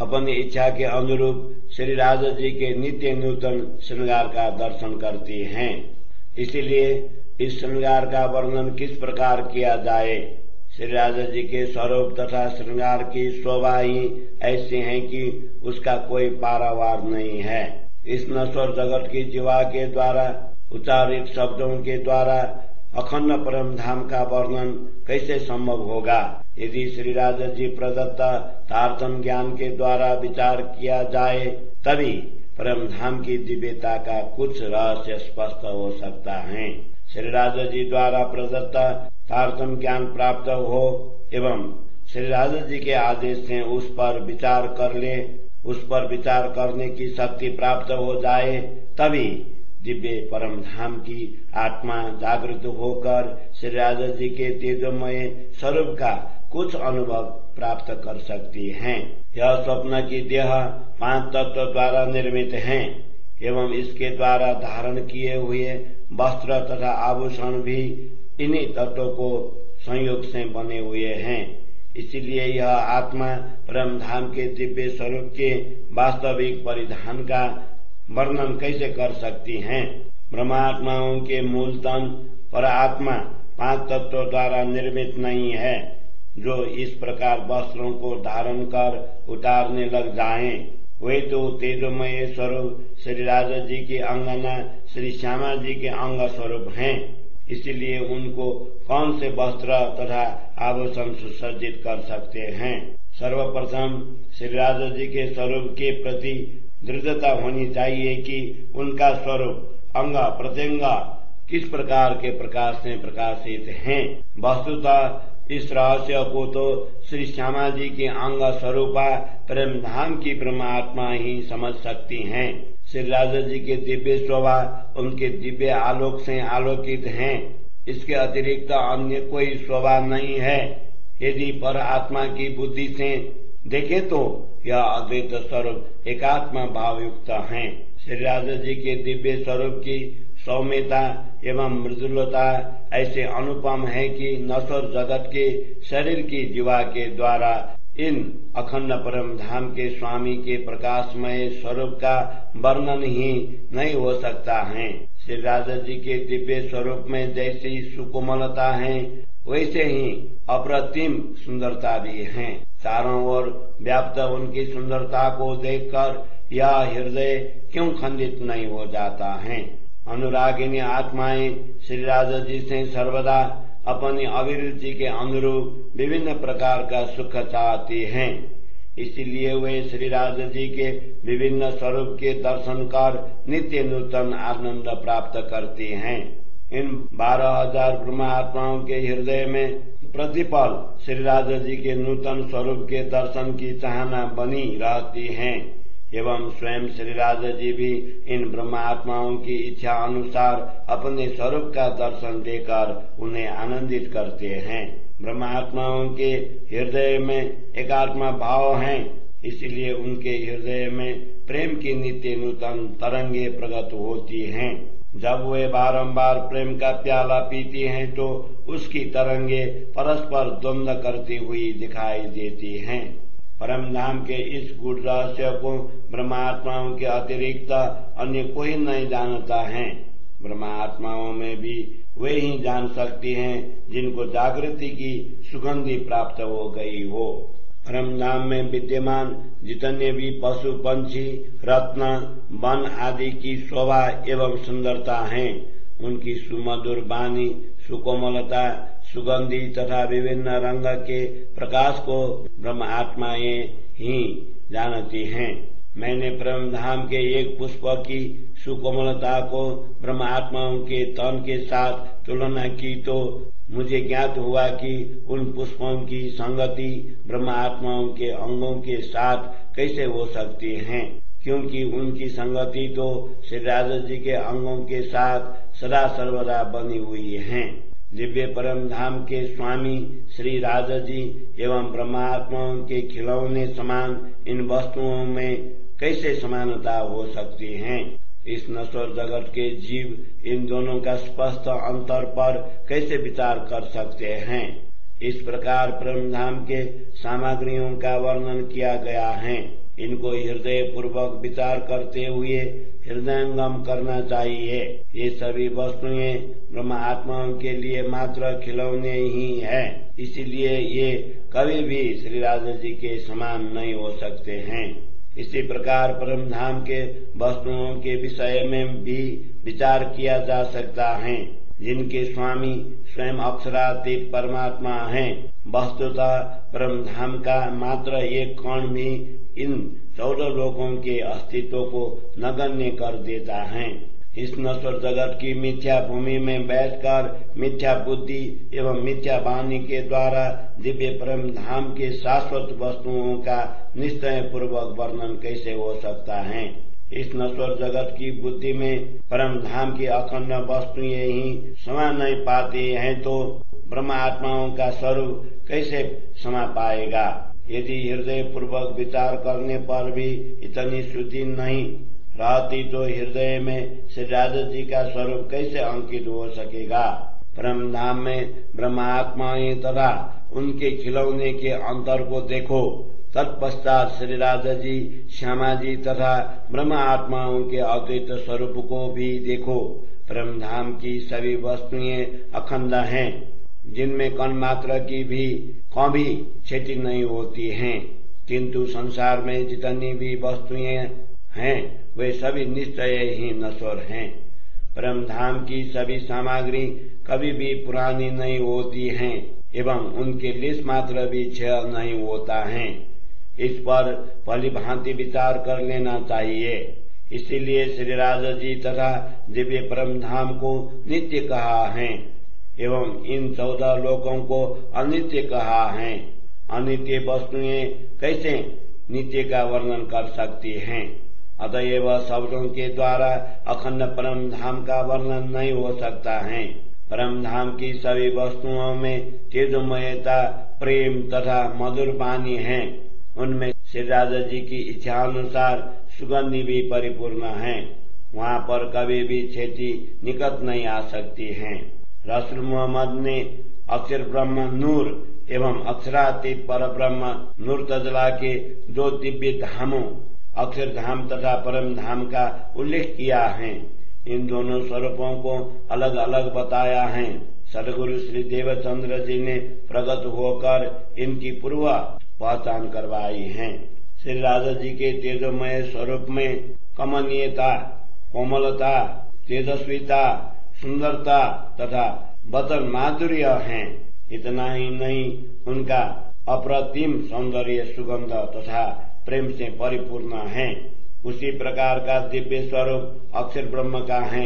अपनी इच्छा के अनुरूप श्री राजा जी के नित्य नूतन श्रृंगार का दर्शन करती हैं। इसीलिए इस श्रृंगार का वर्णन किस प्रकार किया जाए? श्री राजा जी के स्वरूप तथा श्रृंगार की शोभा ही ऐसी है कि उसका कोई पारावार नहीं है। इस नश्वर जगत की जीवा के द्वारा उच्चारित शब्दों के द्वारा अखंड परम धाम का वर्णन कैसे संभव होगा? यदि श्री राजा जी प्रदत्त तारतम ज्ञान के द्वारा विचार किया जाए तभी परम धाम की दिव्यता का कुछ रहस्य स्पष्ट हो सकता है। श्री राजा जी द्वारा प्रदत्त तारतम ज्ञान प्राप्त हो एवं श्री राजा जी के आदेश से उस पर विचार कर ले, उस पर विचार करने की शक्ति प्राप्त हो जाए तभी दिव्य परम धाम की आत्मा जागृत होकर श्री राजा जी के तेजोमय स्वरूप का कुछ अनुभव प्राप्त कर सकती है। यह स्वप्न की देह 5 तत्व द्वारा निर्मित है एवं इसके द्वारा धारण किए हुए वस्त्र तथा आभूषण भी इन्हीं तत्वों को संयोग से बने हुए हैं। इसीलिए यह आत्मा परम धाम के दिव्य स्वरूप के वास्तविक परिधान का वर्णन कैसे कर सकती हैं? ब्रह्मात्माओं के मूल तन पर आत्मा 5 तत्वों द्वारा निर्मित नहीं है। जो इस प्रकार वस्त्रों को धारण कर उतारने लग जाएं, वे तो तेजोमय स्वरूप श्री राजा जी की अंगना श्री श्यामा जी के अंग स्वरूप हैं। इसलिए उनको कौन से वस्त्र तथा आभूषण सुसज्जित कर सकते हैं? सर्वप्रथम श्री राजा जी के स्वरूप के प्रति दृढ़ता होनी चाहिए कि उनका स्वरूप अंग प्रत्यंग किस प्रकार के प्रकाश से प्रकाशित हैं। वस्तुतः इस रहस्य को तो श्री श्यामा जी के अंग स्वरूपा प्रेम धाम की ब्रह्मात्मा ही समझ सकती हैं। श्री राजा जी के दिव्य शोभा उनके दिव्य आलोक से आलोकित हैं। इसके अतिरिक्त अन्य कोई शोभा नहीं है। यदि पर आत्मा की बुद्धि से देखे तो यह अद्वैत स्वरूप एकात्मा भाव युक्त है। श्री राजा जी के दिव्य स्वरूप की सौम्यता एवं मृदुलता ऐसे अनुपम है कि नश्वर जगत के शरीर की जीवा के द्वारा इन अखंड परम धाम के स्वामी के प्रकाशमय स्वरूप का वर्णन ही नहीं हो सकता है। श्री राजा जी के दिव्य स्वरूप में जैसी सुकोमलता है वैसे ही अप्रतिम सुंदरता भी है। चारों ओर व्याप्त उनकी सुंदरता को देखकर यह हृदय क्यों खंडित नहीं हो जाता है? अनुरागिनी आत्माएं श्री राजा जी से सर्वदा अपनी अभिरुचि के अनुरूप विभिन्न प्रकार का सुख चाहती हैं। इसीलिए वे श्री राजा जी के विभिन्न स्वरूप के दर्शन कर नित्य नूतन आनंद प्राप्त करती हैं। इन 12,000 ब्रह्मात्माओं के हृदय में प्रतिपल श्री राजा जी के नूतन स्वरूप के दर्शन की चाहना बनी रहती है एवं स्वयं श्री राजा जी भी इन ब्रह्मात्माओं की इच्छा अनुसार अपने स्वरूप का दर्शन देकर उन्हें आनंदित करते हैं। ब्रह्मात्माओं के हृदय में एकात्मा भाव है, इसलिए उनके हृदय में प्रेम की नित्य नूतन तरंगे प्रकट होती हैं। जब वे बारंबार प्रेम का प्याला पीती हैं तो उसकी तरंगे परस्पर द्वंद्व करती हुई दिखाई देती हैं। परम नाम के इस गूढ़ रहस्य को ब्रह्मात्माओं के अतिरिक्त अन्य कोई नहीं जानता है। ब्रह्मात्माओं में भी वे ही जान सकती हैं जिनको जागृति की सुगंधि प्राप्त हो गई हो। परम नाम में विद्यमान जितने भी पशु पंछी रत्न वन आदि की शोभा एवं सुंदरता हैं, उनकी सुमधुर वाणी सुकोमलता सुगंधि तथा विभिन्न रंग के प्रकाश को ब्रह्म आत्माएं ही जानती हैं। मैंने परम धाम के एक पुष्प की सुकोमलता को ब्रह्मात्माओं के तन के साथ तुलना की तो मुझे ज्ञात हुआ कि उन पुष्पों की संगति ब्रह्मात्माओं के अंगों के साथ कैसे हो सकती है, क्योंकि उनकी संगति तो श्री राजा जी के अंगों के साथ सदा सर्वदा बनी हुई है। दिव्य परम धाम के स्वामी श्री राजा जी एवं ब्रह्मात्माओं के खिलौने समान इन वस्तुओं में कैसे समानता हो सकती है। इस नश्वर जगत के जीव इन दोनों का स्पष्ट अंतर पर कैसे विचार कर सकते हैं। इस प्रकार परम धाम के सामग्रियों का वर्णन किया गया है। इनको हृदय पूर्वक विचार करते हुए हृदयंगम करना चाहिए। ये सभी वस्तुएं ब्रह्म आत्माओं के लिए मात्र खिलौने ही है, इसीलिए ये कभी भी श्री राजा जी के समान नहीं हो सकते हैं। इसी प्रकार परम धाम के वस्तुओं के विषय में भी विचार किया जा सकता है, जिनके स्वामी स्वयं अक्षरातीत परमात्मा हैं। वस्तुतः परम धाम का मात्र एक कण भी इन 14 लोकों के अस्तित्व को नगण्य कर देता है। इस नश्वर जगत की मिथ्या भूमि में बैठकर मिथ्या बुद्धि एवं मिथ्या वाणी के द्वारा दिव्य परम धाम के शाश्वत वस्तुओं का निश्चय पूर्वक वर्णन कैसे हो सकता है। इस नश्वर जगत की बुद्धि में परम धाम की अखंड वस्तुएं ही समा नहीं पाती हैं, तो ब्रह्म आत्माओं का स्वरूप कैसे समा पाएगा। यदि हृदय पूर्वक विचार करने पर भी इतनी शुद्धि नहीं रहती तो हृदय में श्री राजा जी का स्वरूप कैसे अंकित हो सकेगा। परम धाम में ब्रह्म आत्माएं तथा उनके खिलौने के अंतर को देखो। तत्पश्चात श्री राजा जी, श्यामा जी तथा ब्रह्म आत्माओं के अद्वैत स्वरूप को भी देखो। परम धाम की सभी वस्तुएं अखंड हैं, जिनमें कण मात्र की भी कभी क्षति नहीं होती हैं, किंतु संसार में जितनी भी वस्तुएं हैं वे सभी निश्चय ही नश्वर हैं। परम धाम की सभी सामग्री कभी भी पुरानी नहीं होती हैं एवं उनके लेश मात्र भी क्षय नहीं होता है। इस पर भली भांति विचार कर लेना चाहिए। इसीलिए श्री राजा जी तथा दिव्य परम धाम को नित्य कहा है एवं इन 14 लोकों को अनित्य कहा है। अनित्य वस्तुएं कैसे नित्य का वर्णन कर सकती हैं। अतएव शब्दों के द्वारा अखंड परम धाम का वर्णन नहीं हो सकता है। परम धाम की सभी वस्तुओं में तेजोमयता, प्रेम तथा मधुर वाणी है। उनमें श्री राजा जी की इच्छा अनुसार सुगंधि भी परिपूर्ण है। वहाँ पर कभी भी क्षति निकट नहीं आ सकती है। रसूल मोहम्मद ने अक्षर ब्रह्म नूर एवं अक्षरातीत पर ब्रह्म नूर तजला के 2 दिव्य धामों अक्षर धाम तथा परम धाम का उल्लेख किया है। इन दोनों स्वरूपों को अलग अलग बताया है। सदगुरु श्री देवचंद्र जी ने प्रगट होकर इनकी पूर्व पहचान करवाई है। श्री राजा जी के तेजोमय स्वरूप में कमनीयता, कोमलता, तेजस्विता, सुंदरता तथा वचन माधुर्य है। इतना ही नहीं, उनका अप्रतिम सौंदर्य, सुगंध तथा प्रेम से परिपूर्ण है। उसी प्रकार का दिव्य स्वरूप अक्षर ब्रह्म का है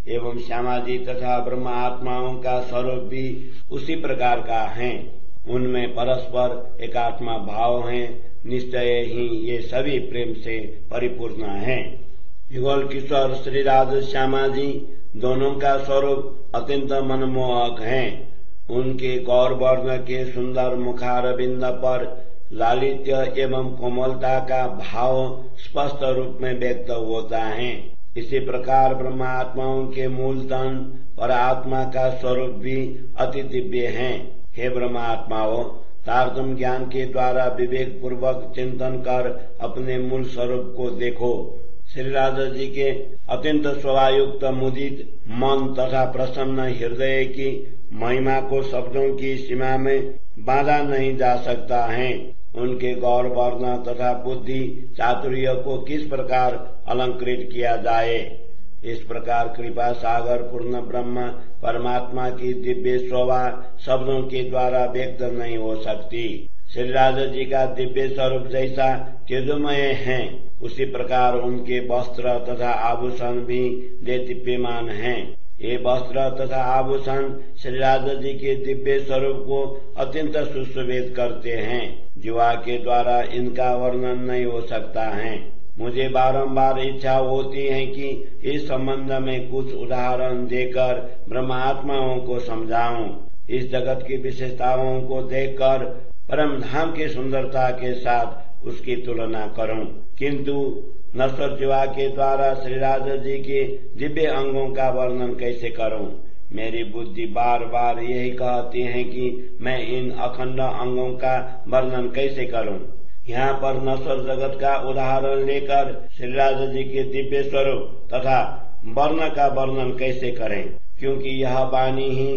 एवं श्यामा जी तथा ब्रह्म आत्माओं का स्वरूप भी उसी प्रकार का है। उनमें परस्पर एकात्मा भाव है। निश्चय ही ये सभी प्रेम से परिपूर्ण है। युगल किशोर श्री राजा श्यामा जी दोनों का स्वरूप अत्यंत मनमोहक है। उनके गौर वर्ण के सुंदर मुखारविंद पर लालित्य एवं कोमलता का भाव स्पष्ट रूप में व्यक्त होता है। इसी प्रकार ब्रह्मात्माओं के मूल तन पर आत्मा का स्वरूप भी अति दिव्य है। हे ब्रह्मात्माओं, तारतम ज्ञान के द्वारा विवेक पूर्वक चिंतन कर अपने मूल स्वरूप को देखो। श्री राजा जी के अत्यंत स्वभावयुक्त मुदित मन तथा प्रसन्न हृदय की महिमा को शब्दों की सीमा में बांधा नहीं जा सकता है। उनके गौर वर्ण तथा बुद्धि चातुर्य को किस प्रकार अलंकृत किया जाए। इस प्रकार कृपा सागर पूर्ण ब्रह्म परमात्मा की दिव्य शोभा शब्दों के द्वारा व्यक्त नहीं हो सकती। श्री राजा जी का दिव्य स्वरूप जैसा तेजोमय है, उसी प्रकार उनके वस्त्र तथा आभूषण भी दिव्यमान हैं। ये वस्त्र तथा आभूषण श्री राजा जी के दिव्य स्वरूप को अत्यंत सुशोभित करते हैं। जीवा के द्वारा इनका वर्णन नहीं हो सकता है। मुझे बारंबार इच्छा होती है कि इस संबंध में कुछ उदाहरण देकर ब्रह्मात्माओं को समझाऊं। इस जगत की विशेषताओं को देखकर परम धाम की सुंदरता के साथ उसकी तुलना करूं, किंतु नश्वर जीवा के द्वारा श्री राजा जी के दिव्य अंगों का वर्णन कैसे करूं? मेरी बुद्धि बार बार यही कहती है कि मैं इन अखंड अंगों का वर्णन कैसे करूं। यहाँ पर नश्वर जगत का उदाहरण लेकर श्री राजा जी के दिव्य स्वरूप तथा वर्ण का वर्णन कैसे करें, क्योंकि यह वाणी ही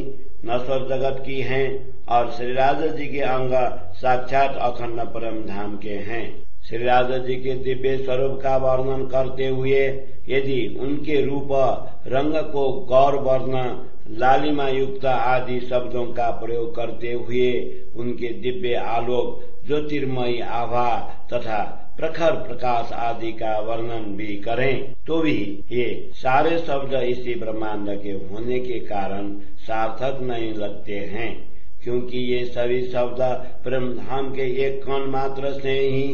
नश्वर जगत की है और श्री राजा जी के अंग साक्षात अखंड परम धाम के हैं। श्री राजा जी के दिव्य स्वरूप का वर्णन करते हुए यदि उनके रूप रंग को गौर वर्ण लालिमा युक्त आदि शब्दों का प्रयोग करते हुए उनके दिव्य आलोक ज्योतिर्मयी आभा तथा प्रखर प्रकाश आदि का वर्णन भी करें तो भी ये सारे शब्द इसी ब्रह्मांड के होने के कारण सार्थक नहीं लगते हैं, क्योंकि ये सभी शब्द ब्रह्म धाम के एक कण मात्र से ही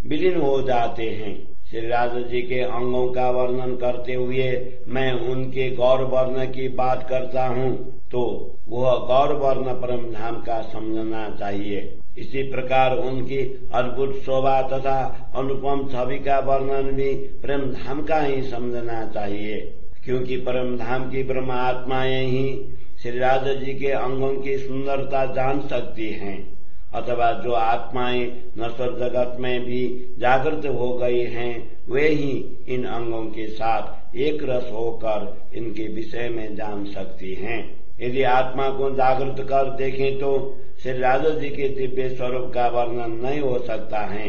विलीन हो जाते हैं। श्री राजा जी के अंगों का वर्णन करते हुए मैं उनके गौर वर्ण की बात करता हूँ, तो वह गौर वर्ण परम धाम का समझना चाहिए। इसी प्रकार उनकी अद्भुत शोभा तथा अनुपम छवि का वर्णन भी परम धाम का ही समझना चाहिए, क्योंकि परम धाम की ब्रह्म आत्माएं ही श्री राजा जी के अंगों की सुंदरता जान सकती हैं, अथवा जो आत्माएं नश्वर जगत में भी जागृत हो गई हैं वे ही इन अंगों के साथ एक रस होकर इनके विषय में जान सकती हैं। यदि आत्मा को जागृत कर देखें तो श्री राजा जी के दिव्य स्वरूप का वर्णन नहीं हो सकता है।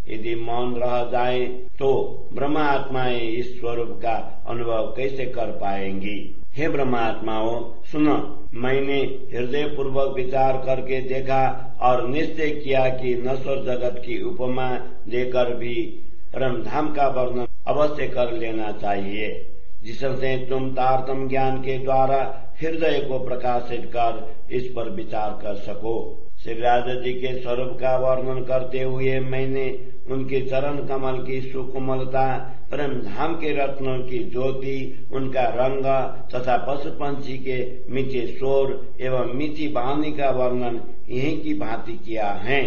यदि मौन रह जाए तो ब्रह्मा आत्माएं इस स्वरूप का अनुभव कैसे कर पाएंगी? हे ब्रह्मात्माओं, सुनो, मैंने हृदय पूर्वक विचार करके देखा और निश्चय किया कि नश्वर जगत की उपमा देकर भी परम धाम का वर्णन अवश्य कर लेना चाहिए, जिससे तुम तारतम ज्ञान के द्वारा हृदय को प्रकाशित कर इस पर विचार कर सको। श्री राजा जी के स्वरूप का वर्णन करते हुए मैंने उनके चरण कमल की सुकोमलता, परम धाम के रत्नों की ज्योति, उनका रंग तथा पशु पंछी के मीठे शोर एवं मीठी वाणी का वर्णन यही की भांति किया है।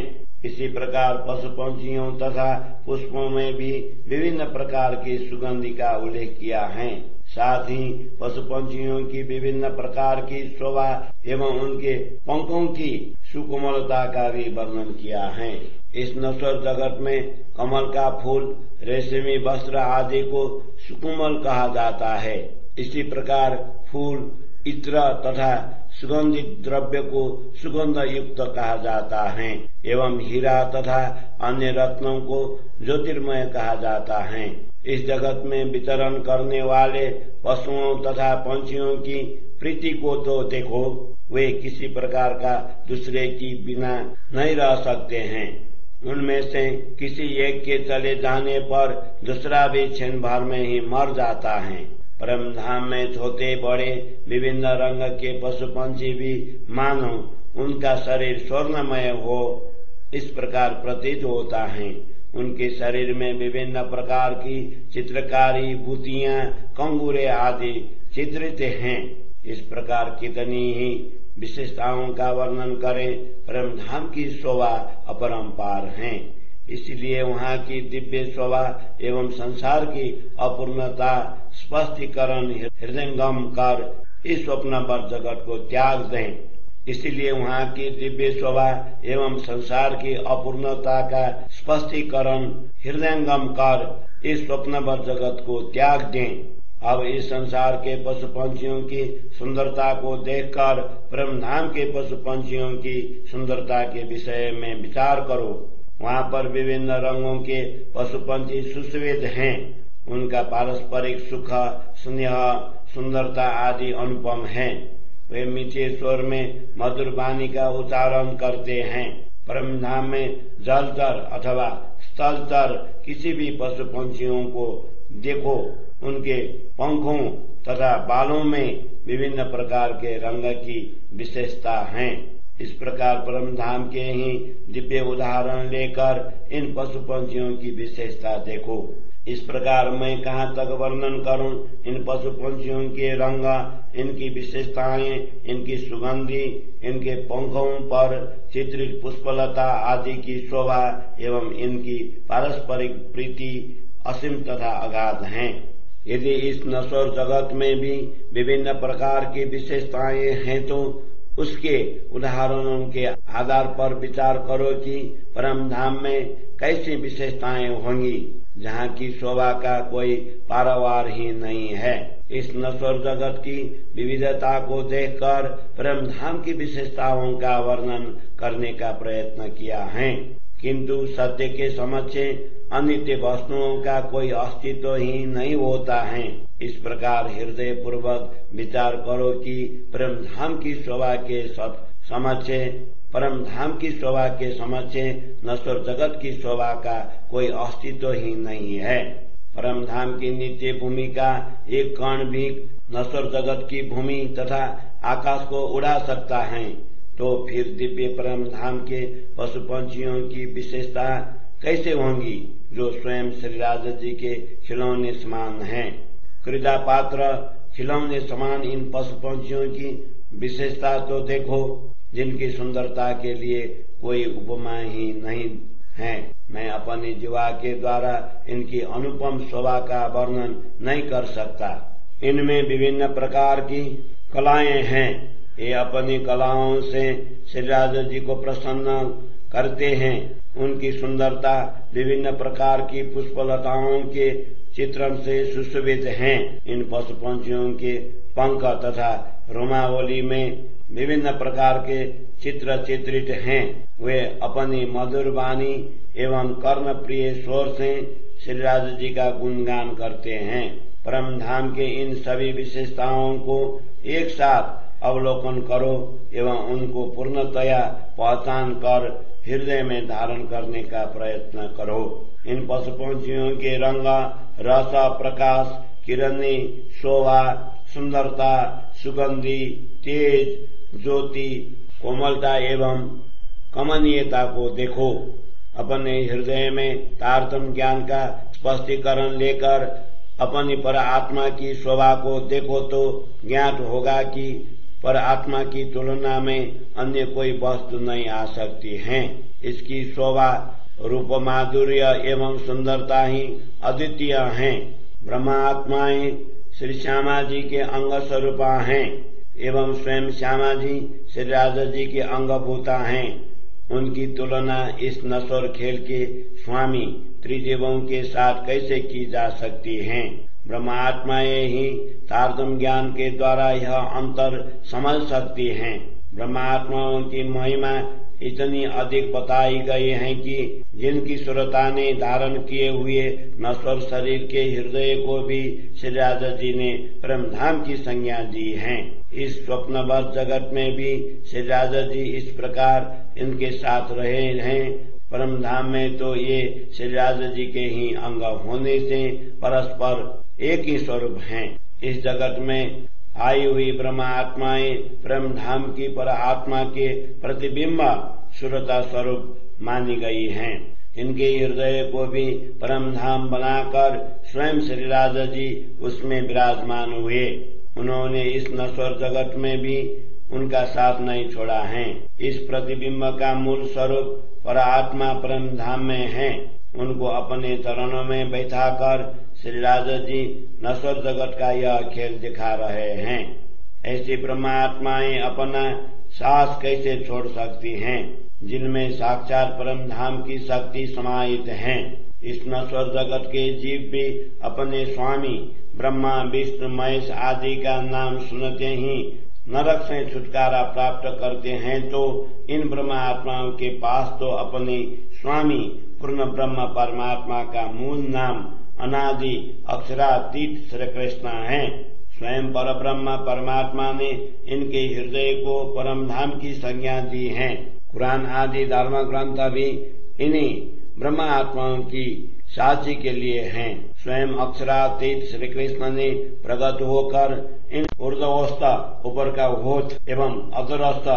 इसी प्रकार पशु पंछियों तथा पुष्पों में भी विभिन्न प्रकार की सुगंधि का उल्लेख किया है। साथ ही पशु पंछियों की विभिन्न प्रकार की शोभा एवं उनके पंखों की सुकोमलता का भी वर्णन किया है। इस नश्वर जगत में कमल का फूल, रेशमी वस्त्र आदि को सुकोमल कहा जाता है। इसी प्रकार फूल, इत्र तथा सुगंधित द्रव्य को सुगंध युक्त कहा जाता है एवं हीरा तथा अन्य रत्नों को ज्योतिर्मय कहा जाता है। इस जगत में विचरण करने वाले पशुओं तथा पंछियों की प्रीति को तो देखो, वे किसी प्रकार का दूसरे की बिना नहीं रह सकते हैं। उनमें से किसी एक के चले जाने पर दूसरा भी क्षण भर में ही मर जाता है। परम धाम में छोटे बड़े विभिन्न रंग के पशु पंछी भी मानो उनका शरीर स्वर्णमय हो इस प्रकार प्रतीत होता है। उनके शरीर में विभिन्न प्रकार की चित्रकारी बूटियां, कंगूरे आदि चित्रित हैं। इस प्रकार कितनी ही विशेषताओं का वर्णन करें, परम धाम की शोभा अपरंपार है। इसलिए वहाँ की दिव्य शोभा एवं संसार की अपूर्णता स्पष्टीकरण हृदयंगम कर इस स्वप्नवर जगत को त्याग दें। इसलिए वहाँ की दिव्य शोभा एवं संसार की अपूर्णता का स्पष्टीकरण हृदयंगम कर इस स्वप्नवर जगत को त्याग दें। अब इस संसार के पशु पंछियों की सुंदरता को देखकर परम धाम के पशु पंछियों की सुंदरता के विषय में विचार करो। वहाँ पर विभिन्न रंगों के पशु पंछी सुशोभित हैं। उनका पारस्परिक सुख, स्नेह, सुंदरता आदि अनुपम है। वे मीठे स्वर में मधुर वाणी का उच्चारण करते हैं। परम धाम में जलचर अथवा स्थलचर किसी भी पशु पंछियों को देखो, उनके पंखों तथा बालों में विभिन्न प्रकार के रंग की विशेषता है। इस प्रकार परम धाम के ही दिव्य उदाहरण लेकर इन पशु पंछियों की विशेषता देखो। इस प्रकार मैं कहाँ तक वर्णन करूं इन पशु पंछियों के रंग, इनकी विशेषताएं, इनकी सुगंधि, इनके पंखों पर चित्रित पुष्पलता आदि की शोभा एवं इनकी पारस्परिक प्रीति असीम तथा अगाध हैं। यदि इस नश्वर जगत में भी विभिन्न प्रकार की विशेषताएं हैं तो उसके उदाहरणों के आधार पर विचार करो कि परम धाम में कैसी विशेषताएं होंगी, जहाँ की शोभा का कोई पारावार ही नहीं है। इस नश्वर जगत की विविधता को देखकर परम धाम की विशेषताओं का वर्णन करने का प्रयत्न किया है, किंतु सत्य के समक्ष अनित्य वस्तुओं का कोई अस्तित्व ही नहीं होता है। इस प्रकार हृदय पूर्वक विचार करो कि परम धाम की शोभा के समक्ष नश्वर जगत की शोभा का कोई अस्तित्व ही नहीं है। परम धाम की नित्य भूमि का एक कण भी नश्वर जगत की भूमि तथा आकाश को उड़ा सकता है, तो फिर दिव्य परम धाम के पशु पंछियों की विशेषता कैसे होंगी, जो स्वयं श्री राजा जी के खिलौने समान हैं। क्रीड़ा पात्र खिलौने समान इन पशु पंछियों की विशेषता तो देखो, जिनकी सुंदरता के लिए कोई उपमा ही नहीं है। मैं अपनी जीवा के द्वारा इनकी अनुपम शोभा का वर्णन नहीं कर सकता। इनमें विभिन्न प्रकार की कलाएं हैं। ये अपनी कलाओं से श्री राजा जी को प्रसन्न करते हैं। उनकी सुंदरता विभिन्न प्रकार की पुष्पलताओं के चित्रण से सुशोभित हैं। इन पशु पंछियों के पंख तथा रोमावली में विभिन्न प्रकार के चित्र चित्रित हैं। वे अपनी मधुर वाणी एवं कर्ण प्रिय स्वर से श्री राजा जी का गुणगान करते हैं। परम धाम के इन सभी विशेषताओं को एक साथ अवलोकन करो एवं उनको पूर्णतया पहचान कर हृदय में धारण करने का प्रयत्न करो। इन पशु पंछियों के रंग, रस, प्रकाश, किरणी, शोभा, सुंदरता, सुगंधि, तेज, ज्योति, कोमलता एवं कमनीयता को देखो। अपने हृदय में तारतम्य ज्ञान का स्पष्टीकरण लेकर अपनी पर आत्मा की शोभा को देखो तो ज्ञात होगा कि पर आत्मा की तुलना में अन्य कोई वस्तु नहीं आ सकती है। इसकी शोभा, रूप, माधुर्य एवं सुंदरता ही अद्वितीय हैं। ब्रह्मा आत्माएं श्री श्यामा जी के अंग स्वरूपा हैं एवं स्वयं श्यामा जी श्री राजा जी के अंगभूता हैं। उनकी तुलना इस नश्वर खेल के स्वामी त्रिदेवों के साथ कैसे की जा सकती है। ब्रह्मा आत्माएं ही तारतम्य ज्ञान के द्वारा यह अंतर समझ सकती हैं। ब्रह्मा आत्माओं की महिमा इतनी अधिक बताई गई है कि जिनकी सुरता ने धारण किए हुए नश्वर शरीर के हृदय को भी श्री राजा जी ने परम धाम की संज्ञा दी है। इस स्वप्नवत जगत में भी श्री राजा जी इस प्रकार इनके साथ रहे हैं। परम धाम में तो ये श्री राजा जी के ही अंग होने से परस्पर एक ही स्वरूप हैं। इस जगत में आई हुई ब्रह्मा आत्माएं परम धाम की पर आत्मा के प्रतिबिंब सुरता स्वरूप मानी गई हैं। इनके हृदय को भी परम धाम बनाकर स्वयं श्री राजा जी उसमें विराजमान हुए। उन्होंने इस नश्वर जगत में भी उनका साथ नहीं छोड़ा है। इस प्रतिबिंब का मूल स्वरूप पर आत्मा परम धाम में है। उनको अपने चरणों में बैठाकर श्री राजा जी नश्वर जगत का यह खेल दिखा रहे हैं। ऐसी ब्रह्मात्माएं अपना सास कैसे छोड़ सकती हैं, जिनमें साक्षात परम धाम की शक्ति समाहित है। इस नश्वर जगत के जीव भी अपने स्वामी ब्रह्मा, विष्णु, महेश आदि का नाम सुनते ही नरक से छुटकारा प्राप्त करते हैं, तो इन ब्रह्मा आत्माओं के पास तो अपने स्वामी पूर्ण ब्रह्म परमात्मा का मूल नाम अनादि अक्षरातीत श्री कृष्ण है। स्वयं पर ब्रह्म परमात्मा ने इनके हृदय को परम धाम की संज्ञा दी है। कुरान आदि धर्म ग्रंथ भी इन्हीं ब्रह्म आत्माओं की साक्षी के लिए हैं। स्वयं अक्षरातीत श्री कृष्ण ने प्रकट होकर इन ऊर्ध्वस्थ ऊपर का होठ एवं अधरस्थ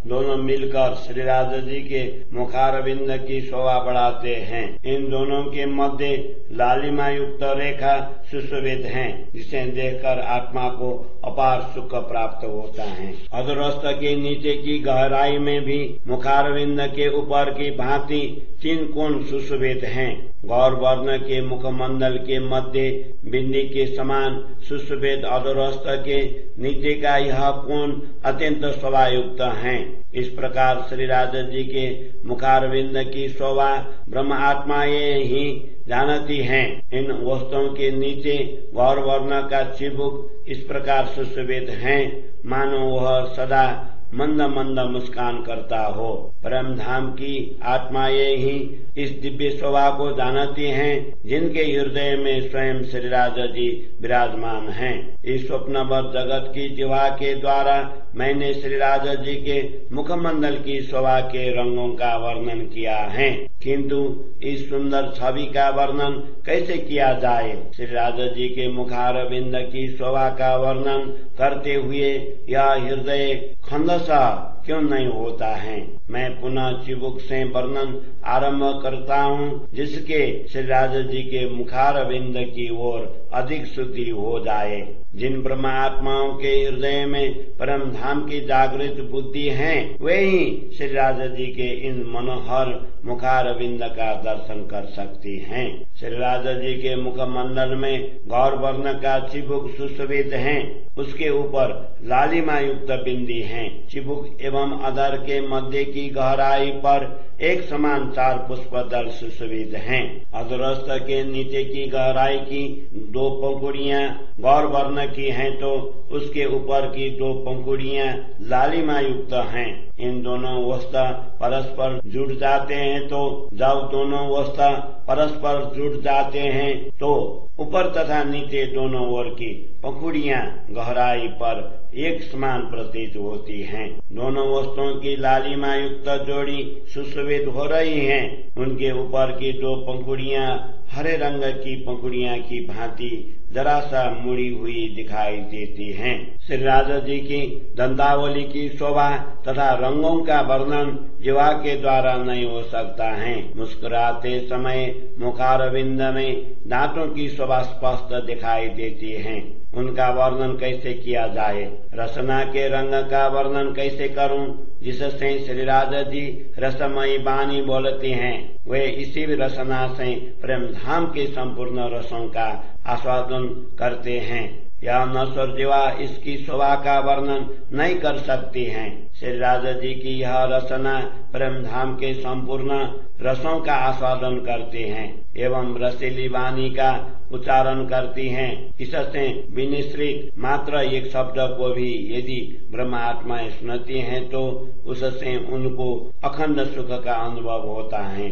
दोनों मिलकर श्री राधा जी के मुखारविंद की शोभा बढ़ाते हैं। इन दोनों के मध्य लालिमा युक्त रेखा सुशोभित है, जिसे देखकर आत्मा को अपार सुख प्राप्त होता है। अधरस्थ के नीचे की गहराई में भी मुखारविंद के ऊपर की भांति 3 कोण सुशोभित हैं। गौर वर्ण के मुखमंडल के मध्य बिंदी के समान सुशोभित अधरस्थ के नीचे का यह कोण अत्यंत शोभायुक्त है। इस प्रकार श्री राधा जी के मुखारविंद की शोभा ब्रह्म आत्माएं ही जानती हैं। इन वस्तुओं के नीचे गौर वर्ण का चिबुक इस प्रकार सुशोभित है, मानो वह सदा मंद मंद मुस्कान करता हो। परम धाम की आत्माएं ही इस दिव्य शोभा को जानती हैं, जिनके हृदय में स्वयं श्री राधा जी विराजमान हैं। इस स्वप्नबद्ध जगत की जीवा के द्वारा मैंने श्री राधा जी के मुखमंडल की शोभा के रंगों का वर्णन किया है, किंतु इस सुंदर छवि का वर्णन कैसे किया जाए। श्री राधा जी के मुखारविंद की शोभा का वर्णन करते हुए यह हृदय खंडसा क्यों नहीं होता है। मैं पुनः चिबुक से वर्णन आरंभ करता हूँ, जिसके श्री राधा जी के मुखारविंद की ओर अधिक शुद्धि हो जाए। जिन ब्रह्म आत्माओं के हृदय में परम धाम की जागृत बुद्धि है, वे ही श्री राधा जी के इन मनोहर मुखारविंद का दर्शन कर सकती हैं। श्री राधा जी के मुखमंडल में गौर वर्ण का चिबुक सुशोभित है, उसके ऊपर लालिमा युक्त बिंदी है। चिबुक एवं अधर के मध्य की गहराई पर एक समान 4 पुष्पदल सुशोभित हैं। अधरस्थ के नीचे की गहराई की 2 पंखुड़ियां गौर वर्ण की हैं, तो उसके ऊपर की 2 पंखुड़ियां लालिमा युक्त हैं। इन दोनों वस्त्र परस्पर जुड़ जाते हैं, तो जब दोनों वस्त्र परस्पर जुड़ जाते हैं तो ऊपर तथा नीचे दोनों ओर की पंखुड़ियां गहराई पर एक समान प्रतीत होती हैं। दोनों वस्तुओं की लालिमा युक्त जोड़ी सुशोभित हो रही हैं। उनके ऊपर की 2 पंखुड़ियां हरे रंग की पंखुड़ियां की भांति जरा सा मुड़ी हुई दिखाई देती हैं। श्री राधा जी की दंतावली की शोभा तथा रंगों का वर्णन जीवा के द्वारा नहीं हो सकता है। मुस्कुराते समय मुखारविंद में दांतों की शोभा स्पष्ट दिखाई देती है। उनका वर्णन कैसे किया जाए। रसना के रंग का वर्णन कैसे करूं, जिससे श्री राधा जी रसमयी वाणी बोलती हैं। वे इसी रसना से प्रेम धाम के संपूर्ण रसों का आस्वादन करते हैं। यह नश्वर जीवा इसकी शोभा का वर्णन नहीं कर सकती हैं। श्री राधा जी की यह रसना प्रेम धाम के संपूर्ण रसों का आस्वादन करते हैं एवं रसीली वाणी का उच्चारण करती हैं। इससे विनिश्रित मात्र एक शब्द को भी यदि ब्रह्म आत्माएं सुनती हैं, तो उससे उनको अखंड सुख का अनुभव होता है।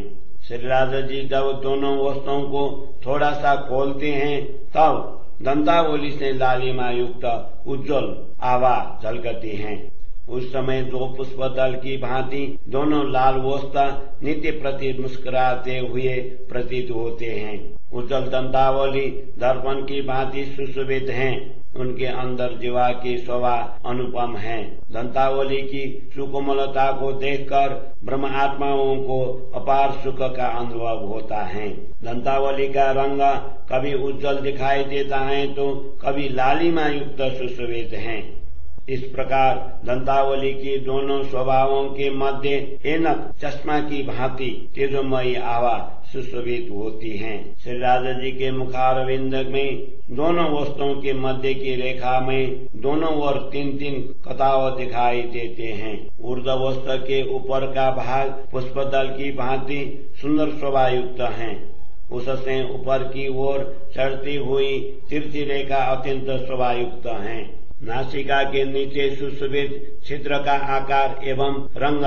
श्री राधा जी जब दोनों वस्तुओं को थोड़ा सा खोलते हैं, तब दंतावली से लालिमा युक्त उज्जवल आभा झलकती हैं। उस समय 2 पुष्पदल की भांति दोनों लाल वस्त्र नित्य प्रति मुस्कुराते हुए प्रतीत होते हैं। उज्जवल दंतावली दर्पण की भांति सुशोभित हैं। उनके अंदर जीवा की शोभा अनुपम है। दंतावली की सुकोमलता को देखकर ब्रह्म आत्माओं को अपार सुख का अनुभव होता है। दंतावली का रंग कभी उज्जवल दिखाई देता है, तो कभी लालिमा युक्त सुशोभित है। इस प्रकार दंतावली की दोनों स्वभावों के मध्य ऐनक चश्मा की भांति तेजोमयी आभा सुशोभित होती हैं। श्री राधा जी के मुखारविंद में दोनों वस्तुओं के मध्य की रेखा में दोनों ओर 3-3 कताव दिखाई देते हैं। ऊर्ध्व वस्त्र के ऊपर का भाग पुष्पदल की भांति सुंदर शोभा युक्त है। उससे ऊपर की ओर चढ़ती हुई तिरछी रेखा अत्यंत शोभा युक्त है। नासिका के नीचे सुशोभित छिद्र का आकार एवं रंग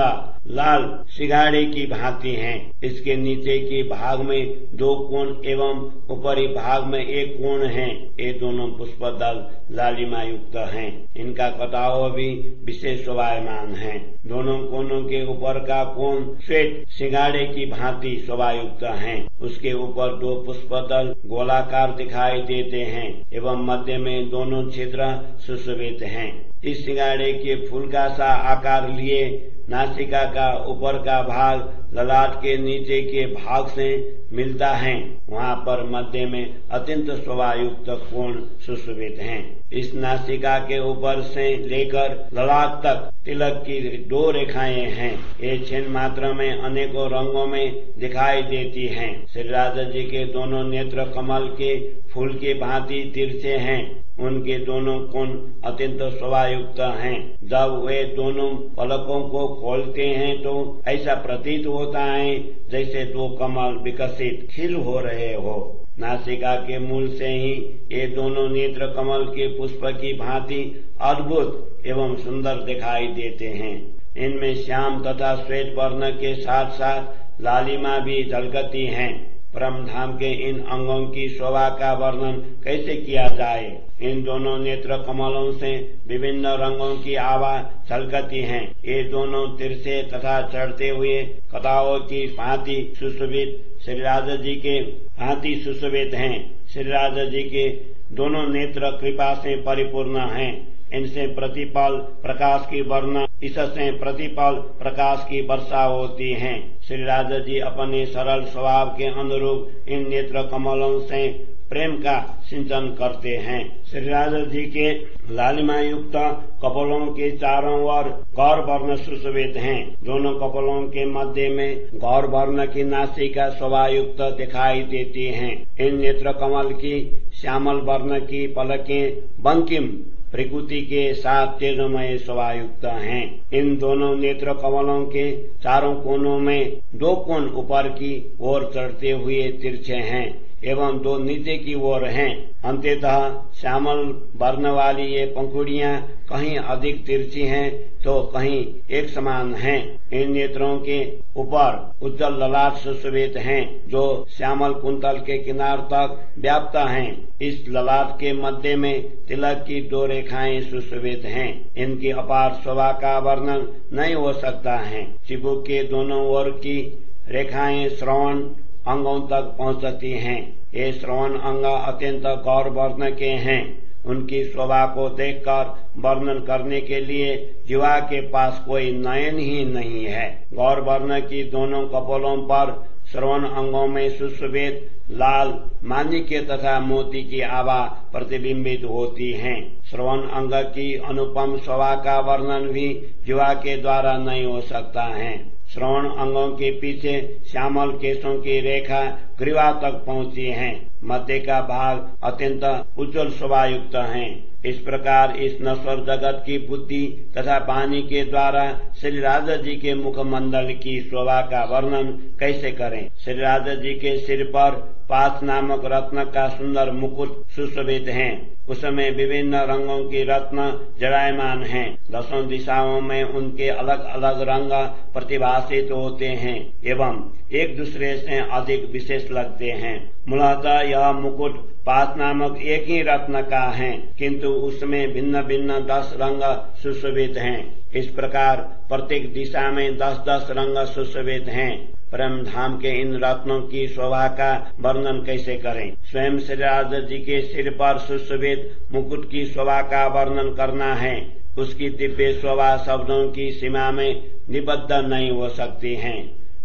लाल सिगाड़े की भांति हैं। इसके नीचे के भाग में 2 कोण एवं ऊपरी भाग में 1 कोण है। ये दोनों पुष्पदल लालिमा युक्त हैं। इनका कटाव भी विशेष शोभायमान है। दोनों कोनों के ऊपर का कोण श्वेत सिगाड़े की भांति शोभायुक्त है। उसके ऊपर 2 पुष्पदल गोलाकार दिखाई देते हैं एवं मध्य में दोनों छिद्र सुशोभित हैं। इस सिगाड़े के फूल का सा आकार लिए नासिका का ऊपर का भाग ललाट के नीचे के भाग से मिलता है। वहाँ पर मध्य में अत्यंत शोभायुक्त कोण सुशोभित हैं। इस नासिका के ऊपर से लेकर ललाट तक तिलक की 2 रेखाएं हैं। ये छिन्न मात्र में अनेकों रंगों में दिखाई देती हैं। श्री राधा जी के दोनों नेत्र कमल के फूल के भांति तिरछे हैं। उनके दोनों कोण अत्यंत शोभायुक्त हैं। जब वे दोनों पलकों को खोलते हैं तो ऐसा प्रतीत होता है जैसे 2 कमल विकसित खिल हो रहे हो। नासिका के मूल से ही ये दोनों नेत्र कमल के पुष्प की भांति अद्भुत एवं सुंदर दिखाई देते हैं। इनमें श्याम तथा श्वेत वर्ण के साथ साथ लालिमा भी झलकती है। परम धाम के इन अंगों की शोभा का वर्णन कैसे किया जाए। इन दोनों नेत्र कमलों से विभिन्न रंगों की आभा झलकती है। ये दोनों तिरछे तथा चढ़ते हुए कटावों की भांति सुशोभित श्री राधा जी के भांति सुशोभित हैं। श्री राधा जी के दोनों नेत्र कृपा से परिपूर्ण हैं। इनसे प्रतिपल प्रकाश की वर्षा, इससे प्रतिपल प्रकाश की वर्षा होती है। श्री राधा जी अपने सरल स्वभाव के अनुरूप इन नेत्र कमलों से प्रेम का सिंचन करते हैं। श्री राधा जी के लालिमा युक्त कपोलों के चारों ओर गौर वर्ण सुशोभित हैं। दोनों कपोलों के मध्य में गौर वर्ण की नासिका शोभायुक्त दिखाई देती हैं। इन नेत्र कमल की श्यामल वर्ण की पलकें बंकिम प्रकृति के साथ तेजोमय शोभायुक्त हैं। इन दोनों नेत्र कमलों के चारों कोनों में 2 कोण ऊपर की ओर चढ़ते हुए तिरछे हैं एवं 2 नीचे की ओर हैं। अंततः श्यामल वर्ण वाली ये पंखुड़ियां कहीं अधिक तिरछी हैं तो कहीं एक समान हैं। इन नेत्रों के ऊपर उज्जवल ललाट सुशोभित हैं जो श्यामल कुंतल के किनार तक व्याप्त हैं। इस ललाट के मध्य में तिलक की 2 रेखाएं सुशोभित हैं। इनकी अपार शोभा का वर्णन नहीं हो सकता है। चिबुक के दोनों ओर की रेखाएं श्रवण अंगों तक पहुंचती हैं। ये श्रवण अंग अत्यंत गौर वर्ण के हैं। उनकी शोभा को देखकर वर्णन करने के लिए जीवा के पास कोई नयन ही नहीं है। गौर वर्ण की दोनों कपोलों पर श्रवण अंगों में सुशोभित लाल माणिक्य तथा मोती की आभा प्रतिबिंबित होती है। श्रवण अंग की अनुपम शोभा का वर्णन भी जीवा के द्वारा नहीं हो सकता है। श्रवण अंगों के पीछे श्यामल केशों की रेखा ग्रीवा तक पहुंची है। मध्य का भाग अत्यंत उज्जवल शोभायुक्त है। इस प्रकार इस नश्वर जगत की बुद्धि तथा वाणी के द्वारा श्री राधा जी के मुखमंडल की शोभा का वर्णन कैसे करें। श्री राधा जी के सिर पर 5 नामक रत्न का सुंदर मुकुट सुशोभित है। उसमें विभिन्न रंगों की रत्न जड़ायमान हैं। 10 दिशाओं में उनके अलग अलग रंग प्रतिभासित होते हैं एवं एक दूसरे से अधिक विशेष लगते हैं। मूलतः यह मुकुट 5 नामक एक ही रत्न का है, किंतु उसमें भिन्न भिन्न 10 रंग सुशोभित हैं। इस प्रकार प्रत्येक दिशा में 10-10 रंग सुशोभित हैं। परम धाम के इन रत्नों की शोभा का वर्णन कैसे करें। स्वयं श्री राधा जी के सिर पर सुशोभित मुकुट की शोभा का वर्णन करना है। उसकी दिव्य शोभा शब्दों की सीमा में निबद्ध नहीं हो सकती है।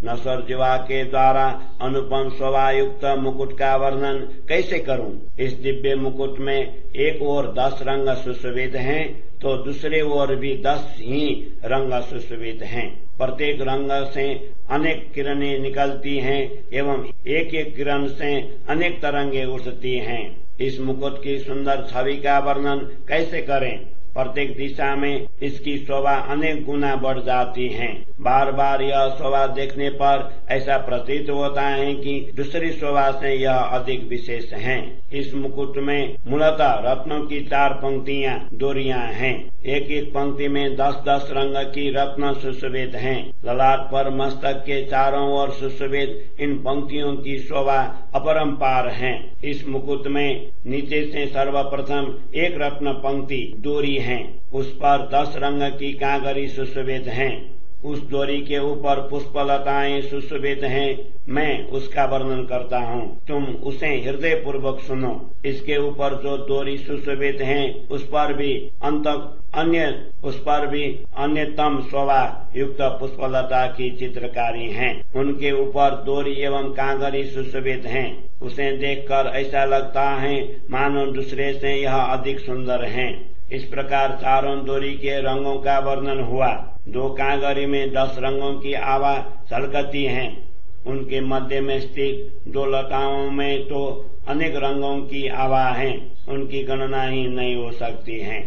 नश्वर जीवा के द्वारा अनुपम शोभा युक्त मुकुट का वर्णन कैसे करूं। इस दिव्य मुकुट में एक ओर 10 रंग सुशोभित हैं तो दूसरे ओर भी 10 ही रंग सुशोभित हैं। प्रत्येक रंग से अनेक किरणें निकलती हैं एवं एक एक किरण से अनेक तरंगे उठती हैं। इस मुकुट की सुंदर छवि का वर्णन कैसे करें। प्रत्येक दिशा में इसकी शोभा अनेक गुना बढ़ जाती है। बार बार यह शोभा देखने पर ऐसा प्रतीत होता है कि दूसरी शोभा से यह अधिक विशेष है। इस मुकुट में मूलतः रत्नों की 4 पंक्तियां डोरियां हैं। एक एक पंक्ति में 10-10 रंग की रत्न सुशोभित हैं। ललाट पर मस्तक के चारों ओर सुशोभित इन पंक्तियों की शोभा अपरंपार है। इस मुकुट में नीचे से सर्वप्रथम एक रत्न पंक्ति डोरी है, उस पर 10 रंग की कांगरी सुशोभित हैं। उस डोरी के ऊपर पुष्पलताएं सुशोभित हैं। मैं उसका वर्णन करता हूँ, तुम उसे हृदय पूर्वक सुनो। इसके ऊपर जो डोरी सुशोभित हैं, उस पर भी अन्यतम शोभा युक्त पुष्पलता की चित्रकारी हैं। उनके ऊपर डोरी एवं कांगरी सुशोभित हैं। उसे देखकर ऐसा लगता है मानो दूसरे से यह अधिक सुंदर है। इस प्रकार चारों डोरी के रंगों का वर्णन हुआ। 2 कांगरी में 10 रंगों की आभा झलकती है। उनके मध्य में स्थित 2 लताओं में तो अनेक रंगों की आभा है, उनकी गणना ही नहीं हो सकती है।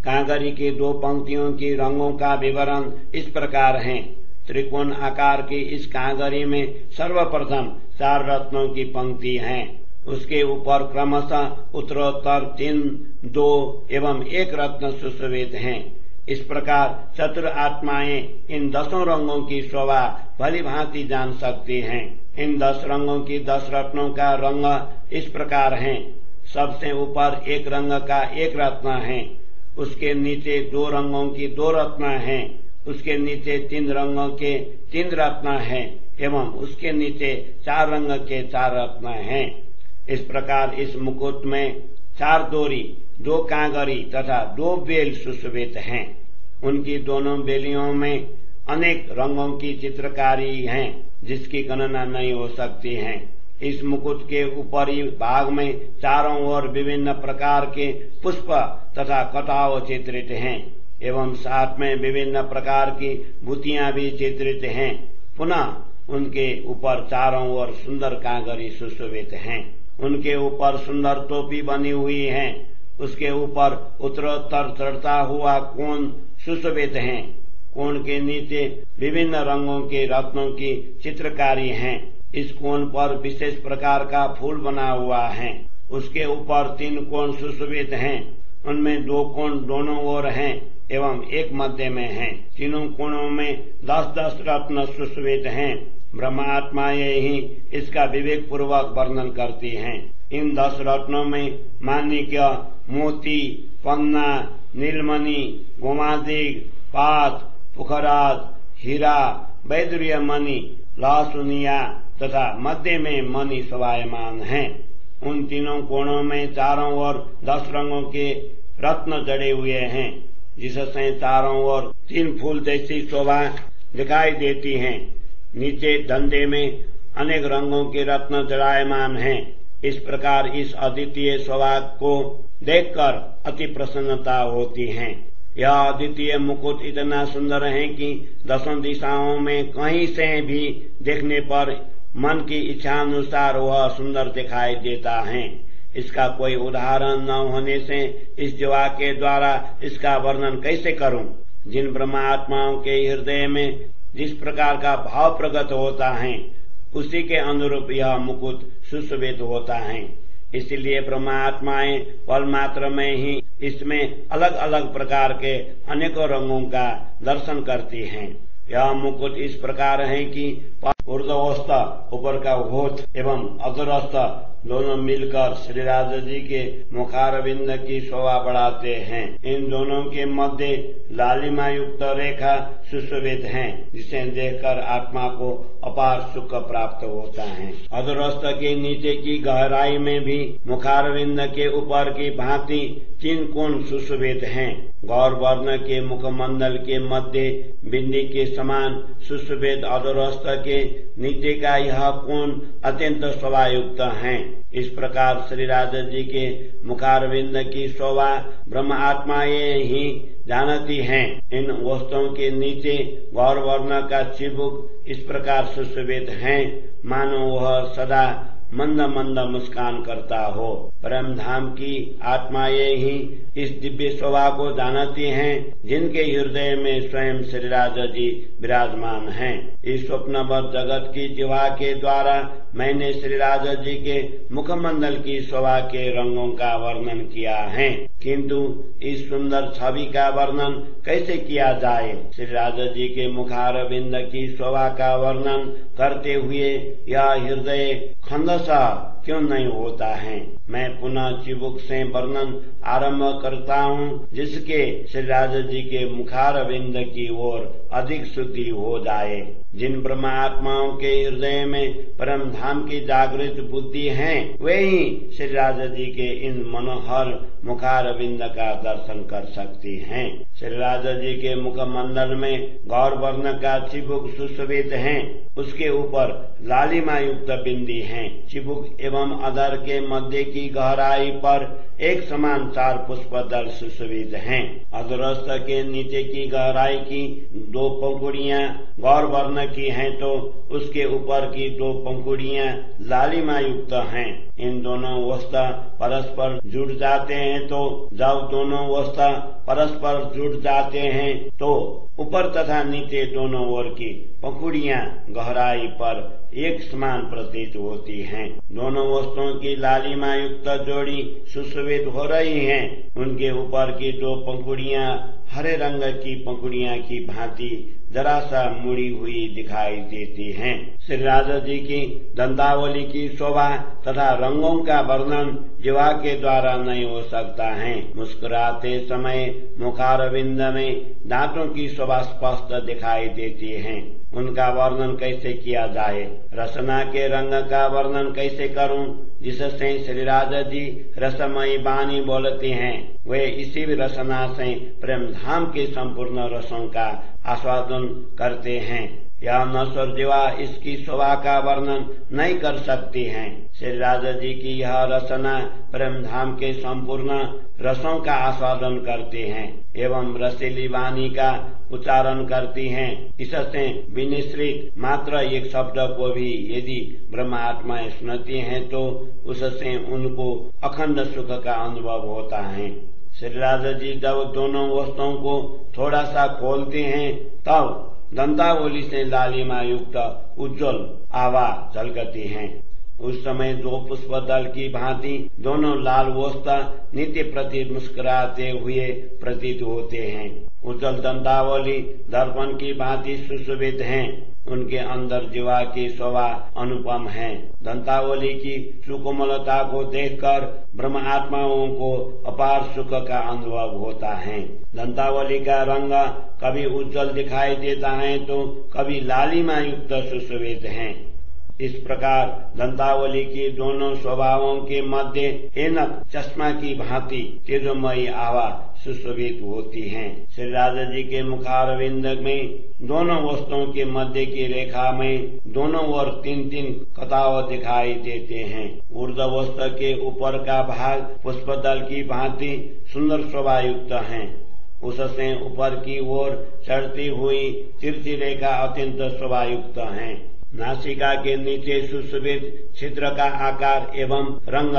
कांगरी की 2 पंक्तियों की रंगों का विवरण इस प्रकार है। त्रिकोण आकार की इस कांगरी में सर्वप्रथम 4 रत्नों की पंक्ति है। उसके ऊपर क्रमशः उत्तरोत्तर 3, 2 एवं 1 रत्न सुशोभित हैं। इस प्रकार चतुर आत्माएं इन 10 रंगों की शोभा भली भांति जान सकती हैं। इन 10 रंगों की 10 रत्नों का रंग इस प्रकार है। सबसे ऊपर 1 रंग का 1 रत्न है। उसके नीचे 2 रंगों की 2 रत्न है। उसके नीचे 3 रंगों के 3 रत्न है एवं उसके नीचे 4 रंग के 4 रत्न हैं। इस प्रकार इस मुकुट में 4 डोरी, 2 कांगरी तथा 2 बेल सुशोभित हैं। उनकी दोनों बेलियों में अनेक रंगों की चित्रकारी है, जिसकी गणना नहीं हो सकती है। इस मुकुट के ऊपरी भाग में चारों ओर विभिन्न प्रकार के पुष्प तथा कटाव चित्रित हैं एवं साथ में विभिन्न प्रकार की भूतियां भी चित्रित हैं। पुनः उनके ऊपर चारों ओर सुंदर कांगरी सुशोभित हैं। उनके ऊपर सुंदर टोपी बनी हुई है। उसके ऊपर उत्तरोत्तर चढ़ता हुआ कोण सुशोभित है। कोण के नीचे विभिन्न रंगों के रत्नों की चित्रकारी है। इस कोण पर विशेष प्रकार का फूल बना हुआ है। उसके ऊपर 3 कोण सुशोभित हैं। उनमें 2 कोण दोनों ओर हैं एवं 1 मध्य में है। तीनों कोणों में 10-10 रत्न सुशोभित हैं। ब्रह्मात्माएं ही इसका विवेक पूर्वक वर्णन करती हैं। इन 10 रत्नों में माणिक्य, मोती, पन्ना, नीलमणि, गोमादिक, पात, पुखराज, हीरा, वैदुर्य मणि, लहसुनिया तथा मध्य में मणि शोभायमान हैं। उन तीनों कोणों में चारों ओर 10 रंगों के रत्न जड़े हुए हैं, जिससे चारों ओर 3 फूल जैसी शोभा दिखाई देती है। नीचे धंधे में अनेक रंगों के रत्न जड़ायमान हैं। इस प्रकार इस अद्वितीय शोभा को देखकर अति प्रसन्नता होती है। यह अद्वितीय मुकुट इतना सुंदर है कि 10 दिशाओं में कहीं से भी देखने पर मन की इच्छा अनुसार वह सुंदर दिखाई देता है। इसका कोई उदाहरण न होने से इस जीवा के द्वारा इसका वर्णन कैसे करूं। जिन ब्रह्मात्माओं के हृदय में जिस प्रकार का भाव प्रकट होता है, उसी के अनुरूप यह मुकुट सुशोभित होता है। इसलिए ब्रह्मात्माएं पल मात्र में ही इसमें अलग अलग प्रकार के अनेकों रंगों का दर्शन करती हैं। यह मुकुट इस प्रकार है कि ऊर्ध्वस्थ ऊपर का होठ एवं अधरस्थ दोनों मिलकर श्री राजा जी के मुखारविंद की शोभा बढ़ाते हैं। इन दोनों के मध्य लालिमा युक्त रेखा सुशोभित है, जिसे देखकर आत्मा को अपार सुख प्राप्त होता है। अधरस्थ के नीचे की गहराई में भी मुखारविंद के ऊपर की भांति 3 कोण सुशोभित हैं। गौर वर्ण के मुखमंडल के मध्य बिंदी के समान सुशोभित अधरस्थ के नीचे का यह कोण अत्यंत शोभायुक्त है। इस प्रकार श्री राजा जी के मुखारविंद की शोभा ब्रह्म आत्माएं ही जानती हैं। इन वस्तुओं के नीचे गौर वर्ण का चिबुक इस प्रकार सुशोभित है, मानो वह सदा मंद मंद मुस्कान करता हो। परम धाम की आत्माएं ही इस दिव्य शोभा को जानती हैं, जिनके हृदय में स्वयं श्री राजा जी विराजमान हैं। इस स्वप्नवत जगत की जीवा के द्वारा मैंने श्री राजा जी के मुखमंडल की शोभा के रंगों का वर्णन किया है, किंतु इस सुंदर छवि का वर्णन कैसे किया जाए। श्री राजा जी के मुखारविंद की शोभा का वर्णन करते हुए यह हृदय खंडसा क्यों नहीं होता है। मैं पुनः चिबुक से वर्णन आरंभ करता हूँ, जिसके श्री राजा जी के मुखारविंद की ओर अधिक शुद्धि हो जाए। जिन ब्रह्म आत्माओं के हृदय में परम धाम की जागृत बुद्धि है, वे ही श्री राजा जी के इन मनोहर मुखारविंद का दर्शन कर सकती हैं। श्री राजा जी के मुखमंडल में गौर वर्ण का चिबुक सुशोभित है, उसके ऊपर लालिमा युक्त बिंदी है। चिबुक एवं अधर के मध्य की गहराई पर एक समान 4 पुष्पदल सुशोभित हैं। अधरस्थ के नीचे की गहराई की 2 पंखुड़ियां गौर वर्ण की हैं, तो उसके ऊपर की 2 पंखुड़ियां लालिमा युक्त हैं। इन दोनों वस्त्र परस्पर जुड़ जाते हैं, तो जब दोनों वस्त्र परस्पर जुड़ जाते हैं तो ऊपर तथा नीचे दोनों ओर की पंखुड़ियां गहराई पर एक समान प्रतीत होती हैं। दोनों वस्तुओं की लालिमा युक्त जोड़ी सुशोभित हो रही हैं। उनके ऊपर की 2 पंखुड़ियां हरे रंग की पंखुड़ियां की भांति जरा सा मुड़ी हुई दिखाई देती हैं। श्री राजा जी की दंतावली की शोभा तथा रंगों का वर्णन जीवा के द्वारा नहीं हो सकता है। मुस्कुराते समय मुखारविंद में दांतों की शोभा स्पष्ट दिखाई देती है। उनका वर्णन कैसे किया जाए। रसना के रंग का वर्णन कैसे करूं, जिससे श्री राजा जी रसमयी वाणी बोलती हैं। वे इसी रसना से प्रेम धाम के संपूर्ण रसों का आस्वादन करते हैं। यह नश्वर जीवा इसकी शोभा का वर्णन नहीं कर सकती हैं। श्री राजा जी की यह रसना प्रेम धाम के संपूर्ण रसों का आस्वादन करते हैं एवं रसीली वाणी का उच्चारण करती हैं। इससे विनिश्रित मात्र एक शब्द को भी यदि ब्रह्म आत्माएं सुनती हैं, तो उससे उनको अखंड सुख का अनुभव होता है। श्री राजा जी जब दोनों वस्तुओं को थोड़ा सा खोलते हैं, तब दंतावली से लालिमा युक्त उज्जवल आभा झलकती हैं। उस समय 2 पुष्पदल की भांति दोनों लाल वस्त्र नित्य प्रति मुस्कुराते हुए प्रतीत होते हैं। उज्जवल दंतावली दर्पण की भांति सुशोभित हैं। उनके अंदर जीवा की शोभा अनुपम है। दंतावली की सुकोमलता को देखकर ब्रह्म आत्माओं को अपार सुख का अनुभव होता है। दंतावली का रंग कभी उज्जवल दिखाई देता है, तो कभी लालिमा युक्त सुशोभित है। इस प्रकार दंतावली की दोनों स्वभावों के मध्य ऐनक चश्मा की भांति तेजोमयी आभा सुशोभित होती हैं। श्री राजा जी के मुखारविंद में दोनों वस्तुओं के मध्य की रेखा में दोनों ओर 3-3 कताव दिखाई देते हैं। ऊर्ध्व वस्त्र के ऊपर का भाग पुष्पदल की भांति सुंदर शोभा युक्त है। उससे ऊपर की ओर चढ़ती हुई तिरछी रेखा अत्यंत शोभा युक्त है। नासिका के नीचे सुशोभित छिद्र का आकार एवं रंग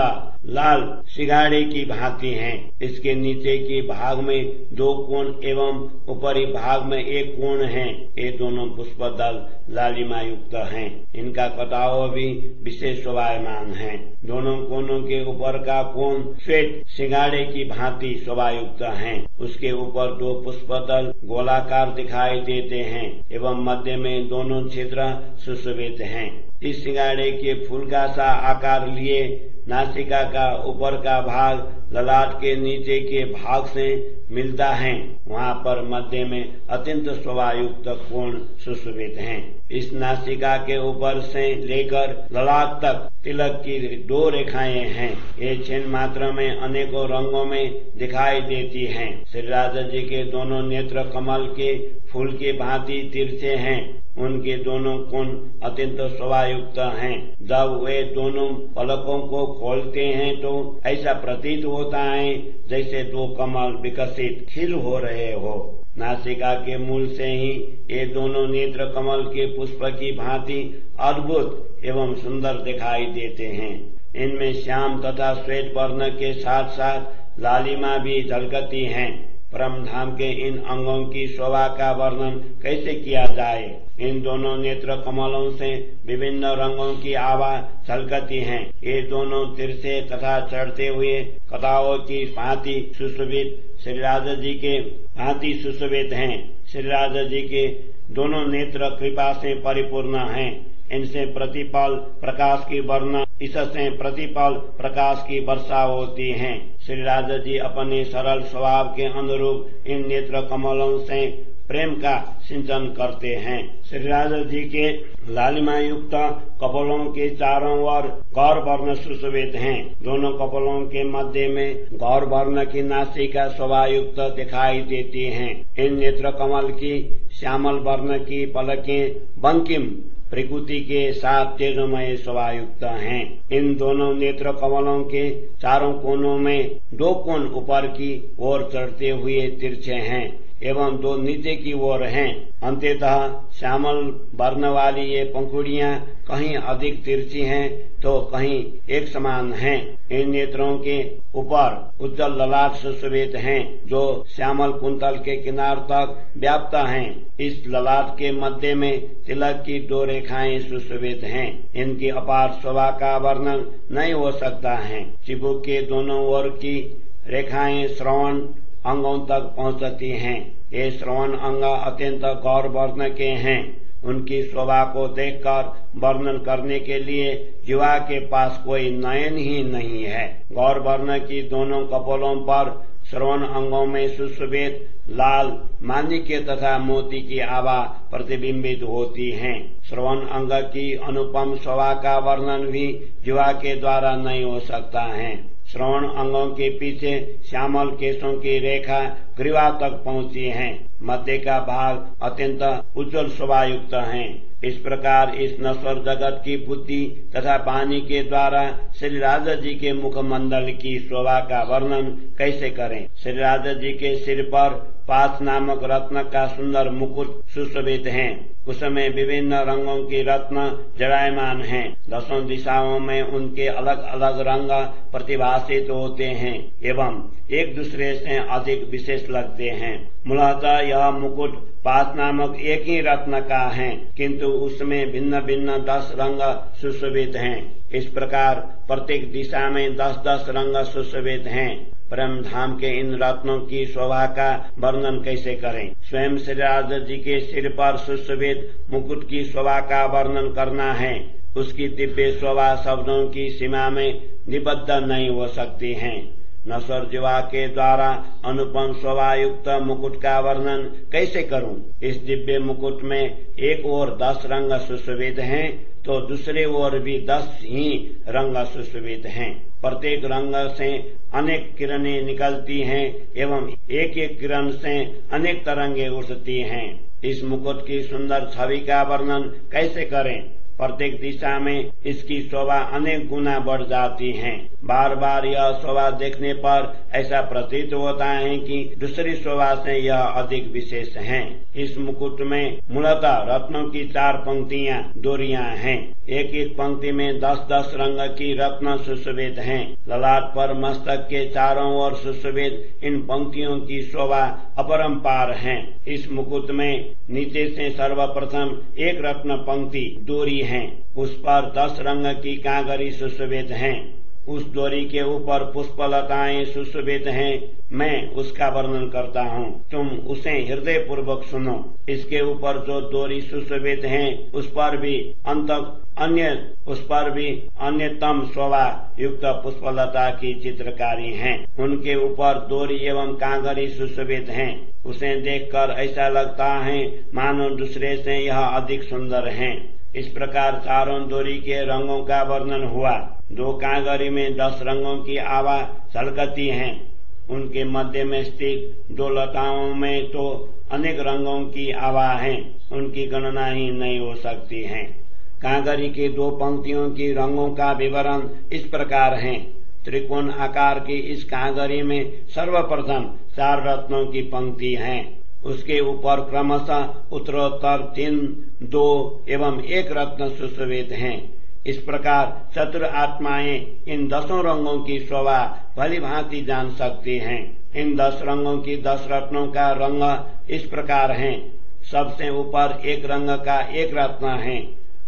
लाल सिगाड़े की भांति है। इसके नीचे के भाग में 2 कोण एवं ऊपरी भाग में 1 कोण है। ये दोनों पुष्पदल लालिमा युक्त हैं। इनका कटाव भी विशेष शोभायमान है। दोनों कोणों के ऊपर का कोण श्वेत सिगाड़े की भांति शोभायुक्त है। उसके ऊपर 2 पुष्पदल गोलाकार दिखाई देते हैं एवं मध्य में दोनों छिद्र सुशोभित हैं। इस सिगाड़े के फूल का सा आकार लिए नासिका का ऊपर का भाग ललाट के नीचे के भाग से मिलता है। वहाँ पर मध्य में अत्यंत शोभायुक्त कोण सुशोभित हैं। इस नासिका के ऊपर से लेकर ललाट तक तिलक की 2 रेखाएं हैं। ये क्षण मात्र में अनेकों रंगों में दिखाई देती हैं। श्री राजा जी के दोनों नेत्र कमल के फूल के भांति तिरछे हैं। उनके दोनों कोण अत्यंत शोभायुक्त हैं। जब वे दोनों पलकों को खोलते हैं तो ऐसा प्रतीत होता है जैसे 2 कमल विकसित खिल हो रहे हो। नासिका के मूल से ही ये दोनों नेत्र कमल के पुष्प की भांति अद्भुत एवं सुंदर दिखाई देते हैं। इनमें श्याम तथा श्वेत वर्ण के साथ साथ लालिमा भी झलकती है। परम धाम के इन अंगों की शोभा का वर्णन कैसे किया जाए। इन दोनों नेत्र कमलों से विभिन्न रंगों की आभा झलकती है। ये दोनों तिरछे तथा चढ़ते हुए कथाओं की भांति सुशोभित श्री राधा जी के भांति सुशोभित हैं। श्री राधा जी के दोनों नेत्र कृपा से परिपूर्ण हैं। इनसे प्रतिपल प्रकाश की वर्षा, इससे प्रतिपल प्रकाश की वर्षा होती है। श्री राधा जी अपने सरल स्वभाव के अनुरूप इन नेत्र कमलों से प्रेम का सिंचन करते हैं। श्री राधा जी के लालिमा युक्त कपोलों के चारों ओर गौर वर्ण सुशोभित हैं। दोनों कपोलों के मध्य में गौर वर्ण की नासिका शोभा युक्त दिखाई देती हैं। इन नेत्र कमल की श्यामल वर्ण की पलकें बंकिम प्रकृति के साथ तेजोमय शोभा युक्त हैं। इन दोनों नेत्र कमलों के चारों कोनों में 2 कोण ऊपर की ओर चढ़ते हुए तिरछे हैं एवं 2 नीचे की ओर हैं। अंततः श्यामल वर्ण वाली ये पंखुड़ियां कहीं अधिक तिरछी हैं तो कहीं एक समान हैं। इन नेत्रों के ऊपर उज्जवल ललाट सुशोभित हैं जो श्यामल कुंतल के किनार तक व्याप्त हैं। इस ललाट के मध्य में तिलक की 2 रेखाएं सुशोभित हैं। इनकी अपार शोभा का वर्णन नहीं हो सकता है। चिबुक के दोनों ओर की रेखाएं श्रवण अंगों तक पहुंचती हैं। ये श्रवण अंग अत्यंत गौर वर्ण के हैं। उनकी शोभा को देखकर वर्णन करने के लिए युवा के पास कोई नयन ही नहीं है। गौर वर्ण की दोनों कपोलों पर श्रवण अंगों में सुशोभित लाल माणिक्य तथा मोती की आभा प्रतिबिंबित होती है। श्रवण अंग की अनुपम शोभा का वर्णन भी युवा के द्वारा नहीं हो सकता है। श्रवण अंगों के पीछे श्यामल केशों की रेखा ग्रीवा तक पहुंची है। मध्य का भाग अत्यंत उज्जवल शोभा युक्त है। इस प्रकार इस नश्वर जगत की बुद्धि तथा वाणी के द्वारा श्री राधा जी के मुखमंडल की शोभा का वर्णन कैसे करें। श्री राधा जी के सिर पर 5 नामक रत्न का सुंदर मुकुट सुशोभित है। उसमें विभिन्न रंगों की रत्न जड़ायमान हैं। 10 दिशाओं में उनके अलग अलग रंग प्रतिभासित होते हैं एवं एक दूसरे से अधिक विशेष लगते हैं। मूलतः यह मुकुट 5 नामक एक ही रत्न का है, किंतु उसमें भिन्न भिन्न 10 रंग सुशोभित हैं। इस प्रकार प्रत्येक दिशा में 10-10 रंग सुशोभित हैं। परम धाम के इन रत्नों की शोभा का वर्णन कैसे करें। स्वयं श्री राधा जी के सिर पर सुशोभित मुकुट की शोभा का वर्णन करना है। उसकी दिव्य शोभा शब्दों की सीमा में निबद्ध नहीं हो सकती है। नश्वर जीवा के द्वारा अनुपम शोभा युक्त मुकुट का वर्णन कैसे करूं। इस दिव्य मुकुट में एक ओर 10 रंग सुशोभित हैं तो दूसरे ओर भी 10 ही रंग सुशोभित हैं। प्रत्येक रंग से अनेक किरणें निकलती हैं एवं एक एक किरण से अनेक तरंगे उठती हैं। इस मुकुट की सुंदर छवि का वर्णन कैसे करें। प्रत्येक दिशा में इसकी शोभा अनेक गुना बढ़ जाती है। बार बार यह शोभा देखने पर ऐसा प्रतीत होता है कि दूसरी शोभा से यह अधिक विशेष है। इस मुकुट में मूलतः रत्नों की 4 पंक्तियां डोरियां हैं। एक एक पंक्ति में 10-10 रंग की रत्न सुशोभित हैं। ललाट पर मस्तक के चारों ओर सुशोभित इन पंक्तियों की शोभा अपरंपार है। इस मुकुट में नीचे से सर्वप्रथम एक रत्न पंक्ति डोरी है। उस पर 10 रंग की कांगरी सुशोभित हैं। उस डोरी के ऊपर पुष्पलताएं सुशोभित हैं। मैं उसका वर्णन करता हूँ, तुम उसे हृदय पूर्वक सुनो। इसके ऊपर जो डोरी सुशोभित है उस पर भी अन्यतम शोभा युक्त पुष्पलता की चित्रकारी है। उनके ऊपर डोरी एवं कांगरी सुशोभित हैं। उसे देखकर ऐसा लगता है मानो दूसरे से यह अधिक सुंदर है। इस प्रकार चारों डोरी के रंगों का वर्णन हुआ। 2 कांगरी में 10 रंगों की आभा झलकती है। उनके मध्य में स्थित 2 लताओं में तो अनेक रंगों की आभा है। उनकी गणना ही नहीं हो सकती है। कांगरी की 2 पंक्तियों की रंगों का विवरण इस प्रकार है। त्रिकोण आकार की इस कांगरी में सर्वप्रथम 4 रत्नों की पंक्ति है। उसके ऊपर क्रमशः उत्तरोत्तर 3, 2 एवं 1 रत्न सुशोभित हैं। इस प्रकार चतुर आत्माएं इन 10 रंगों की शोभा भली भांति जान सकती हैं। इन 10 रंगों की 10 रत्नों का रंग इस प्रकार है। सबसे ऊपर 1 रंग का 1 रत्न है,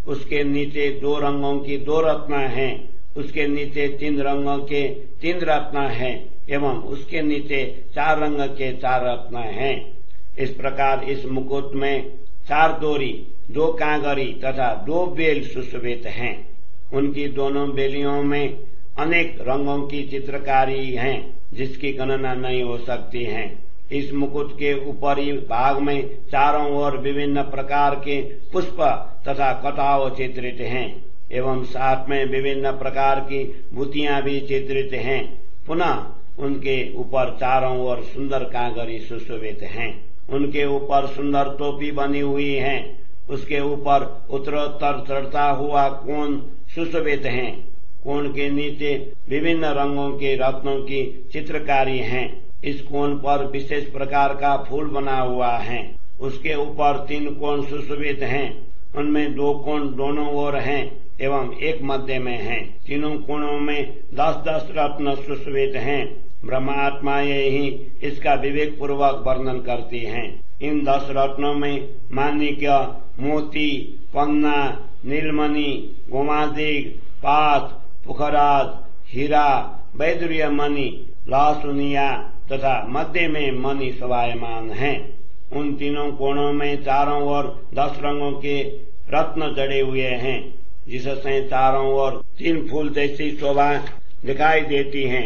उसके नीचे 2 रंगों की 2 रत्न हैं, उसके नीचे 3 रंगों के 3 रत्न हैं एवं उसके नीचे 4 रंग के 4 रत्न हैं। इस प्रकार इस मुकुट में 4 डोरी, 2 कांगरी तथा 2 बेल सुशोभित हैं। उनकी दोनों बेलियों में अनेक रंगों की चित्रकारी है, जिसकी गणना नहीं हो सकती है। इस मुकुट के ऊपरी भाग में चारों ओर विभिन्न प्रकार के पुष्प तथा कटाव चित्रित हैं एवं साथ में विभिन्न प्रकार की भूतियां भी चित्रित हैं। पुनः उनके ऊपर चारों ओर सुंदर कांगरी सुशोभित हैं। उनके ऊपर सुंदर टोपी बनी हुई है। उसके ऊपर उत्तरोत्तर चढ़ता हुआ कोण सुशोभित हैं। कोण के नीचे विभिन्न रंगों के रत्नों की चित्रकारी है। इस कोण पर विशेष प्रकार का फूल बना हुआ है। उसके ऊपर 3 कोण सुशोभित हैं। उनमें 2 कोण दोनों ओर हैं एवं 1 मध्य में है। तीनों कोणों में 10-10 रत्न सुशोभित हैं। ब्रह्मात्माएं ही इसका विवेक पूर्वक वर्णन करती हैं। इन 10 रत्नों में माणिक्य, मोती, पन्ना, नीलमणि, गोमादिक, पात, पुखराज, हीरा, वैदुर्य मणि, लासुनिया तथा मध्य में मणि शोभायमान हैं। उन तीनों कोणों में चारों ओर 10 रंगों के रत्न जड़े हुए हैं, जिससे चारों ओर 3 फूल जैसी शोभा दिखाई देती है।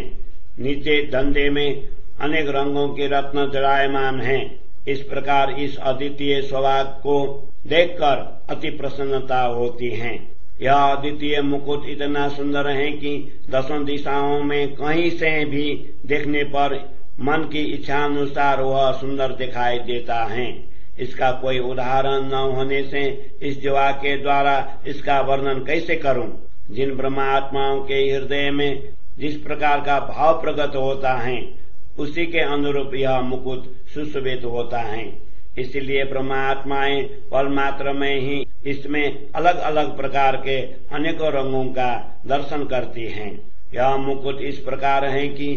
नीचे डंडे में अनेक रंगों के रत्न जड़ायमान हैं। इस प्रकार इस अद्वितीय शोभा को देखकर अति प्रसन्नता होती है। यह अद्वितीय मुकुट इतना सुंदर है कि 10 दिशाओं में कहीं से भी देखने पर मन की इच्छा अनुसार वह सुंदर दिखाई देता है। इसका कोई उदाहरण न होने से इस जीवा के द्वारा इसका वर्णन कैसे करूं। जिन ब्रह्मात्माओं के हृदय में जिस प्रकार का भाव प्रकट होता है, उसी के अनुरूप यह मुकुट सुशोभित होता है। इसलिए ब्रह्मात्माएं परमात्र में ही इसमें अलग अलग प्रकार के अनेकों रंगों का दर्शन करती हैं। यह मुकुट इस प्रकार है कि